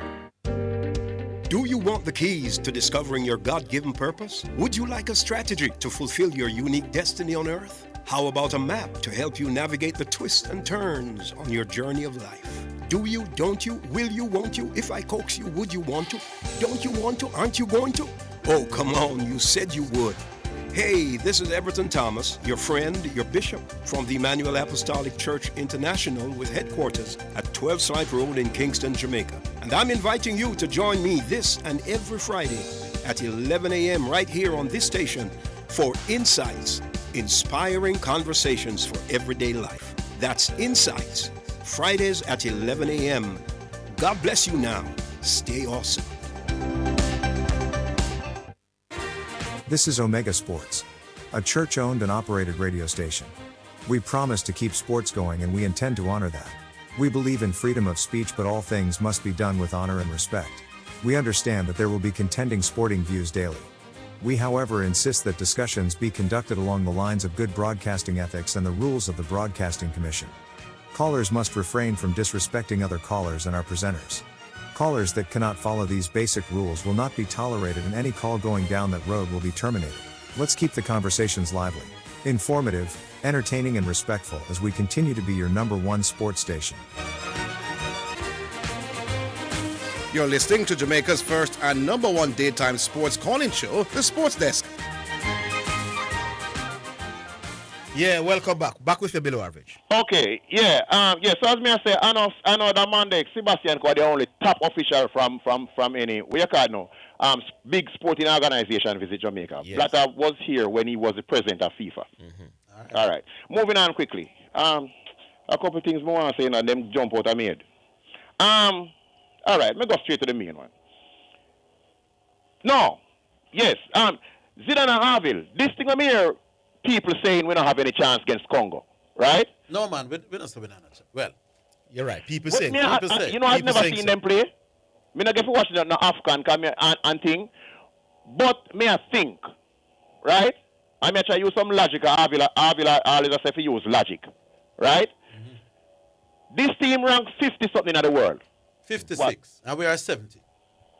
Do you want the keys to discovering your God-given purpose? Would you like a strategy to fulfill your unique destiny on earth? How about a map to help you navigate the twists and turns on your journey of life? Do you, don't you, will you, won't you? If I coax you, would you want to? Don't you want to? Aren't you going to? Oh, come on, you said you would. Hey, this is Everton Thomas, your friend, your bishop, from the Emmanuel Apostolic Church International with headquarters at 12 Slide Road in Kingston, Jamaica. And I'm inviting you to join me this and every Friday at 11 a.m. right here on this station for Insights, inspiring conversations for everyday life. That's Insights, Fridays at 11 a.m. God bless you now. Stay awesome. This is Omega Sports, a church-owned and operated radio station. We promise to keep sports going and we intend to honor that. We believe in freedom of speech, but all things must be done with honor and respect. We understand that there will be contending sporting views daily. We, however, insist that discussions be conducted along the lines of good broadcasting ethics and the rules of the Broadcasting Commission. Callers must refrain from disrespecting other callers and our presenters. Callers that cannot follow these basic rules will not be tolerated, and any call going down that road will be terminated. Let's keep the conversations lively, informative, entertaining, and respectful as we continue to be your #1 sports station. You're listening to Jamaica's first and #1 daytime sports calling show, The Sports Desk. Yeah, welcome back. Back with your below average. Okay, yeah, so as me I say, I know that Monday, Sebastian was the only top official from any, what you call it now, big sporting organization visit Jamaica. Yes. Blatter was here when he was the president of FIFA. All right. Moving on quickly. A couple of things more I want to say, and them jump out I made. All right, let me go straight to the main one. No, yes, Zidane and Harville, this thing I'm here, people saying we don't have any chance against Congo, right? No, man, we're not saying that. Well, you're right. People But say. me, you know, I've never seen them play. Me not get to watch them no Afghan and thing. But me I think, right? I may try to use some logic. Avila always say to use logic, right? This team ranked 50 something in the world. 56, and we are 70.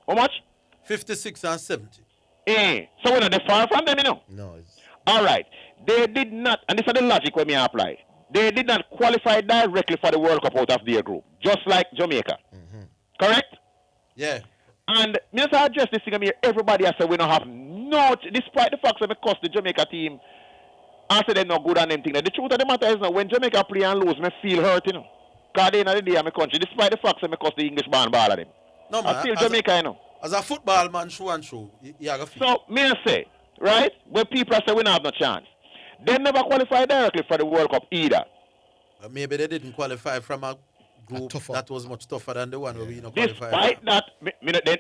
How much? 56 and 70. So we're not that far from them, you know? No. All right. They did not, and this is the logic when me apply. They did not qualify directly for the World Cup out of their group, just like Jamaica. Correct? Yeah. And me just address this thing here. Everybody has said we don't have no, despite the fact that we cost the Jamaica team, I said they're not good on them thing. The truth of the matter is now, when Jamaica play and lose, me feel hurt, you know. Because they in the day of my country, despite the fact that me cost the English ball of them. No, man. I feel Jamaica, you know. As a football man, show and show, you have a feel. So, me I say, right, when people say we don't have no chance, they never qualify directly for the World Cup either. Maybe they didn't qualify from a group that was much tougher than the one where we not qualify. Despite that,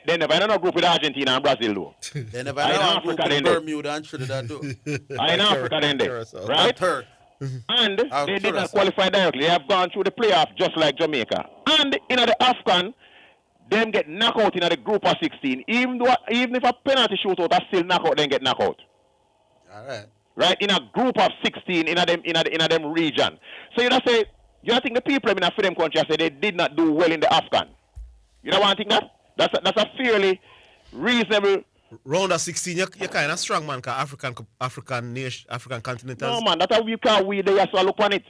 they never had a group with Argentina and Brazil, though. They never had a group with Bermuda and Trinidad, though. I in Africa then, right? And they did not qualify directly. They have gone through the playoff just like Jamaica. And in the Afghan, them get knocked out in the group of 16. Even if a penalty shootout, I still knock out, then get knocked out. All right. Right, in a group of 16 in them region. So you know say, you don't think the people in a freedom country say they did not do well in the Afghan. You know what I think that? That's a fairly reasonable round of 16, you're kind of strong, man, because African nation, African continentals. No, man, that's how we can we there, so look on it.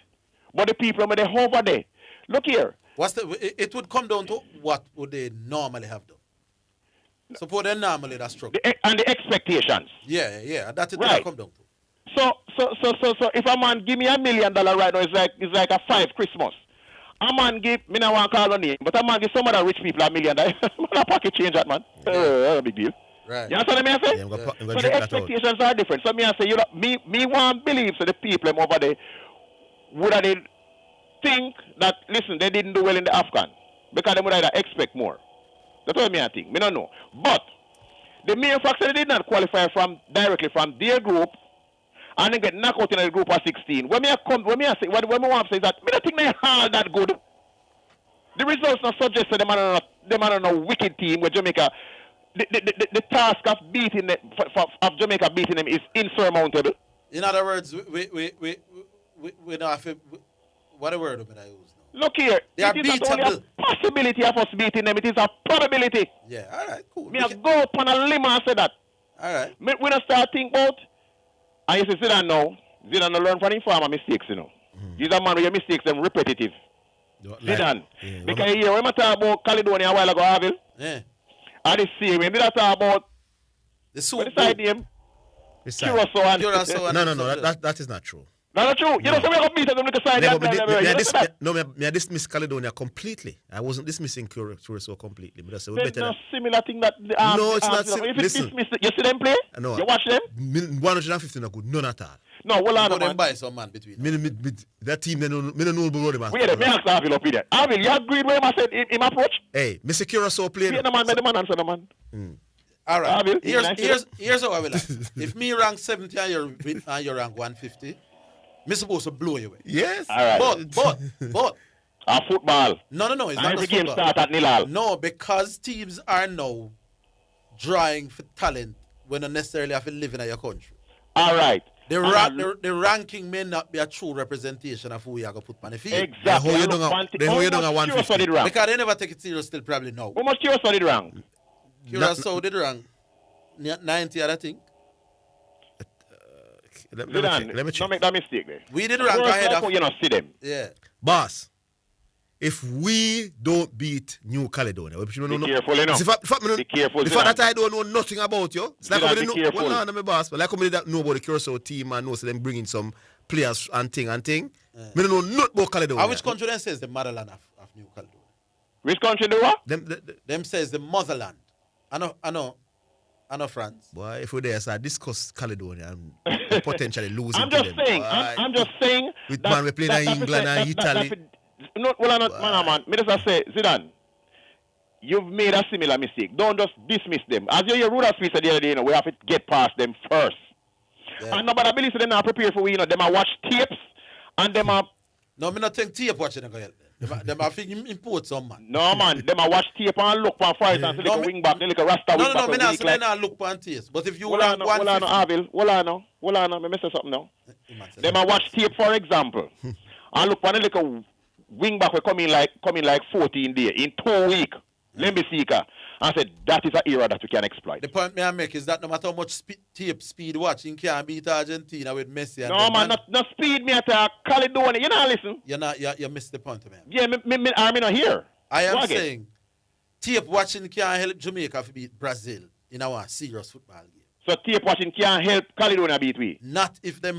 But the people over there, over there, look here. It would come down to what would they normally have done. Suppose they normally that struggle. And the expectations. Yeah, that's it. Right. Come down to. So if a man give me $1 million right now, it's like a 5 Christmas. A man give me not want to call on name, but a man give some other rich people $1 million. Man, a pocket change that, man. That's a big deal. Right. You understand what I say? Yeah, so the expectations are different. So me I say, me want believe so the people them over there would have think that listen they didn't do well in the Afghan because they would either expect more. That's what I think. Me don't know. But the mere fact that they did not qualify directly from their group and then get knocked out in the group of 16. When me want to say is that me don't think they are that good. The results not suggest that them are a wicked team where Jamaica. The task of beating them, of Jamaica beating them is insurmountable. In other words, we don't have to, what a word I use now. Look here, They are it is not beatable. only a possibility of us beating them, it is a probability. Yeah, all right, cool. Me go up on a limb and say that. All right. We don't start think about, and you say, Zidane now, Zidane learn from his former mistakes, you know. These are man where your mistakes them repetitive. Zidane. Because here, when I talk about Caledonia a while ago, Avil, and the same, when did I talk about the side name? Curacao and No, that is not true. That's not true. You know, so we're going to beat them on the side. I dismiss Caledonia completely. I wasn't dismissing Curacao completely. But that's There's no similar thing that no, it's not similar. If it's dismissed, you see them play? No. You watch them? 150 not good. None at all. No, hold on, man. Buy some man between that team, they don't know about them. Wait, let me ask Avil up here. Avil, you agreed with him I said in approach? Hey, Mr. Curacao played. Yeah, the man answer the man. All right. Avil, here's how I will ask. If me rank 70 and you rank 150, me supposed to blow you away. Yes. All right. But football. No, it's not every the game football. start at nil. No, because teams are now drawing for talent when they necessarily have to live in your country. All right. The ranking may not be a true representation of who you are going to put on the field. Exactly. They hold you down at 150. Because they never take it serious still probably now. How much Curacao did wrong? Curacao did wrong. 90, I think. Let me check. Don't make that mistake there. We did rank ahead of... You not see them. Yeah. Boss, if we don't beat New Caledonia, be careful, you know. Be careful. The fact that I don't know nothing about you, it's like be careful. Well, no, my boss, but like somebody that know about the Curacao team and knows them bringing some players and thing. I don't know nothing about Caledonia. Which country then says the motherland of New Caledonia? Which country do what? Them says the motherland. I know France. Boy, if we're there, so I discuss Caledonia and potentially losing I'm just to them. saying. I'm just saying. With man, we playing in England and Italy. No, well, man. Me just say, Zidane, you've made a similar mistake. Don't just dismiss them. As you hear Ruda speak the other day, we have to get past them first. Yeah. And nobody believes them not prepared for we, them are watch tapes and them are... No, me not think tape watching them. Them are thinking import some man. No, man. Them are watch tape and look for fight and see like a wing back, they like a rasta wing back. No, me not say they look for taste. But if you rank 150... Hold on, me say something now. Them are watch tape, for example, and look for like a wing back will come in like 14 days in 2 weeks. Let me see, I said that is an era that we can exploit. The point I make is that no matter how much tape speed watching can beat Argentina with Messi. And no man, not speed me at Caledonia. You know, listen. You missed the point, man. Yeah, I'm not here. I am saying tape watching can help Jamaica to beat Brazil in our serious football game. So tape watching can help Caledonia beat we? Not if them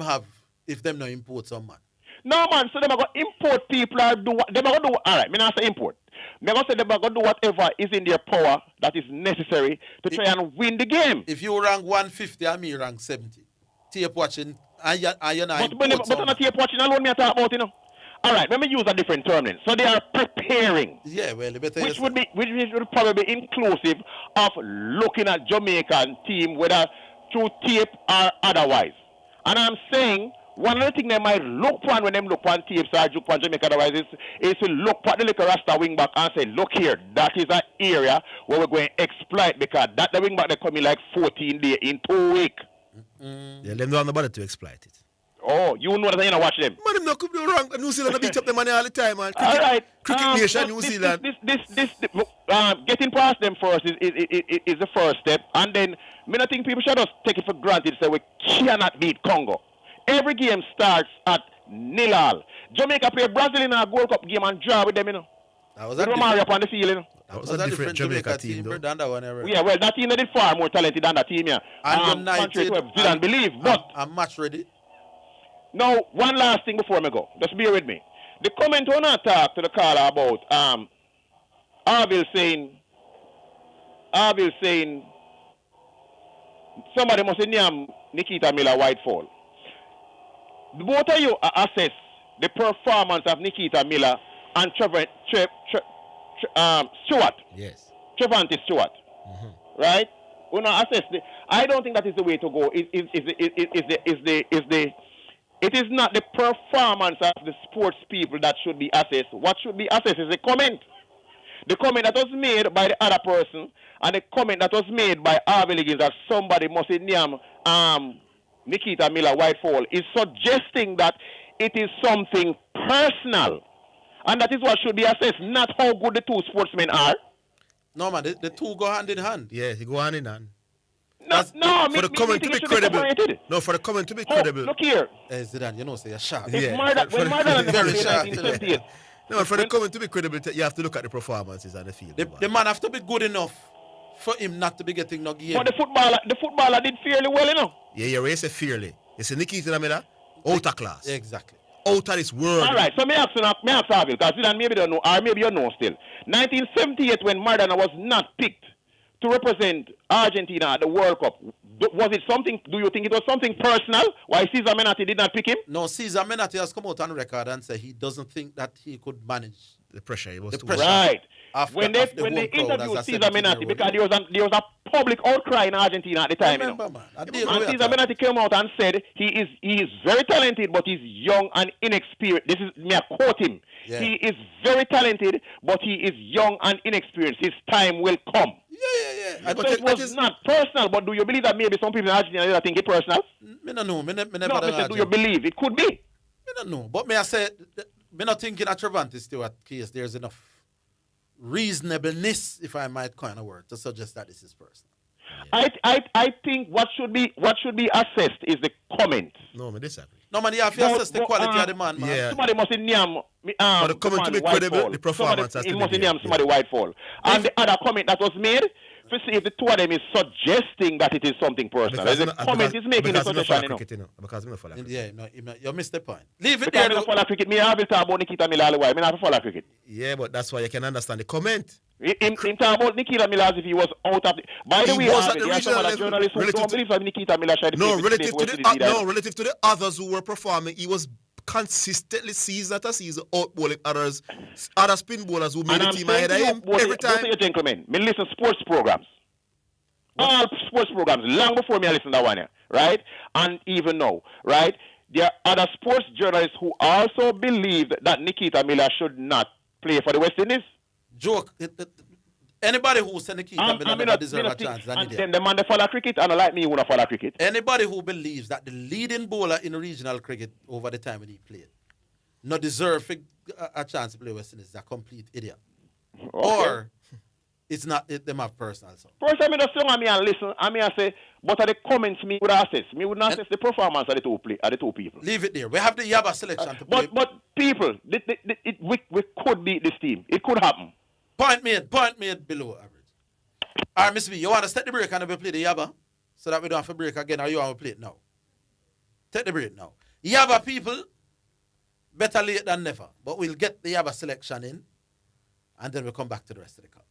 no import some man. No man, so them are going to import people or do what? Them are going to do, all right, me not say import. They're going to say they're going to do whatever is in their power that is necessary to try and win the game. If you rank 150 and me rank 70, tape watching, and you're not But on the tape watching alone, me talk about, you know. All right, let me use a different term then. So they are preparing. Yeah, well, better which would probably be inclusive of looking at Jamaican team, whether through tape or otherwise. And I'm saying, one of the things they might look for when they look on tapes or look on Jamaica otherwise is to look at the little Rasta wing back and say, look here, that is an area where we're going to exploit because that the wing back they come in like 14 days in 2 weeks. Yeah, them don't have nobody to exploit it. Oh, you know that you don't watch them. Man, them not could be wrong. New Zealand beat up the money all the time, man. All right. Cricket nation, New Zealand. Getting past them first is the first step, and then Me not think people should just take it for granted. Say we cannot beat Congo. Every game starts at 0-0. Jamaica play Brazil in a Gold Cup game and draw with them, you know. That was with Romario up on the field, you know. That was a different Jamaica team, though. Than that one, Yeah, well, that team did far more talented than that team, yeah. And United, didn't believe, but I'm match ready. Now, one last thing before me go. Just bear with me. The comment when I talk to the caller about Arville saying somebody must name Nikita Miller Whitefall. The both of you assess the performance of Nikita Miller and Stewart. Yes. Trevante Stewart. Right? We not assess I don't think that is the way to go. It is not the performance of the sports people that should be assessed. What should be assessed is the comment. The comment that was made by the other person and the comment that was made by Harvey is that somebody must name Nikita Miller Whitefall is suggesting that it is something personal. And that is what should be assessed, not how good the two sportsmen are. No, man, the two go hand in hand. Yeah, they go hand in hand. For the comment to be credible. No, for the comment to be credible. Look here. Zidane, you know, say you're sharp. Yeah. Very sharp. No, for the comment to be credible, you have to look at the performances on the field. The man have to be good enough for him not to be getting no game. But the footballer did fairly well, you know. Yeah, you race it fairly. You see Nikita Miller, out of class. Exactly. Out of this world. All right, so me ask Harvey, because Zidane maybe don't know, or maybe you know still. 1978, when Maradona was not picked to represent Argentina at the World Cup, was it something, do you think it was something personal? Why Cesar Menotti did not pick him? No, Cesar Menotti has come out on record and said he doesn't think that he could manage the pressure. It was the too pressure. Right. When they interviewed Cesar Menotti, because there was a public outcry in Argentina at the time. Remember, man. And Cesar Menotti came out and said he is very talented, but he's young and inexperienced. This is me, I quote him. Yeah. He is very talented, but he is young and inexperienced. His time will come. Yeah. So it was not personal, but do you believe that maybe some people in Argentina think it personal? Me don't know. Me never No, do you believe it could be? Me don't know. But me I say, me not thinking at Trevante Stewart case there's enough reasonableness, if I might coin a word, to suggest that this is personal. I think what should be assessed is the comment. No, me disagree. No, man, you have to assess the quality of the man, man. Yeah. Somebody must name For the comment to be credible, the performance has to be must there. name somebody Whitefall. And the other comment that was made, to see if the two of them is suggesting that it is something personal. The comment is making a suggestion, you know. Because me not follow cricket. Yeah, no, you missed the point. Leave it Because there. me not follow cricket. Me I will talk about Nikita Miller all the while. Me not follow cricket. Yeah, but that's why you can understand the comment. In talk about Nikita Miller as if he was out of the... By the He way, was at Harvey, the there are some regional other level, journalists who relative don't to- believe that Nikita Miller should No, play relative with to West the Indies either. relative to the others who were performing, he was consistently season after season outbowling other spin bowlers who made And the I'm team saying ahead of to you, him both every of time. you gentlemen, me listen to sports programs. All sports programs, long before me I listen to that one, yeah, right? And even now, right? There are other sports journalists who also believe that Nikita Miller should not play for the West Indies. Joke. Anybody who said Nikita Miller never deserve a chance. And then the man they follow cricket and like me who not follow cricket. Anybody who believes that the leading bowler in regional cricket over the time when he played not deserve a chance to play West Indies is a complete idiot. Okay. Or it's not them have personal. So. First time I just sing and me and listen, and me I say, but are the comments me would assess. Me would not assess the performance of the two people. Leave it there. We have the Yaba selection to play. But people, we could beat this team. It could happen. Point made below average. All right, Miss B, you want to set the break and then we play the Yaba so that we don't have to break again, or you want to play it now? Take the break now. Yaba people, better late than never. But we'll get the Yaba selection in and then we'll come back to the rest of the calls.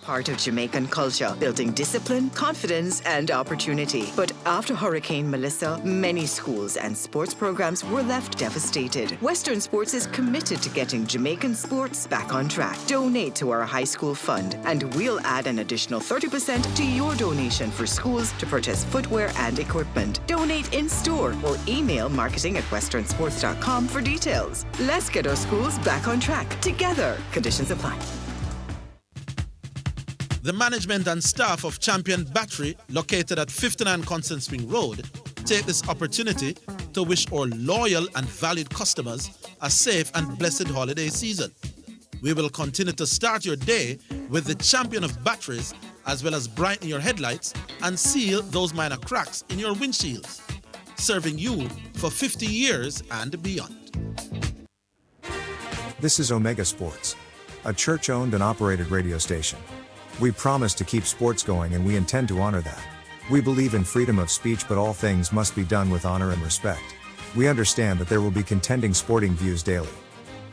Part of Jamaican culture, building discipline, confidence, and opportunity. But after Hurricane Melissa, many schools and sports programs were left devastated. Western Sports is committed to getting Jamaican sports back on track. Donate to our high school fund, and we'll add an additional 30% to your donation for schools to purchase footwear and equipment. Donate in store or email marketing@westernsports.com for details. Let's get our schools back on track together. Conditions apply. The management and staff of Champion Battery, located at 59 Constant Spring Road, take this opportunity to wish our loyal and valued customers a safe and blessed holiday season. We will continue to start your day with the champion of batteries, as well as brighten your headlights and seal those minor cracks in your windshields, serving you for 50 years and beyond. This is Omega Sports, a church-owned and operated radio station. We promise to keep sports going and we intend to honor that. We believe in freedom of speech, but all things must be done with honor and respect. We understand that there will be contending sporting views daily.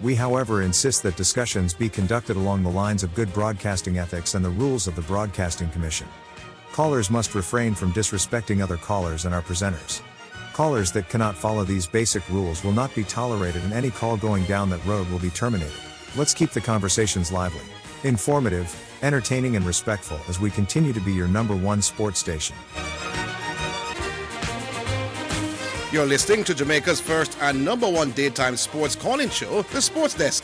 We, however, insist that discussions be conducted along the lines of good broadcasting ethics and the rules of the Broadcasting Commission. Callers must refrain from disrespecting other callers and our presenters. Callers that cannot follow these basic rules will not be tolerated, and any call going down that road will be terminated. Let's keep the conversations lively, informative, entertaining, and respectful as we continue to be your #1 sports station. You're listening to Jamaica's first and #1 daytime sports calling show, The Sports Desk.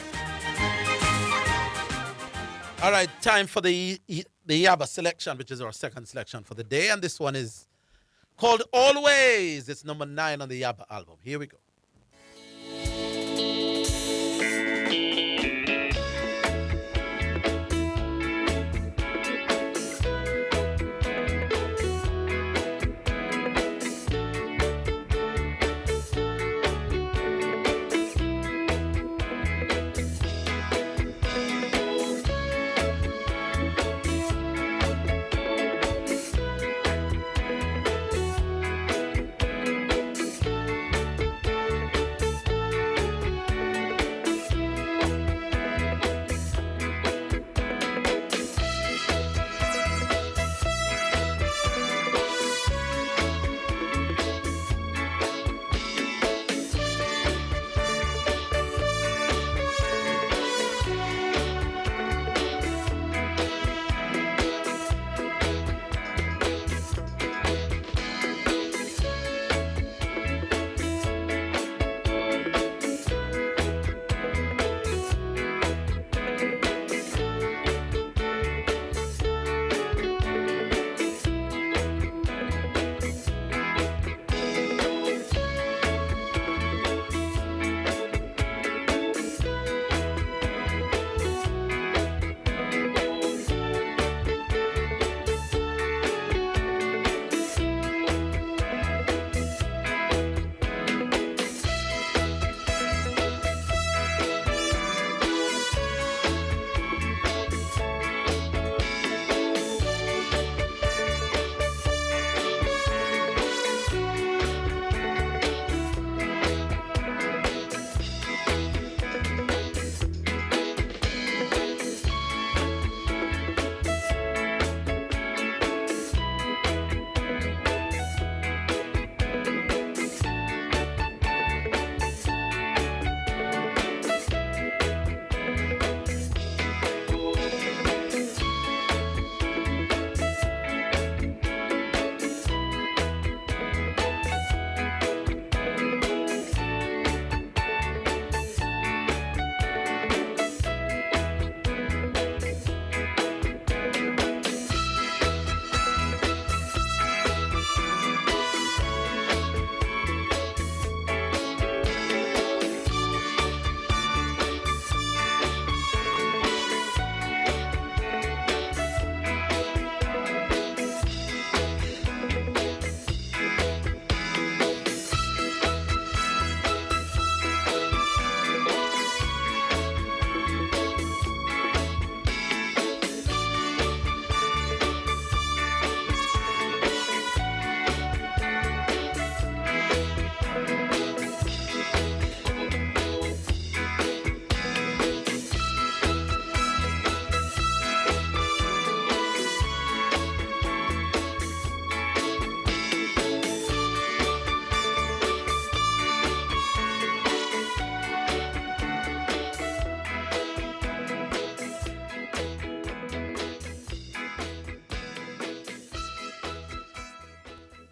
All right, time for the Yaba selection, which is our second selection for the day. And this one is called Always. It's number 9 on the Yaba album. Here we go.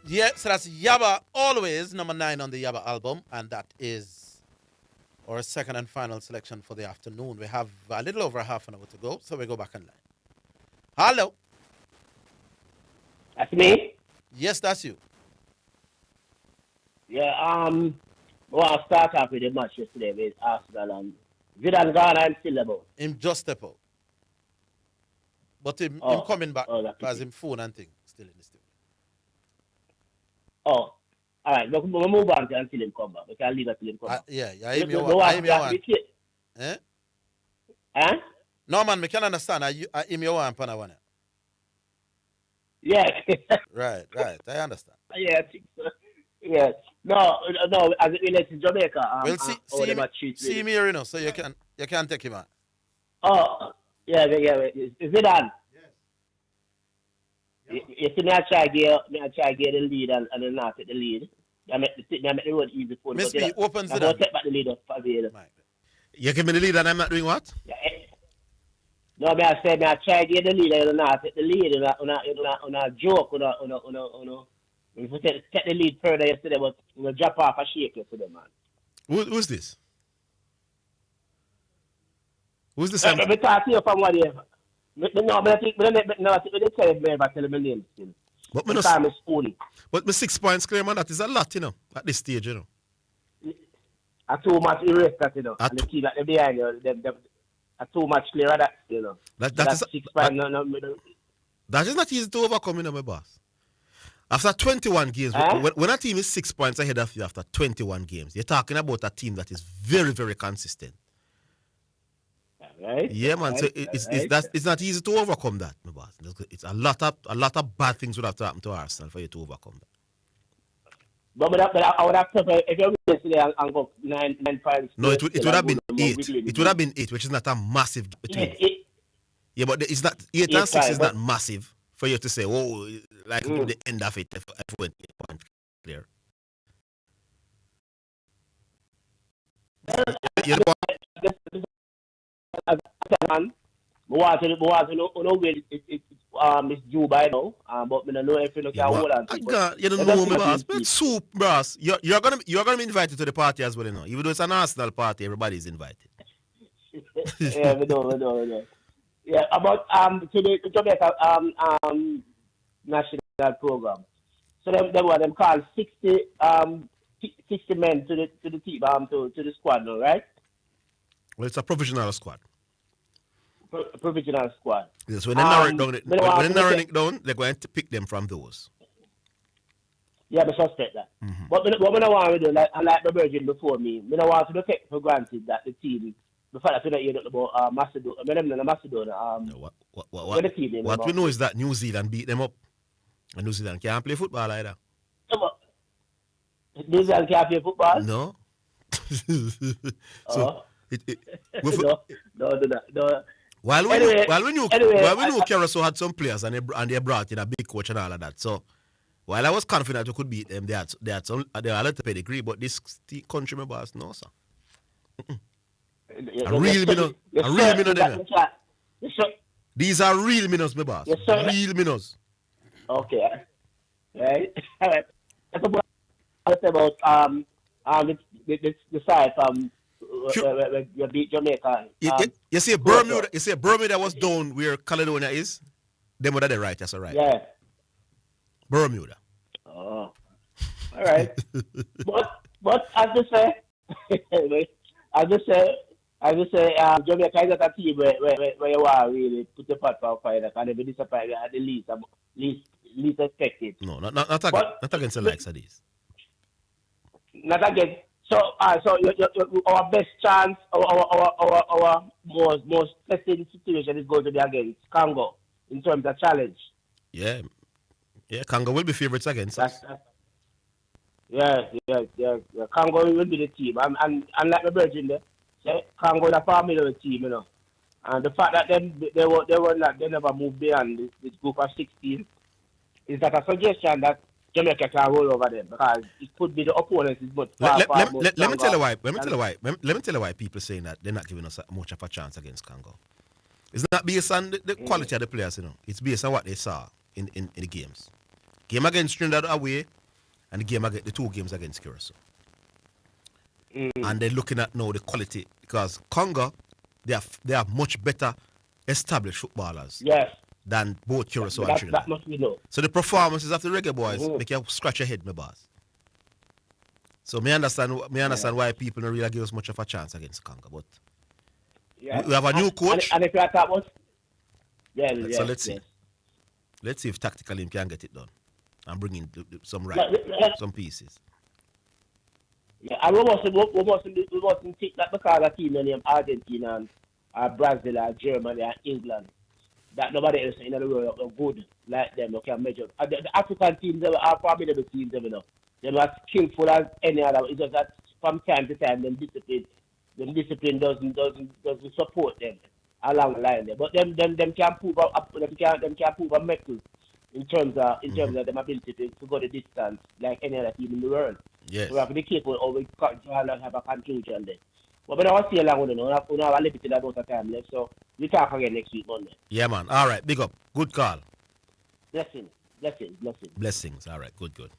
Yeah, so that's Yaba Always, number 9 on the Yaba album, and that is our second and final selection for the afternoon. We have a little over half an hour to go, so we go back online. Hello. That's me? Yes, that's you. Yeah, well, I'll start off with the match yesterday with Arsenal and Zidane gone and still about. Him just step out. But him coming back because him phone and thing still in the studio. Oh, all right. We'll move on until him come back. We can leave it till him come back. Yeah, I hear me one. Eh? Huh? No, man, I can understand. I hear me one, Panawana. Yeah. Right. I understand. Yeah, I think so. Yeah. No, as it relates to Jamaica, Well, see me here, so you can take him out. Oh, yeah. Is it done? Yes. You see me, I try to get the lead and then not take the lead. I make the road easy for me. Miss B, opens it up. up. Take back the lead up for me. You give me the lead and I'm not doing what? Yeah. No, I try to get the lead and not take the lead. On a joke, if we take the lead further yesterday, but we drop off a shake yesterday, man. Who's this? Who's this? Let me talk to you from what you. No, I think we didn't tell me about telling my name still. But my 6 points clear, man, that is a lot, at this stage, I too much erase that, and the team that they behind you, them are too much clear of that, That is 6 points, that is not easy to overcome, my boss. After 21 games, when a team is 6 points ahead of you after 21 games, you're talking about a team that is very, very consistent. Right? Yeah, man. Right. So it's not easy to overcome that, my boss. It's a lot of bad things would have to happen to Arsenal for you to overcome that. But I would have preferred if you win today and go 9 points. No, it would have been 8. It would have been 8, which is not a massive between. Yeah, but it's not 8 and 6 is not massive for you to say, oh, like the end of it if we went 8 points clear. It's due by now, but I don't know if you can hold on to it. You don't know me, boss. But soup, boss. You're gonna be invited to the party as well, Even though it's an Arsenal party, everybody's invited. Yeah, we know. Yeah, about to the Jamaica national program. So them call 60 men to the team to the squad now, right? Well, it's a provisional squad. Provisional squad. Yes, when they narrow it down, they're going to pick them from those. Yeah, I suspect that. Mm-hmm. But what I want to do, like the virgin before me, I want to take for granted that the team, before I hear about Macedonia, what we know is that New Zealand beat them up. And New Zealand can't play football either. New Zealand can't play football? No. So, No. While we knew Caruso had some players and they brought in a big coach and all of that. So while I was confident we could beat them, they had a little pedigree, but this country, my boss, no, sir. These are real minnows, my boss. Yes, real minnows. Okay. Right. All right. That's about the side from you beat Jamaica. You see Bermuda was down where Caledonia is? Them would have the right, that's all right. Yeah. Bermuda. Oh. All right. but as you say, Jamaica is not a team where you want to really put the pot on fire and be disappointed at the least expected. No, not against the likes of these. Not against. So our best chance, our most testing situation is going to be against Congo in terms of challenge. Yeah, Congo will be favorites against us. Yeah. Congo will be the team, and like the Virgin there, Congo is a formidable team, And the fact that they never moved beyond this group of 16 is that a suggestion that Jamaica can roll over them because it could be the opponents is much far more let me tell you why people saying that they're not giving us much of a chance against Congo. It's not based on the quality of the players, It's based on what they saw in the games. Game against Trinidad away and the 2 games against Curacao. And they're looking at now the quality because Congo they have much better established footballers. Yes. than both Curacao and That Trinidad. must be no. So the performances of the reggae boys make you scratch your head, my boss. So me understand why people don't really give us much of a chance against Congo. But we have a new coach. And if you are talking about, So let's see. Let's see if tactically he can get it done and bring in some some pieces. Yeah, and we mustn't take that because a team named Argentina and Brazil and Germany and England, that nobody else in the world are good like them. You can measure. And the African teams are formidable teams, you know. They're as skillful as any other. It's just that from time to time, them discipline doesn't support them along the line there. But them can prove a mettle in terms of them ability to go the distance like any other team in the world. Yes. We have to be careful or we can't have a conclusion there. But we don't see along with it. We have a limited amount of time left, so we talk again next week Monday. Yeah, man. All right, big up. Good call. Blessings. All right, good.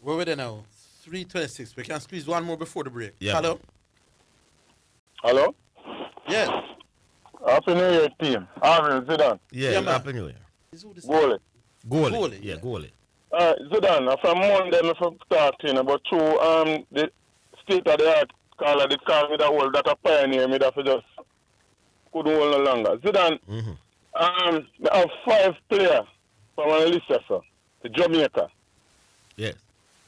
Where we there now? 3:26. We can squeeze one more before the break. Yeah. Hello? Yes. Happy New Year, team. Arvin, Zidane. Yeah, Happy New Year. Goalie. Yeah, goalie. Zidane, from Monday, I start talking about the state of the art caller, they call me that whole that a pioneer, me that for just couldn't hold no longer. Zidane, I have 5 players from my list, sir, to Jamaica. Yes.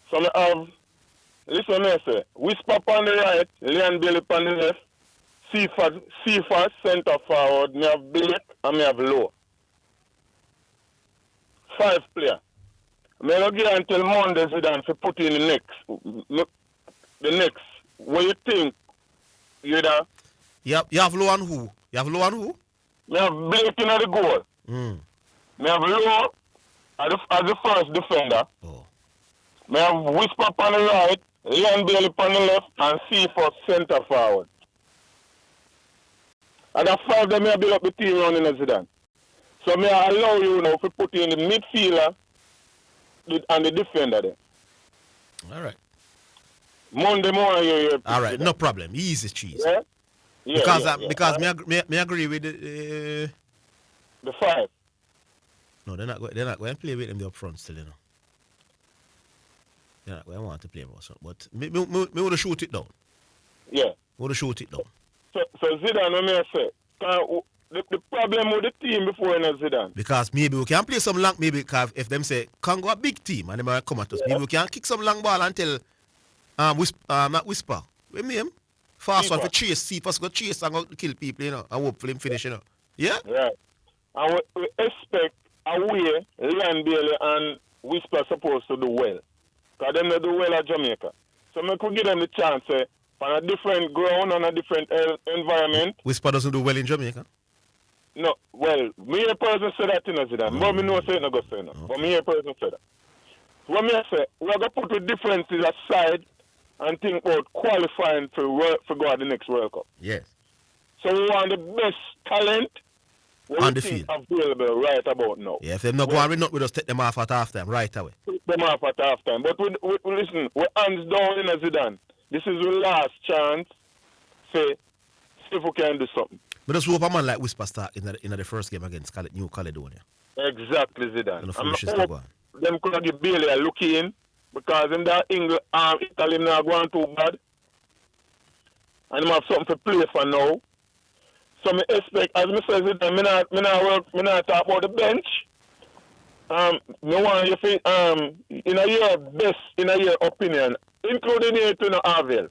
So I have, listen me say, Whisper on the right, Leon Bailey on the left, Cephas center forward, me have Blake and me have Low. 5 players. I don't get until Monday, Zidane, to put in the next. What you think? You know? You have Low and who? You have Low and who? Me have Blake in the goal. Me have Low as the first defender. Me have Whisper on the right, Leon Bailey on the left, and Cephas center forward. And the 5 them me build up the team running in Zidane. So me allow you now to put in the midfielder and the defender there. All right. Monday morning you all right, no problem. Easy cheese. Yeah? Because me agree with the 5. No, they're not going to play with them up front still, you know. They're not going to want to play more, but me want to shoot it down. Yeah. Want to shoot it down. So Zidane, what me say? The problem with the team before in Zidane. Because maybe we can play some long, maybe because if them say Congo a big team and they might come at us, maybe we can kick some long ball until not Whisper. We mean fast one for chase, see first go chase and go kill people, you know, and hopefully him finish, you know. Yeah? Right. And we expect a way Leon Bailey and Whisper supposed to do well. Because them they do well at Jamaica. So we could give them the chance on a different ground, on a different environment. Whisper doesn't do well in Jamaica? No, well, me a person say that in Zidane. But me know say it no go say no. But me a person say that. What me say, we are going to put the differences aside and think about qualifying for go at the next World Cup. Yes. So we want the best talent on the field available right about now. Yeah, if they're not going with us, take them off at half time right away. Take them off at half time. But we listen, we're hands down in Zidane. This is the last chance to see if we can do something. But just hope a man like Whisper start in the first game against New Caledonia. Exactly, Zidane. And them could give Bailey a look in because in that England, Italy not going too bad. And him have something to play for now. So me expect, as me says it, me not talk about the bench. Me want you to, in your opinion, including you to Arvel,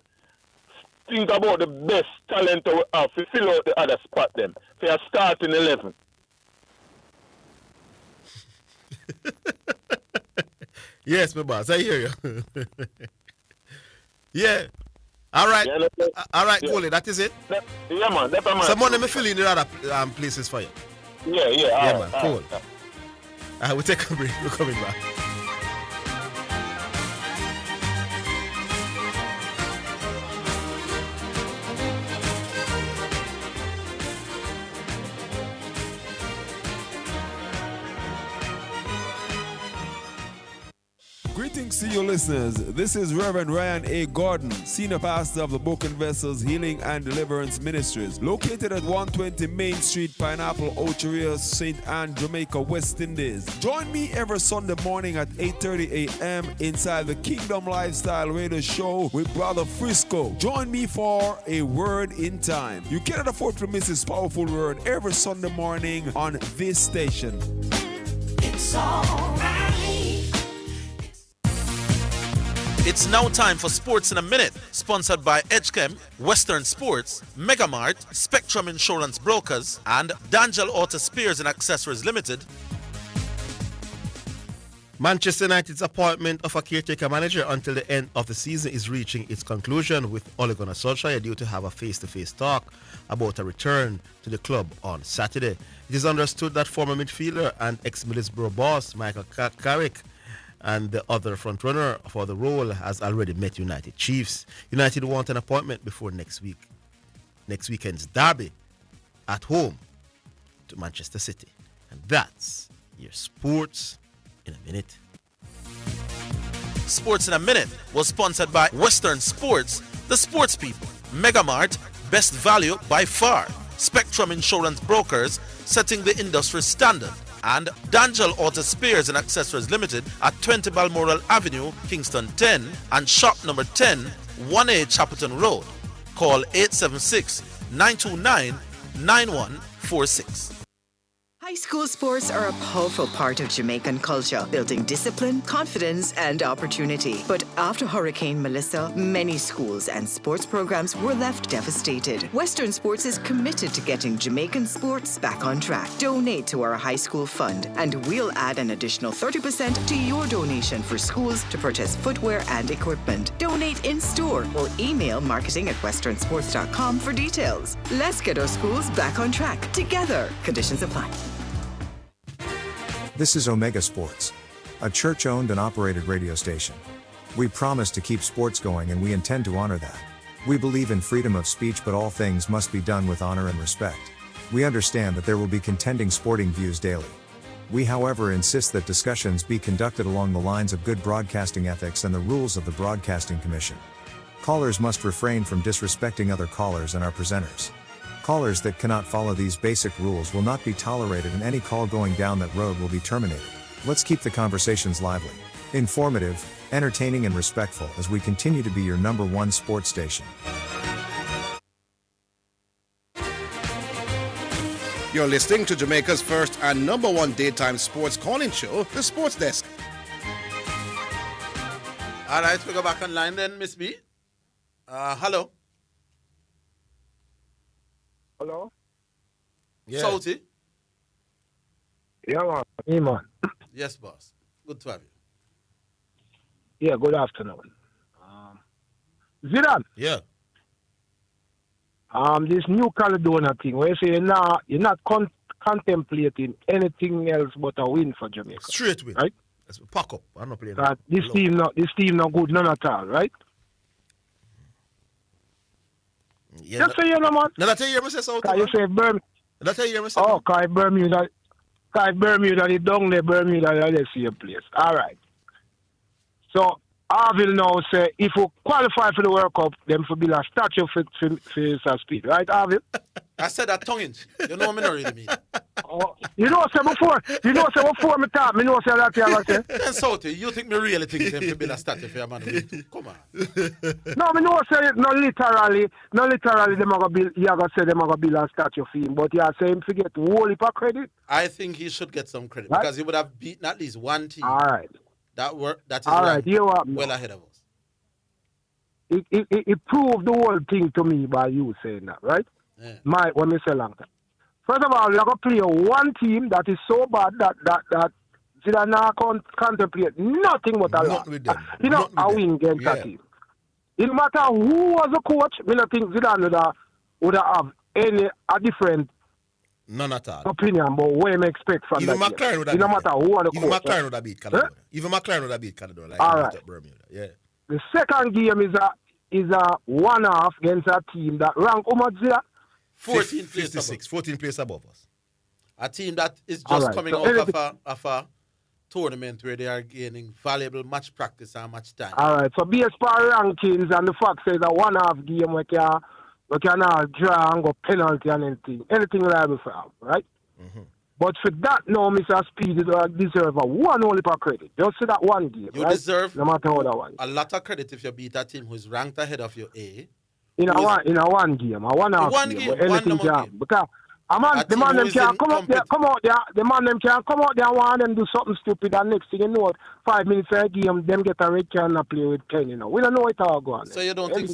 think about the best talent we have to fill out the other spot them. For your starting 11. Yes, my boss, I hear you. Yeah. All right. Yeah, all right, Goalie, that is it? Yeah, man. That's man. Someone let me fill in the other places for you. Yeah. Yeah, man. Cool. We'll take a break. We're coming back. Greetings Greetings to you listeners. This is Reverend Ryan A. Gordon, Senior Pastor of the Broken Vessels Healing and Deliverance Ministries, located at 120 Main Street, Pineapple, Ocheria, St. Anne, Jamaica, West Indies. Join me every Sunday morning at 8:30 a.m. inside the Kingdom Lifestyle Radio Show with Brother Frisco. Join me for a word in time. You cannot afford to miss this powerful word every Sunday morning on this station. It's alright. It's now time for Sports in a Minute, sponsored by Edgechem, Western Sports, Megamart, Spectrum Insurance Brokers, and D'Angelo Auto Spares and Accessories Limited. Manchester United's appointment of a caretaker manager until the end of the season is reaching its conclusion, with Ole Gunnar Solskjaer due to have a face-to-face talk about a return to the club on Saturday. It is understood that former midfielder and ex-Middlesbrough boss Michael Carrick and the other frontrunner for the role has already met United Chiefs. United want an appointment before next weekend's derby at home to Manchester City. And that's your Sports in a Minute. Sports in a Minute was sponsored by Western Sports, the sports people, Megamart, best value by far, Spectrum Insurance Brokers, setting the industry standard, and D'Angelo Auto Spares and Accessories Limited at 20 Balmoral Avenue, Kingston 10, and shop number 10, 1A Chapelton Road. Call 876-929-9146. High school sports are a powerful part of Jamaican culture, building discipline, confidence, and opportunity. But after Hurricane Melissa, many schools and sports programs were left devastated. Western Sports is committed to getting Jamaican sports back on track. Donate to our high school fund, and we'll add an additional 30% to your donation for schools to purchase footwear and equipment. Donate in store or email marketing@westernsports.com for details. Let's get our schools back on track together. Conditions apply. This is Omega Sports, a church-owned and operated radio station. We promise to keep sports going, and we intend to honor that. We believe in freedom of speech, but all things must be done with honor and respect. We understand that there will be contending sporting views daily. We, however, insist that discussions be conducted along the lines of good broadcasting ethics and the rules of the Broadcasting Commission. Callers must refrain from disrespecting other callers and our presenters. Callers that cannot follow these basic rules will not be tolerated, and any call going down that road will be terminated. Let's keep the conversations lively, informative, entertaining, and respectful as we continue to be your number one sports station. You're listening to Jamaica's first and number one daytime sports calling show, The Sports Desk. All right, we go back online then, Miss B. Hello. Hello? Yeah. Salty? Yeah, man. Hey, man. Yes, boss. Good to have you. Yeah, good afternoon. Zidane. Yeah. This New Caledonia thing, where you say you're not contemplating anything else but a win for Jamaica. Straight win. Right? Let's pack up. I'm not playing. This team not good, none at all, right? Yeah, just say you know, man. No, that's you say so. You say Bermuda. That's you say. Oh, Bermuda, the down there, Bermuda, let's see a place. All right. So Arville now say if we qualify for the World Cup, then for build a statue for speed, right, Arville? I said that tongue in. You know me not really mean. You know say before me talk, me know say that you ever say. And Salty, you think me really think them to build a statue for your man? Come on. No, me know say no literally them are gonna build. You are gonna say them are gonna build a statue for him, but you are saying to get whole heap of credit. I think he should get some credit, right? Because he would have beaten at least one team. All right. That is all right. You are well ahead of us. It proved the whole thing to me by you saying that, right? Yeah. When me say long time. First of all, you're going to play one team that is so bad that Zidane now contemplate nothing but a loss. A win against that team. It matter who was the coach, I don't think Zidane would have a different none at all opinion about what you expect from even that McLaren would have it no matter who are the even coach. McLaren would have beat Caledonia. Even McLaren would have beat Caledonia. Like all right. Bermuda. Yeah. The second game is a one-half against a team that ranked how much there? 14 56, 14 places above us. A team that is just coming out of tournament where they are gaining valuable match practice and match time. All right. So based on rankings and the fact says a one-half game we can draw and go penalty and anything liable for him, right? But for that, no, Mr. Speed deserve a one only per credit. Just for that one game, You right? deserve no matter how that one. a lot of credit if you beat a team who is ranked ahead of you, In a one game, a one-half game, where anything can happen. Because the man them can come out there. The man them can come out there and want them do something stupid, and next thing you know, 5 minutes of a game, them get a red card and play with 10. You know, we don't know it all going. So you don't think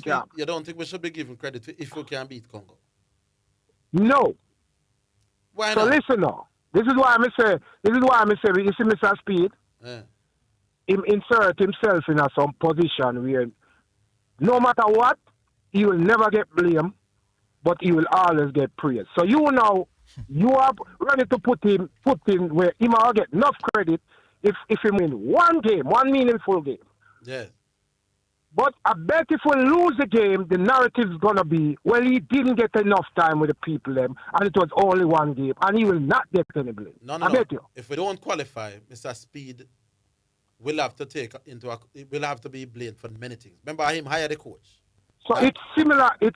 we should be given credit if we can beat Congo? No. Why so not? Listen now. This is why I say. You see, Mr. Speed, him insert himself in some position where, no matter what, he will never get blamed, but he will always get praise. So you are ready to put in where he might get enough credit if he win one game, one meaningful game. Yeah. But I bet if we lose the game, the narrative is going to be, well, he didn't get enough time with the people, and it was only one game, and he will not get any blame. No. I bet you. If we don't qualify, Mr. Speed will have to be blamed for many things. Remember him hire the coach. So it's similar to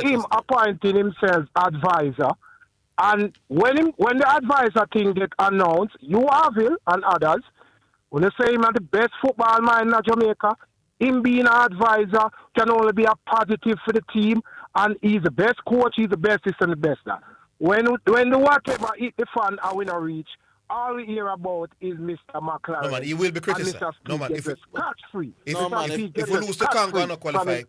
him appointing himself advisor. And when the advisor thing get announced, you Avil and others, when they say him are the best football mind in Jamaica, him being an advisor can only be a positive for the team, and he's the best coach, he's the best this and the best that. When the whatever hit the fan and we not reach, all we hear about is Mr. McLaren. No man, he will be criticized. No man, if free. If we lose to Congo and not qualify,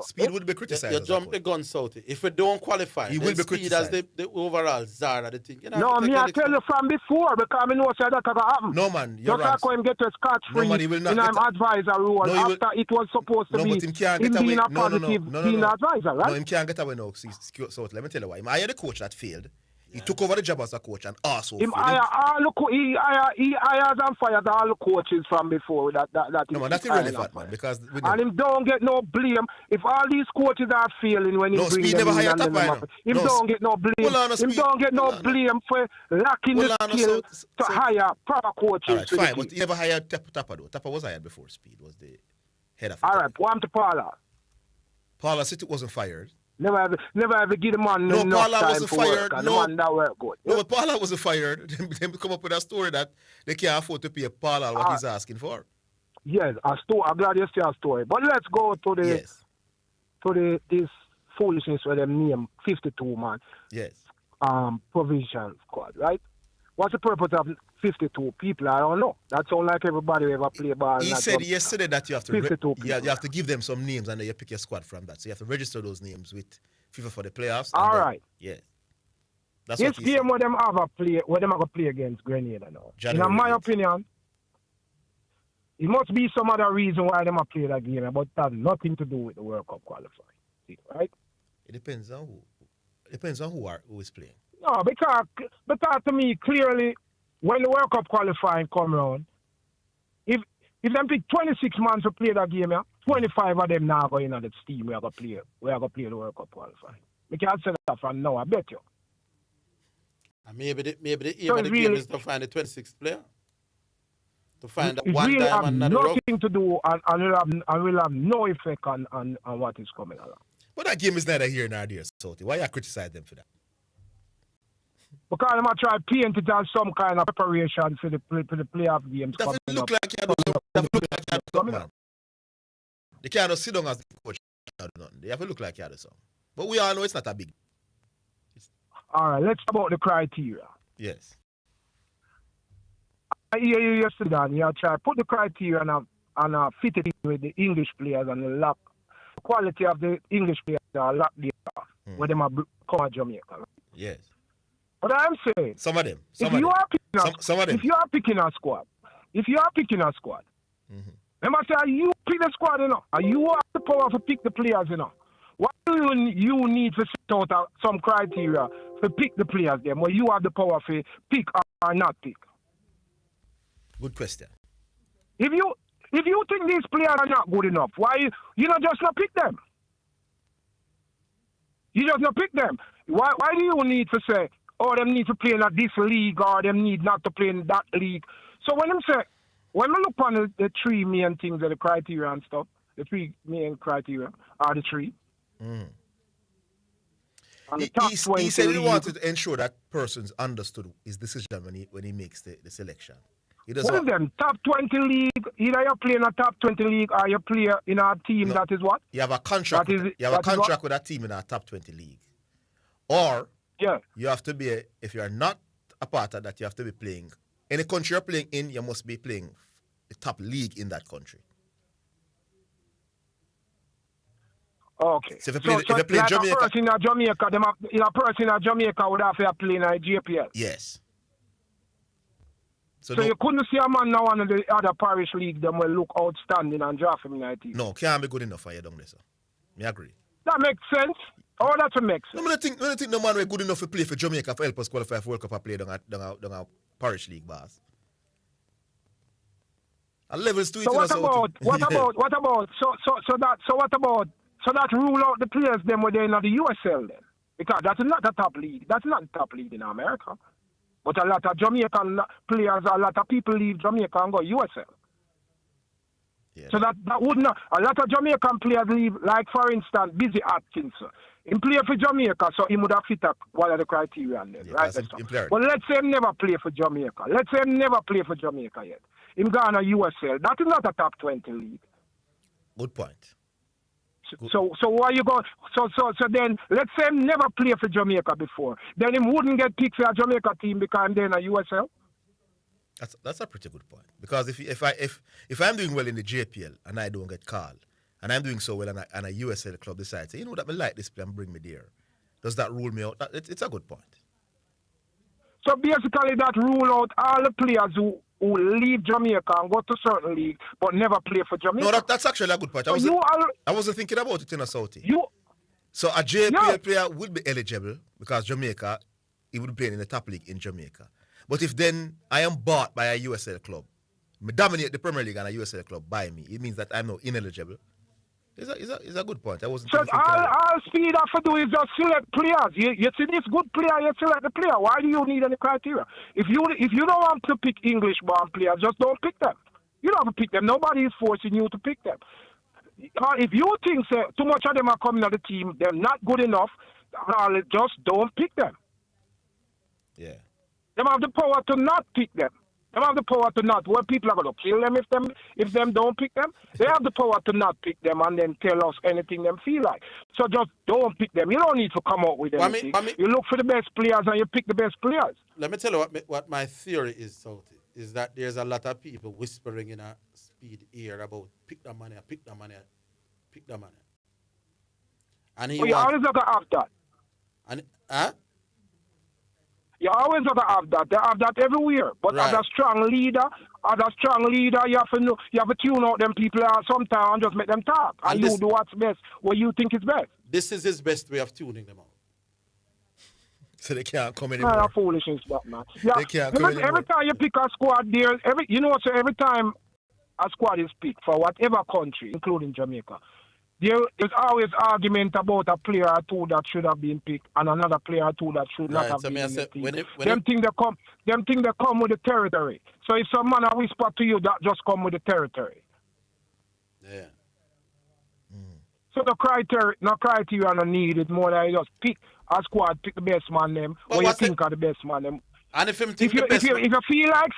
Speed would be criticized. You jump the gun, Southie. If we don't qualify, he will be criticized. As the overall czar of the thing. No, I tell you from before, because I know that going to happen. No man, you're right. Just like him get a scotch free in an advisor role after it was supposed to be him being a positive being an advisor, right? No, him can't get away now. So let me tell you why. I hired the coach that failed. He took over the job as a coach and also he hires and fires all the coaches from before that no man, that's irrelevant, man, because and him don't get no blame if all these coaches are failing when he bring them in and them him don't get no blame. Him don't get no blame for lacking the skill to hire proper coaches. Alright, fine, but he never hired Tapa though. Tapa was hired before Speed was the head of it. Alright, one to Paula. Paula City wasn't fired. Never ever give the man no enough Paula time wasn't for fired. Work, no, the man that work good. No, but Paula wasn't fired. Them come up with a story that they can't afford to pay Paula what he's asking for. Yes, a story. I'm glad you see a story. But let's go to this foolishness where them name 52 man. Yes. Provision squad, right? What's the purpose of 52 people? I don't know. That sounds like everybody who ever play ball. He said yesterday that you have to you have to give them some names and then you pick your squad from that. So you have to register those names with FIFA for the playoffs. All right. Yeah. That's this what he game said. where them have a play, where them have a play against Grenada now. In my opinion, it must be some other reason why them have played that game, but it has nothing to do with the World Cup qualifying. Right? It depends on who. It depends on who is playing. No, because to me, clearly, when the World Cup qualifying come around, if them pick 26 months to play that game, 25 of them now go in on the team we are going to play the World Cup qualifying. We can't say that from now, I bet you. And maybe the aim of the game is to find the 26th player. To find that one really diamond have in the rough. nothing to do and will have no effect on what is coming along. But that game is neither here nor there, Southie. Why you criticize them for that? Because I'm going to try to paint it as some kind of preparation for the playoff games. That will look like you do something, man. They can't sit down as the coach. They have to look like you do something. But we all know it's not a big. All right, let's talk about the criteria. Yes. I hear you yesterday, and you try to put the criteria and fit it in with the English players and the quality of the English players are locked there when they come to Jamaica. Right? Yes. But I'm saying, some of them. If you are picking a squad, remember say you pick the squad, you know, and you have the power to pick the players, you know. Why do you need to set out some criteria to pick the players them where you have the power to pick or not pick? Good question. If you think these players are not good enough, why you not just not pick them? You just not pick them. Why do you need to say, oh, them need to play in this league or them need not to play in that league? So when we look on the three main things, the criteria and stuff, the three main criteria are the three. Mm. And the top 20 He said he league- wanted to ensure that persons understood his decision when he makes the selection. He doesn't What is them? Top 20 league, either you play in a top 20 league or you play in a team that is what? You have a contract. You have a contract with a team in our top 20 league, or you have to be. If you are not a part of that, you have to be playing. Any country you're playing in, you must be playing the top league in that country. Okay. So if you play, if you play like Jamaica, a person in Jamaica, a person in Jamaica would have to play in a JPL. yes. So you couldn't see a man now one of the other parish league them will look outstanding and draft him in IT. No, can't be good enough for you down there, sir. Me agree. That makes sense. Oh, that makes sense. No, I think no man will good enough to play for Jamaica for help us qualify for World Cup and play down a parish league, boss. A levels to it. So what about rule out the players them were in the USL then? Because that's not the top league. That's not the top league in America. But a lot of Jamaican players, a lot of people leave Jamaica and go USL. Yeah. So that would not, a lot of Jamaican players leave, like for instance, Busy Atkins. He play for Jamaica, so he would have fit up one of the criteria then, right? But let's say he never play for Jamaica. Let's say he never play for Jamaica yet. Him gone to USL. That is not a top 20 league. Good point. So why you go? So then let's say him never play for Jamaica before. Then him wouldn't get picked for a Jamaica team because I'm there in a USL. That's a pretty good point. Because if I'm doing well in the JPL and I don't get called, and I'm doing so well and a USL club decides, you know that I like this play and bring me there, does that rule me out? It's a good point. So basically that rule out all the players who leave Jamaica and go to certain league but never play for Jamaica. No, that's actually a good point. I wasn't thinking about it in a Saudi. So a JPL player would be eligible because Jamaica, he would play in the top league in Jamaica. But if then I am bought by a USL club, me dominate the Premier League and a USL club buy me, it means that I'm now ineligible. It's a good point. I wasn't So thinking all Speed have to do is just select players. You see this good player, you select the player. Why do you need any criteria? If you don't want to pick English-born players, just don't pick them. You don't have to pick them. Nobody is forcing you to pick them. If you think too much of them are coming to the team, they're not good enough, just don't pick them. Yeah. They have the power to not pick them. They have the power to not. Well, people are going to kill them if them don't pick them. They have the power to not pick them and then tell us anything them feel like. So just don't pick them. You don't need to come up with anything. You look for the best players and you pick the best players. Let me tell you what my theory is, Salty, is that there's a lot of people whispering in a Speed ear about pick the money, pick the money, pick the money. And you always have to have that. And you always have to have that. They have that everywhere. But as a strong leader, you have to know, you have to tune out them people sometimes and just make them talk. And you do what's best, what you think is best. This is his best way of tuning them out. So they can't come anymore. That's foolishness, man. Yeah, they can't come anymore. Every time you pick a squad, every time a squad is picked for whatever country, including Jamaica, there's always argument about a player or two that should have been picked and another player or two that should not have been picked. Them things they come with the territory. So if some man whisper to you, that just come with the territory. Yeah. So the criteria no need it more than you just pick a squad, pick the best man them, or you think of the best man them. And if you feel like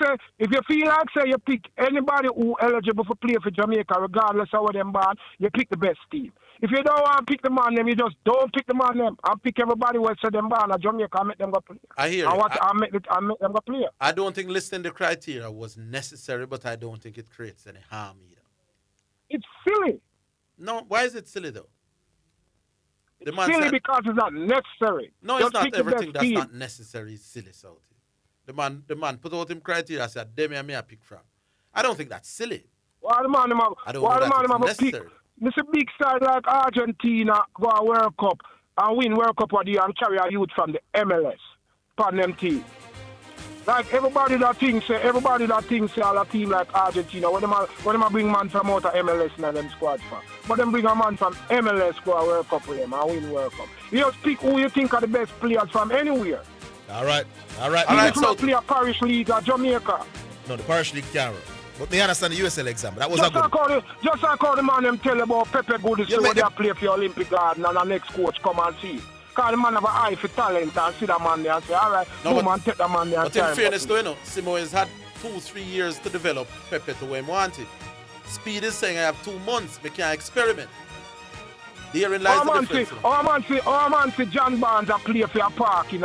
you pick anybody who eligible for play for Jamaica, regardless of what them born, you pick the best team. If you don't want to pick the man them, you just don't pick the man them and pick everybody who said them born at Jamaica and make them go play. I hear you. I make them go play. I don't think listing the criteria was necessary, but I don't think it creates any harm either. It's silly. No, why is it silly though? It's silly because it's not necessary. No, it's not everything that's not necessary is silly, Salty. The man put out him criteria and said, them and me I pick from. I don't think that's silly. Why the man have a pick? This a big side like Argentina go a World Cup and win World Cup of the year and carry a youth from the MLS upon them team. Like everybody that thinks all a team like Argentina, when them bring man from out of MLS in them squad for. But them bring a man from MLS go a World Cup with them and win World Cup. You just pick who you think are the best players from anywhere. All right. So play a parish league or Jamaica. No, the parish league can't run. But me understand the USL exam. That was just a good. Just like how the man them tell about Pepe Goody, You so make they play for Olympic Garden and the next coach come and see. Because the man have an eye for talent and see the man there and say, all right, man, take the man there and But in fairness, though, Simo has had 2-3 years to develop Pepe to where he wanted. Speed is saying I have 2 months, we can experiment. Therein lies the difference. Man see John Barnes a play for a park in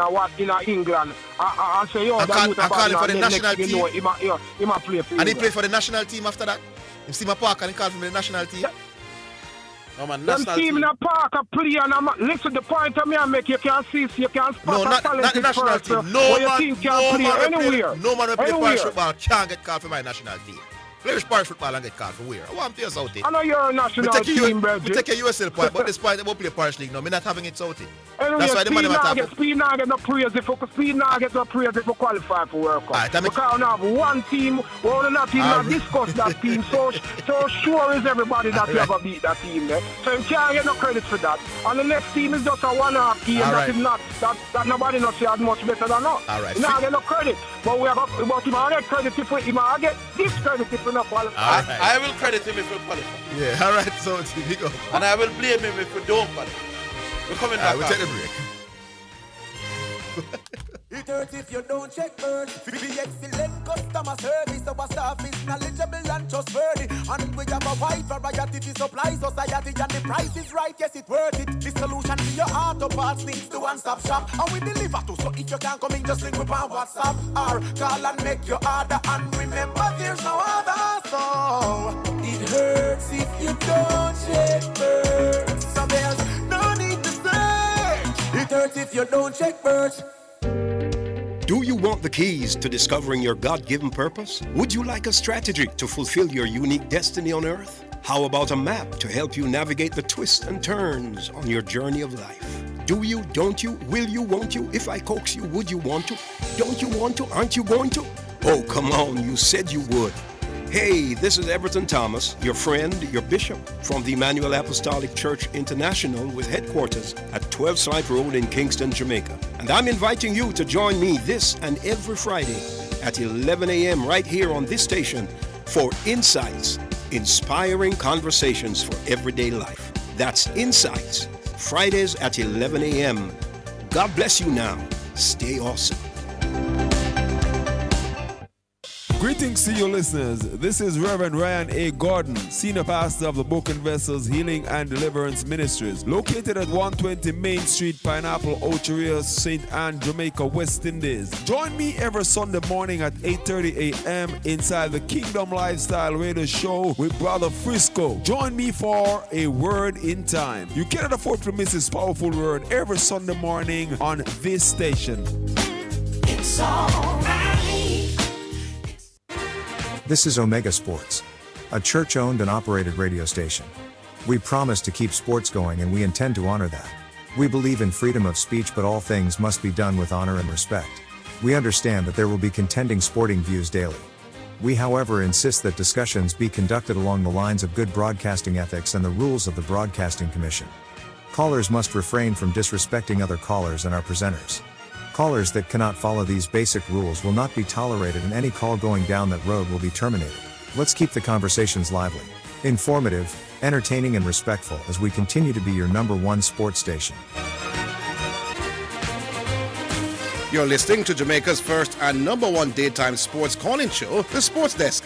England. And say, yo, I call him for the national team. He might play for And he played for the national team after that. You see my park and he called for the national team. No, man, them team in the park a play and listen, the point of me I make, you can see, you can spot not the national team. No man will play parish football can't get called for my national team. Play parish football and get called for where? I want to tell you I know you're a national team, bro. We take a USL point, but this point they won't play parish league now. Me not having it Southie. Anyway, that's why the money matter. Speed now get no praise if you qualify for World Cup. Because we have one team, we only not even discuss that team. So sure is everybody that you ever beat that team there. So you can't get no credit for that. And the next team is just a one-half game that is not that nobody not say as much better than us. All right. You not get no credit. But we have he might get credit if he might get discredit if we not qualify. I will credit him if we qualify. Yeah, all right, so here we go. And I will blame him if we don't qualify. We're coming back. We'll take the break. It hurts if you don't check bird. The excellent customer service. Our staff is knowledgeable and trustworthy. And we have a wide variety to supply society. And the price is right, yes, it's worth it. The solution to your auto parts needs to one-stop shop. And we deliver to. So if you can't come in, just link with on WhatsApp. Or call and make your order. And remember, there's no other. So it hurts if you don't check bird. So there's no need to search. It hurts if you don't check birds. Do you want the keys to discovering your God-given purpose? Would you like a strategy to fulfill your unique destiny on earth? How about a map to help you navigate the twists and turns on your journey of life? Do you, don't you, will you, won't you? If I coax you, would you want to? Don't you want to? Aren't you going to? Oh, come on, you said you would. Hey, this is Everton Thomas, your friend, your bishop, from the Emmanuel Apostolic Church International with headquarters at 12 Slide Road in Kingston, Jamaica. And I'm inviting you to join me this and every Friday at 11 a.m. right here on this station for Insights, inspiring conversations for everyday life. That's Insights, Fridays at 11 a.m. God bless you now. Stay awesome. Greetings to you listeners. This is Reverend Ryan A. Gordon, Senior Pastor of the Book and Vessels Healing and Deliverance Ministries, located at 120 Main Street, Pineapple, Ocheria, St. Anne, Jamaica, West Indies. Join me every Sunday morning at 8:30 a.m. inside the Kingdom Lifestyle Radio Show with Brother Frisco. Join me for a word in time. You cannot afford to miss this powerful word every Sunday morning on this station. It's all right. This is Omega Sports, a church-owned and operated radio station. We promise to keep sports going and we intend to honor that. We believe in freedom of speech, but all things must be done with honor and respect. We understand that there will be contending sporting views daily. We, however, insist that discussions be conducted along the lines of good broadcasting ethics and the rules of the Broadcasting Commission. Callers must refrain from disrespecting other callers and our presenters. Callers that cannot follow these basic rules will not be tolerated, and any call going down that road will be terminated. Let's keep the conversations lively, informative, entertaining and respectful as we continue to be your #1 sports station. You're listening to Jamaica's first and #1 daytime sports calling show, The Sports Desk.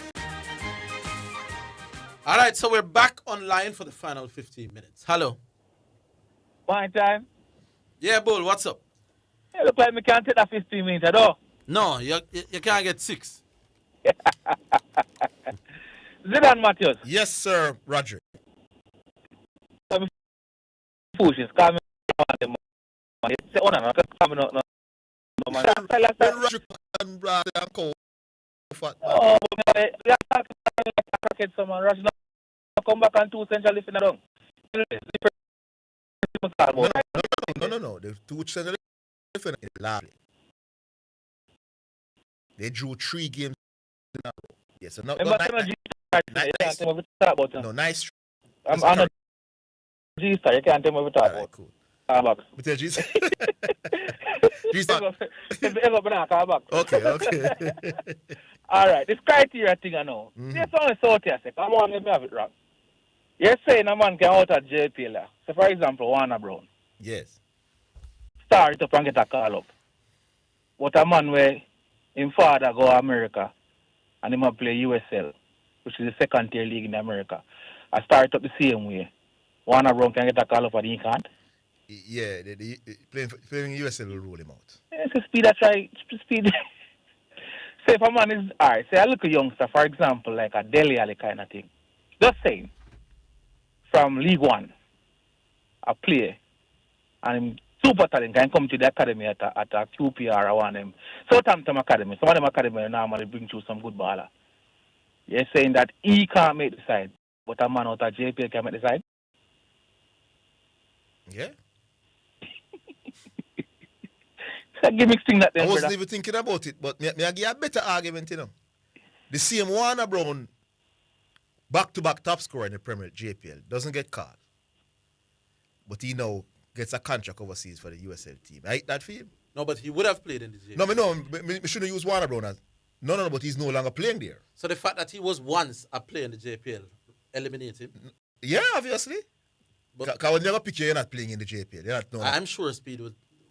All right, so we're back online for the final 15 minutes. Hello. Fine time? Yeah, Bull, what's up? It look like me can't take that 15 minutes at all. No, you can't get 6. Zidane Matthews. Yes, sir, Roger. Foolishness. Call me man. Say, oh, no, call me no, man. Oh, we are talking about someone. Rush now. Come back and 2 central lifting down. No. The 2 central lifting is lovely. They drew 3 games in a row. Yes, so nice. I'm not G-Star. You can't tell me what we talk about. Cool. call back. But tell Jesus. If you ever banana call back. Okay. All right, this criteria thing I know. This only sort here, say, come on, let me have it wrong. You're saying a man can out at JPL. So, for example, Warner Brown. Yes. Start it up and get a call up. But a man where his father go to America and him a play USL, which is the second tier league in America. I start up the same way. Warner Brown can get a call up and he can't. Yeah, playing USL will rule him out. It's a speed I try. Speed. Say if a man is, alright, say a little youngster, for example, like a Dele Alli kind of thing. Just saying, from League One, a player, and him super talent can come to the academy at a QPR or one of them. Southampton Academy, some of them academy normally bring through some good baller. You're saying that he can't make the side, but a man out of JPL can make the side? Yeah. It's a gimmick thing that I them, wasn't brother. even thinking about it, but me I give you a better argument, you know. The same Warner Brown, back-to-back top scorer in the Premier JPL, doesn't get called. But he now gets a contract overseas for the USL team. I hate that for him. No, but he would have played in the JPL. No, me shouldn't use Warner Brown as. No, but he's no longer playing there. So the fact that he was once a player in the JPL eliminates him? Yeah, obviously. Because when you pick you're not playing in the JPL. You're not, no. I'm sure Speed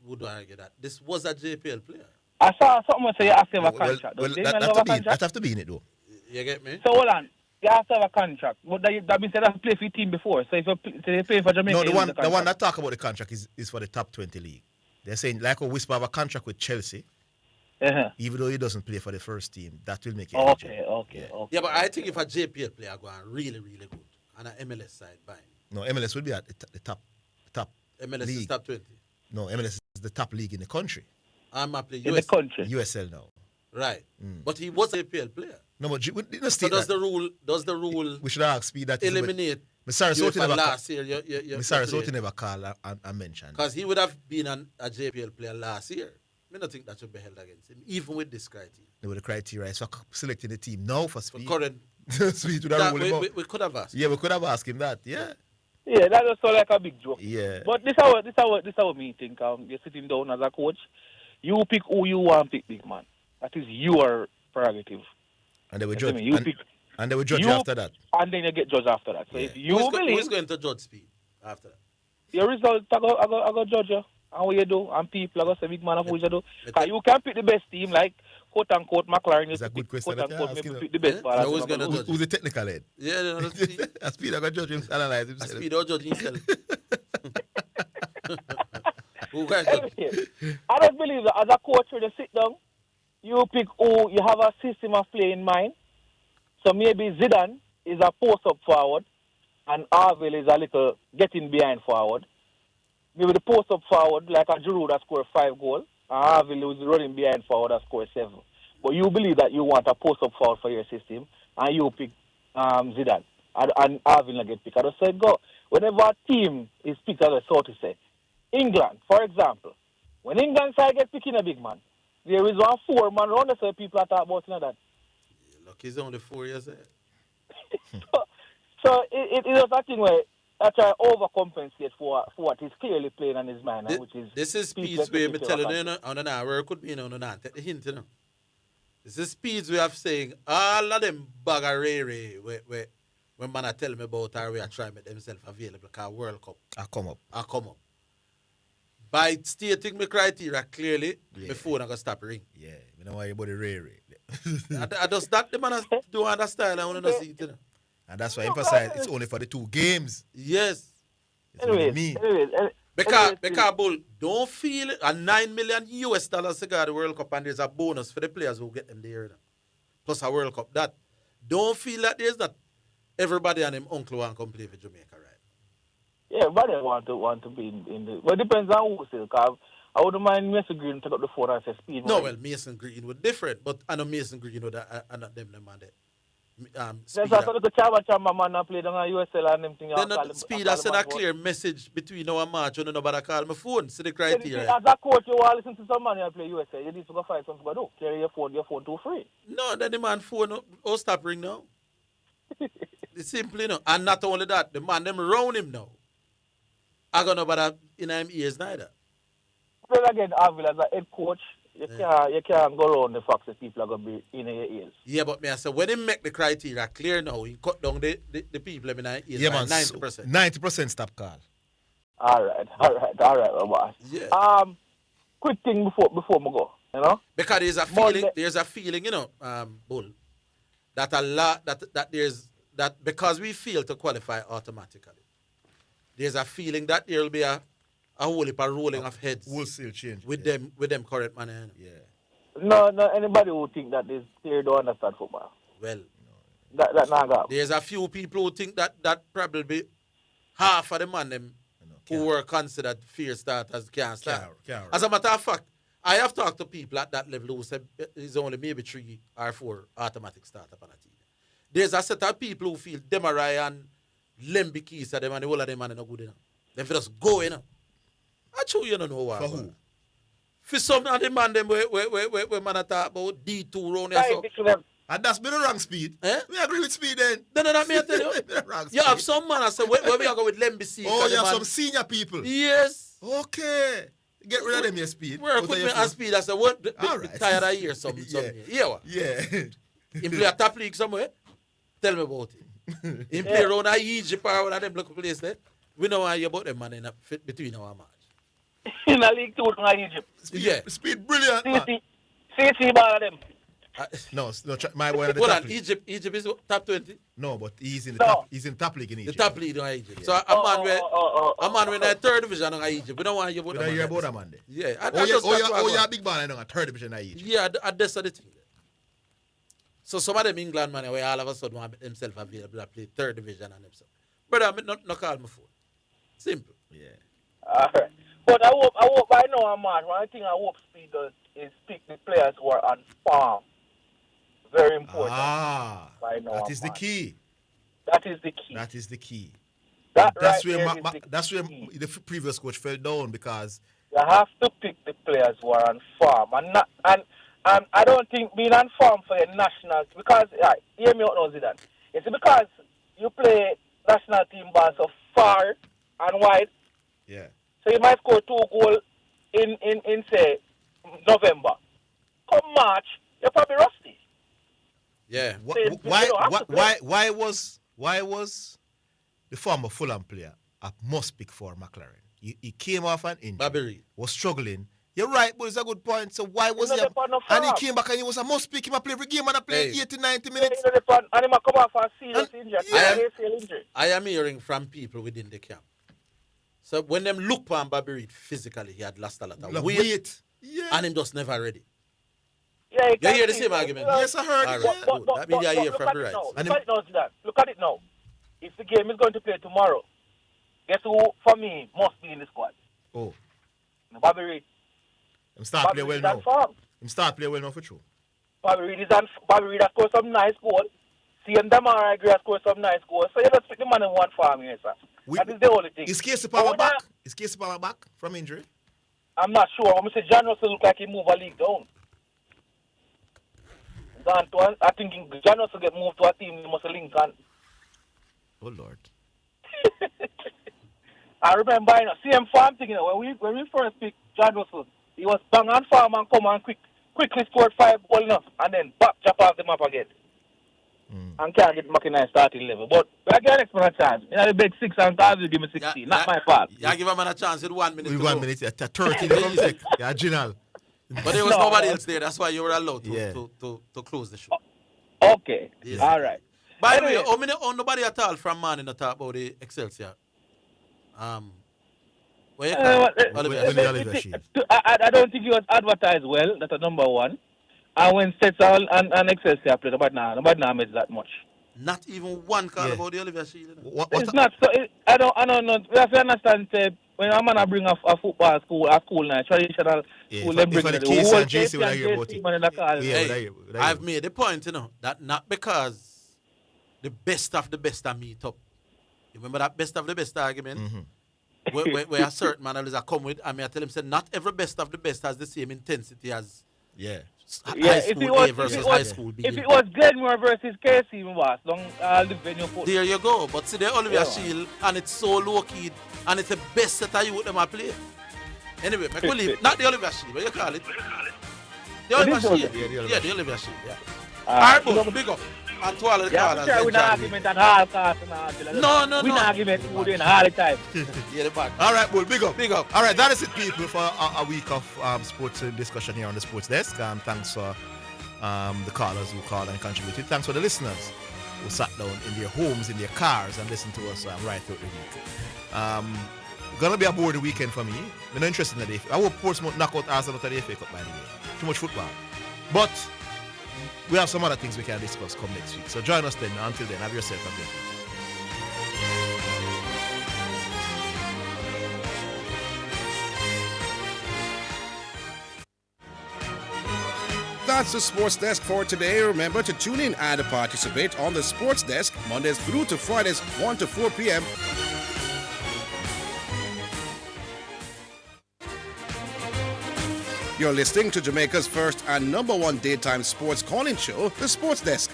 would argue that. This was a JPL player. I saw something say you have to have a contract. That have to be in it, though. You get me? So hold on. You have to have a contract. But that means you have to play for your team before. So if you play for Jamaica, No, the one that talk about the contract is for the top 20 league. They're saying, like a Whisper have a contract with Chelsea. Even though he doesn't play for the first team, that will make it. Okay. Yeah, but I think if a JPL player going really, really good on an MLS side, bang. No, MLS will be at the top MLS league. is top 20. No, MLS is the top league in the country. I'm a player. In the country. USL now. Right. But he was a JPL player. No, but so does the rule we should ask Speed that eliminate last year? Sarasota never called and mentioned. Because he would have been a JPL player last year. I don't think that should be held against him, even with this criteria. No, with the criteria is for selecting the team now for Speed. For current. Speed would have ruled him out. We could have asked. Yeah, we could have asked him that. Yeah. Yeah, that was so like a big joke. Yeah. But this is how me think. You're sitting down as a coach. You pick who you want to pick, big man. That is your prerogative. And they will judge. And they will judge you after that. And then you get judged after that. So if you believe, who's going to judge Speed after that? Your result, I go judge you. And what you do, and people are going to say, big man, of what you do. Because you can pick the best team, like quote unquote McLaren. It's a good question. Quote unquote, maybe pick the best. Who's the technical head? Yeah, no, Speed, I got to judge him, analyze himself. Speed, I'll judge himself. I don't believe that as a coach, when you sit down, you pick who you have a system of play in mind. So maybe Zidane is a post-up forward, and Arvel is a little getting behind forward. Maybe the post-up forward, like a Giroud that scored 5 goals, and Arvel is running behind forward that scored 7. But you believe that you want a post-up forward for your system, and you pick Zidane, and Arvel will get picked. I just said, go. Whenever a team is picked, as I sort to say, England, for example, when England side get picking a big man, there is one 4-man round there, so people are talking about that. Yeah, look, he's only 4 years old. So it is a thing where I try to overcompensate for what he's clearly playing on his mind, which is... This is Speed's way of telling you, on an hour, it could be, take the hint, This is Speed's way of saying, all of them bag of Ray when man tell me about how we are trying to make themselves available, because World Cup. I come up. By stating my criteria clearly, my phone I gonna stop ring. Yeah, you know why you body Ray. I just that the man do understand. I want to see it. And that's why I emphasize it's only for the 2 games. Yes. It's only me. Because Bull, don't feel a $9 million to go to the World Cup and there's a bonus for the players who get them there. Plus a World Cup. That don't feel that there's not everybody and him uncle want to come play for Jamaica, right? Yeah, everybody want to be in the... But it depends on who still, because I wouldn't mind Mason Green take up the phone and say Speed. No, well, Mason Green was different, but I know Mason Green was not them man there. There's also the Chamba man that played on USL and them thing. Then Speed has sent a clear message between our match and nobody call my phone. See the criteria. As a coach, you want to listen to some man who play USL. You need to go find something to do. Carry your phone too free. No, then the man phone, stop ring now. It's simple, And not only that, the man them round him now. I don't know about in him ears neither. Then again, Avil, as a head coach, you can't go around the fact that people are going to be in your ears. Yeah, but me I say when he make the criteria clear now, he cut down the people in his ears by 90%. 90% stop call. All right, my boss. Yeah. Quick thing before we go, you know? Because there's a feeling, you know, Bull, that a lot that because we fail to qualify automatically, there's a feeling that there will be a whole heap of rolling of heads wholesale change with them current money. Yeah. No, anybody who think that this they don't understand football. Well, that not got. There's a few people who think that probably half of the man them who were considered fear starters can't start. As a matter of fact, I have talked to people at that level who said it's only maybe 3 or 4 automatic starters on a team. There's a set of people who feel Demarai and Lemby Keys are them and the whole of them are not good enough. They just go, you know. I true you don't know why. For who? For some of the man them where man talk about D2 round there. So. And that's been the wrong speed. We agree with speed then. No, me I tell you. You have some man I say where we are going with Lemby C. Oh, you have some senior people. Yes. Okay. Get rid of them your speed. Where put me on speed? I say what the tired of here some yeah. What? Yeah. He play a top league somewhere. Tell me about it. He play around Egypt or one of them local place there. We know why you about them man in a fit between our match. In a league 2 in Egypt. Speed brilliant. CC ball of them. No, my boy. Hold on, Egypt is top 20. No, but he's in the top. He's in top league in Egypt. The top league in Egypt. So a man in the third division in Egypt. We don't want you. We don't hear about that man. Yeah. Oh, big man in a third division in Egypt. Yeah, that's the thing. So some of them England man, where all of a sudden want themselves available to play third division and themselves. Brother, not call me phone. Simple. Yeah. All right. But I hope I know I'm mad. One thing I hope Speed does is pick the players who are on farm. Very important. That is the key. That is the key. That is the key. That's where key. The previous coach fell down because you have to pick the players who are on farm and I don't think being on farm for the nationals because hear me out now, Zidane. It's because you play national team ball so far and wide. Yeah. So you might score 2 goals in say November. Come March, you're probably rusty. Yeah. Why was the former Fulham player a must pick for McLaren? He came off an injury. Bobby Reid was struggling. You're right, but it's a good point. So why was he? And he came back and he was a must pick. He play every game and I play 80, 90 minutes. And he come off a serious injury. I am hearing from people within the camp. So when them look on Bobby Reid physically, he had lost a lot of weight. Yeah. And him just never ready. Yeah, you hear the same argument? Yes, I heard it. Right. That means you hear from the right. Look at it now. If the game is going to play tomorrow, guess who, for me, must be in the squad? Oh. Bobby Reid. Him start play well now. Him start play well now for true. Bobby Reid has scored some nice goals. CM Damara has scored some nice goals. So you just pick the man in one farm here, sir. That is the only thing. Is Casey Palmer back? Is Casey Palmer back from injury? I'm not sure. I'm going to say John Russell look like he moved a league down. I think John Russell get moved to a team he must link on. Oh, Lord. I remember, CM farm thing, when we first picked John Russell, he was bang on farm and come and quickly scored 5 goals enough and then back chop off the map again. And can't get back in a starting level. But I get next man a chance. The big 6 and Gavi give me 16. Not my fault. Yeah, give him a chance with 1 minute. With 1 minute, 30. Yeah, Ginal. But there was nobody else there. That's why you were allowed to close the show. Okay. Yes. All right. By the way, nobody at all from Man in the talk about the Excelsior. Oliver Shield. I don't think he was advertised well. That's a number one. And when Stetson and Excelsior played, nobody now made that much. Not even one call about the Oliver Shield. It's not so. I don't know. We have to understand. When a man bring a football school, now traditional school, they bring the whole JC. I've made the point, that not because the best of the best are meet up. You remember that best of the best argument? Mm-hmm. where a certain man always come with, I tell him, say, not every best of the best has the same intensity as Yeah. Yeah, High if school it was, A versus if it high was, school B. if it was Glenmore versus KC, my boss, don't the venue foot. There you go. But see the Olivia Yeah. Shield and it's so low key and it's the best set of youth them a play. Anyway, I could leave. Not the Olivia Shield, but you call it. The Olivia It is Shield. Olivia. Yeah, the Olivia Shield. Yeah. Alright, Alright, big up. And to all of the Yeah, callers. sure, we enjoy not the argument at all costs and all. No. We not argument, we doing all the time. Yeah, the back. All right, Bull, big up. Big up. All right, that is it, people, for a week of sports discussion here on the Sports Desk. Thanks for the callers who called and contributed. Thanks for the listeners who sat down in their homes, in their cars, and listened to us right throughout the week. Gonna be a boring weekend for me. I'm not interested in the FA. I hope Portsmouth knock out Arsenal to the FA Cup, by the way. Too much football. But we have some other things we can discuss come next week. So join us then. Until then, have yourself a great day. That's the Sports Desk for today. Remember to tune in and participate on the Sports Desk Mondays through to Fridays 1 to 4 p.m. You're listening to Jamaica's first and number one daytime sports calling show, the Sports Desk.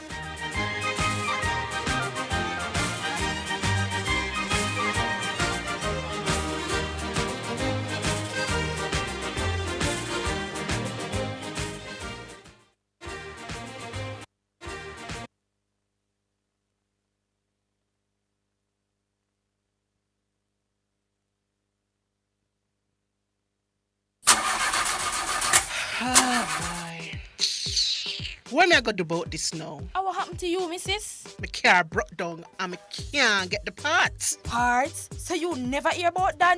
What am I going to do about this now? What happened to you, missus? My car broke down and I can't get the parts. Parts? So you never hear about that?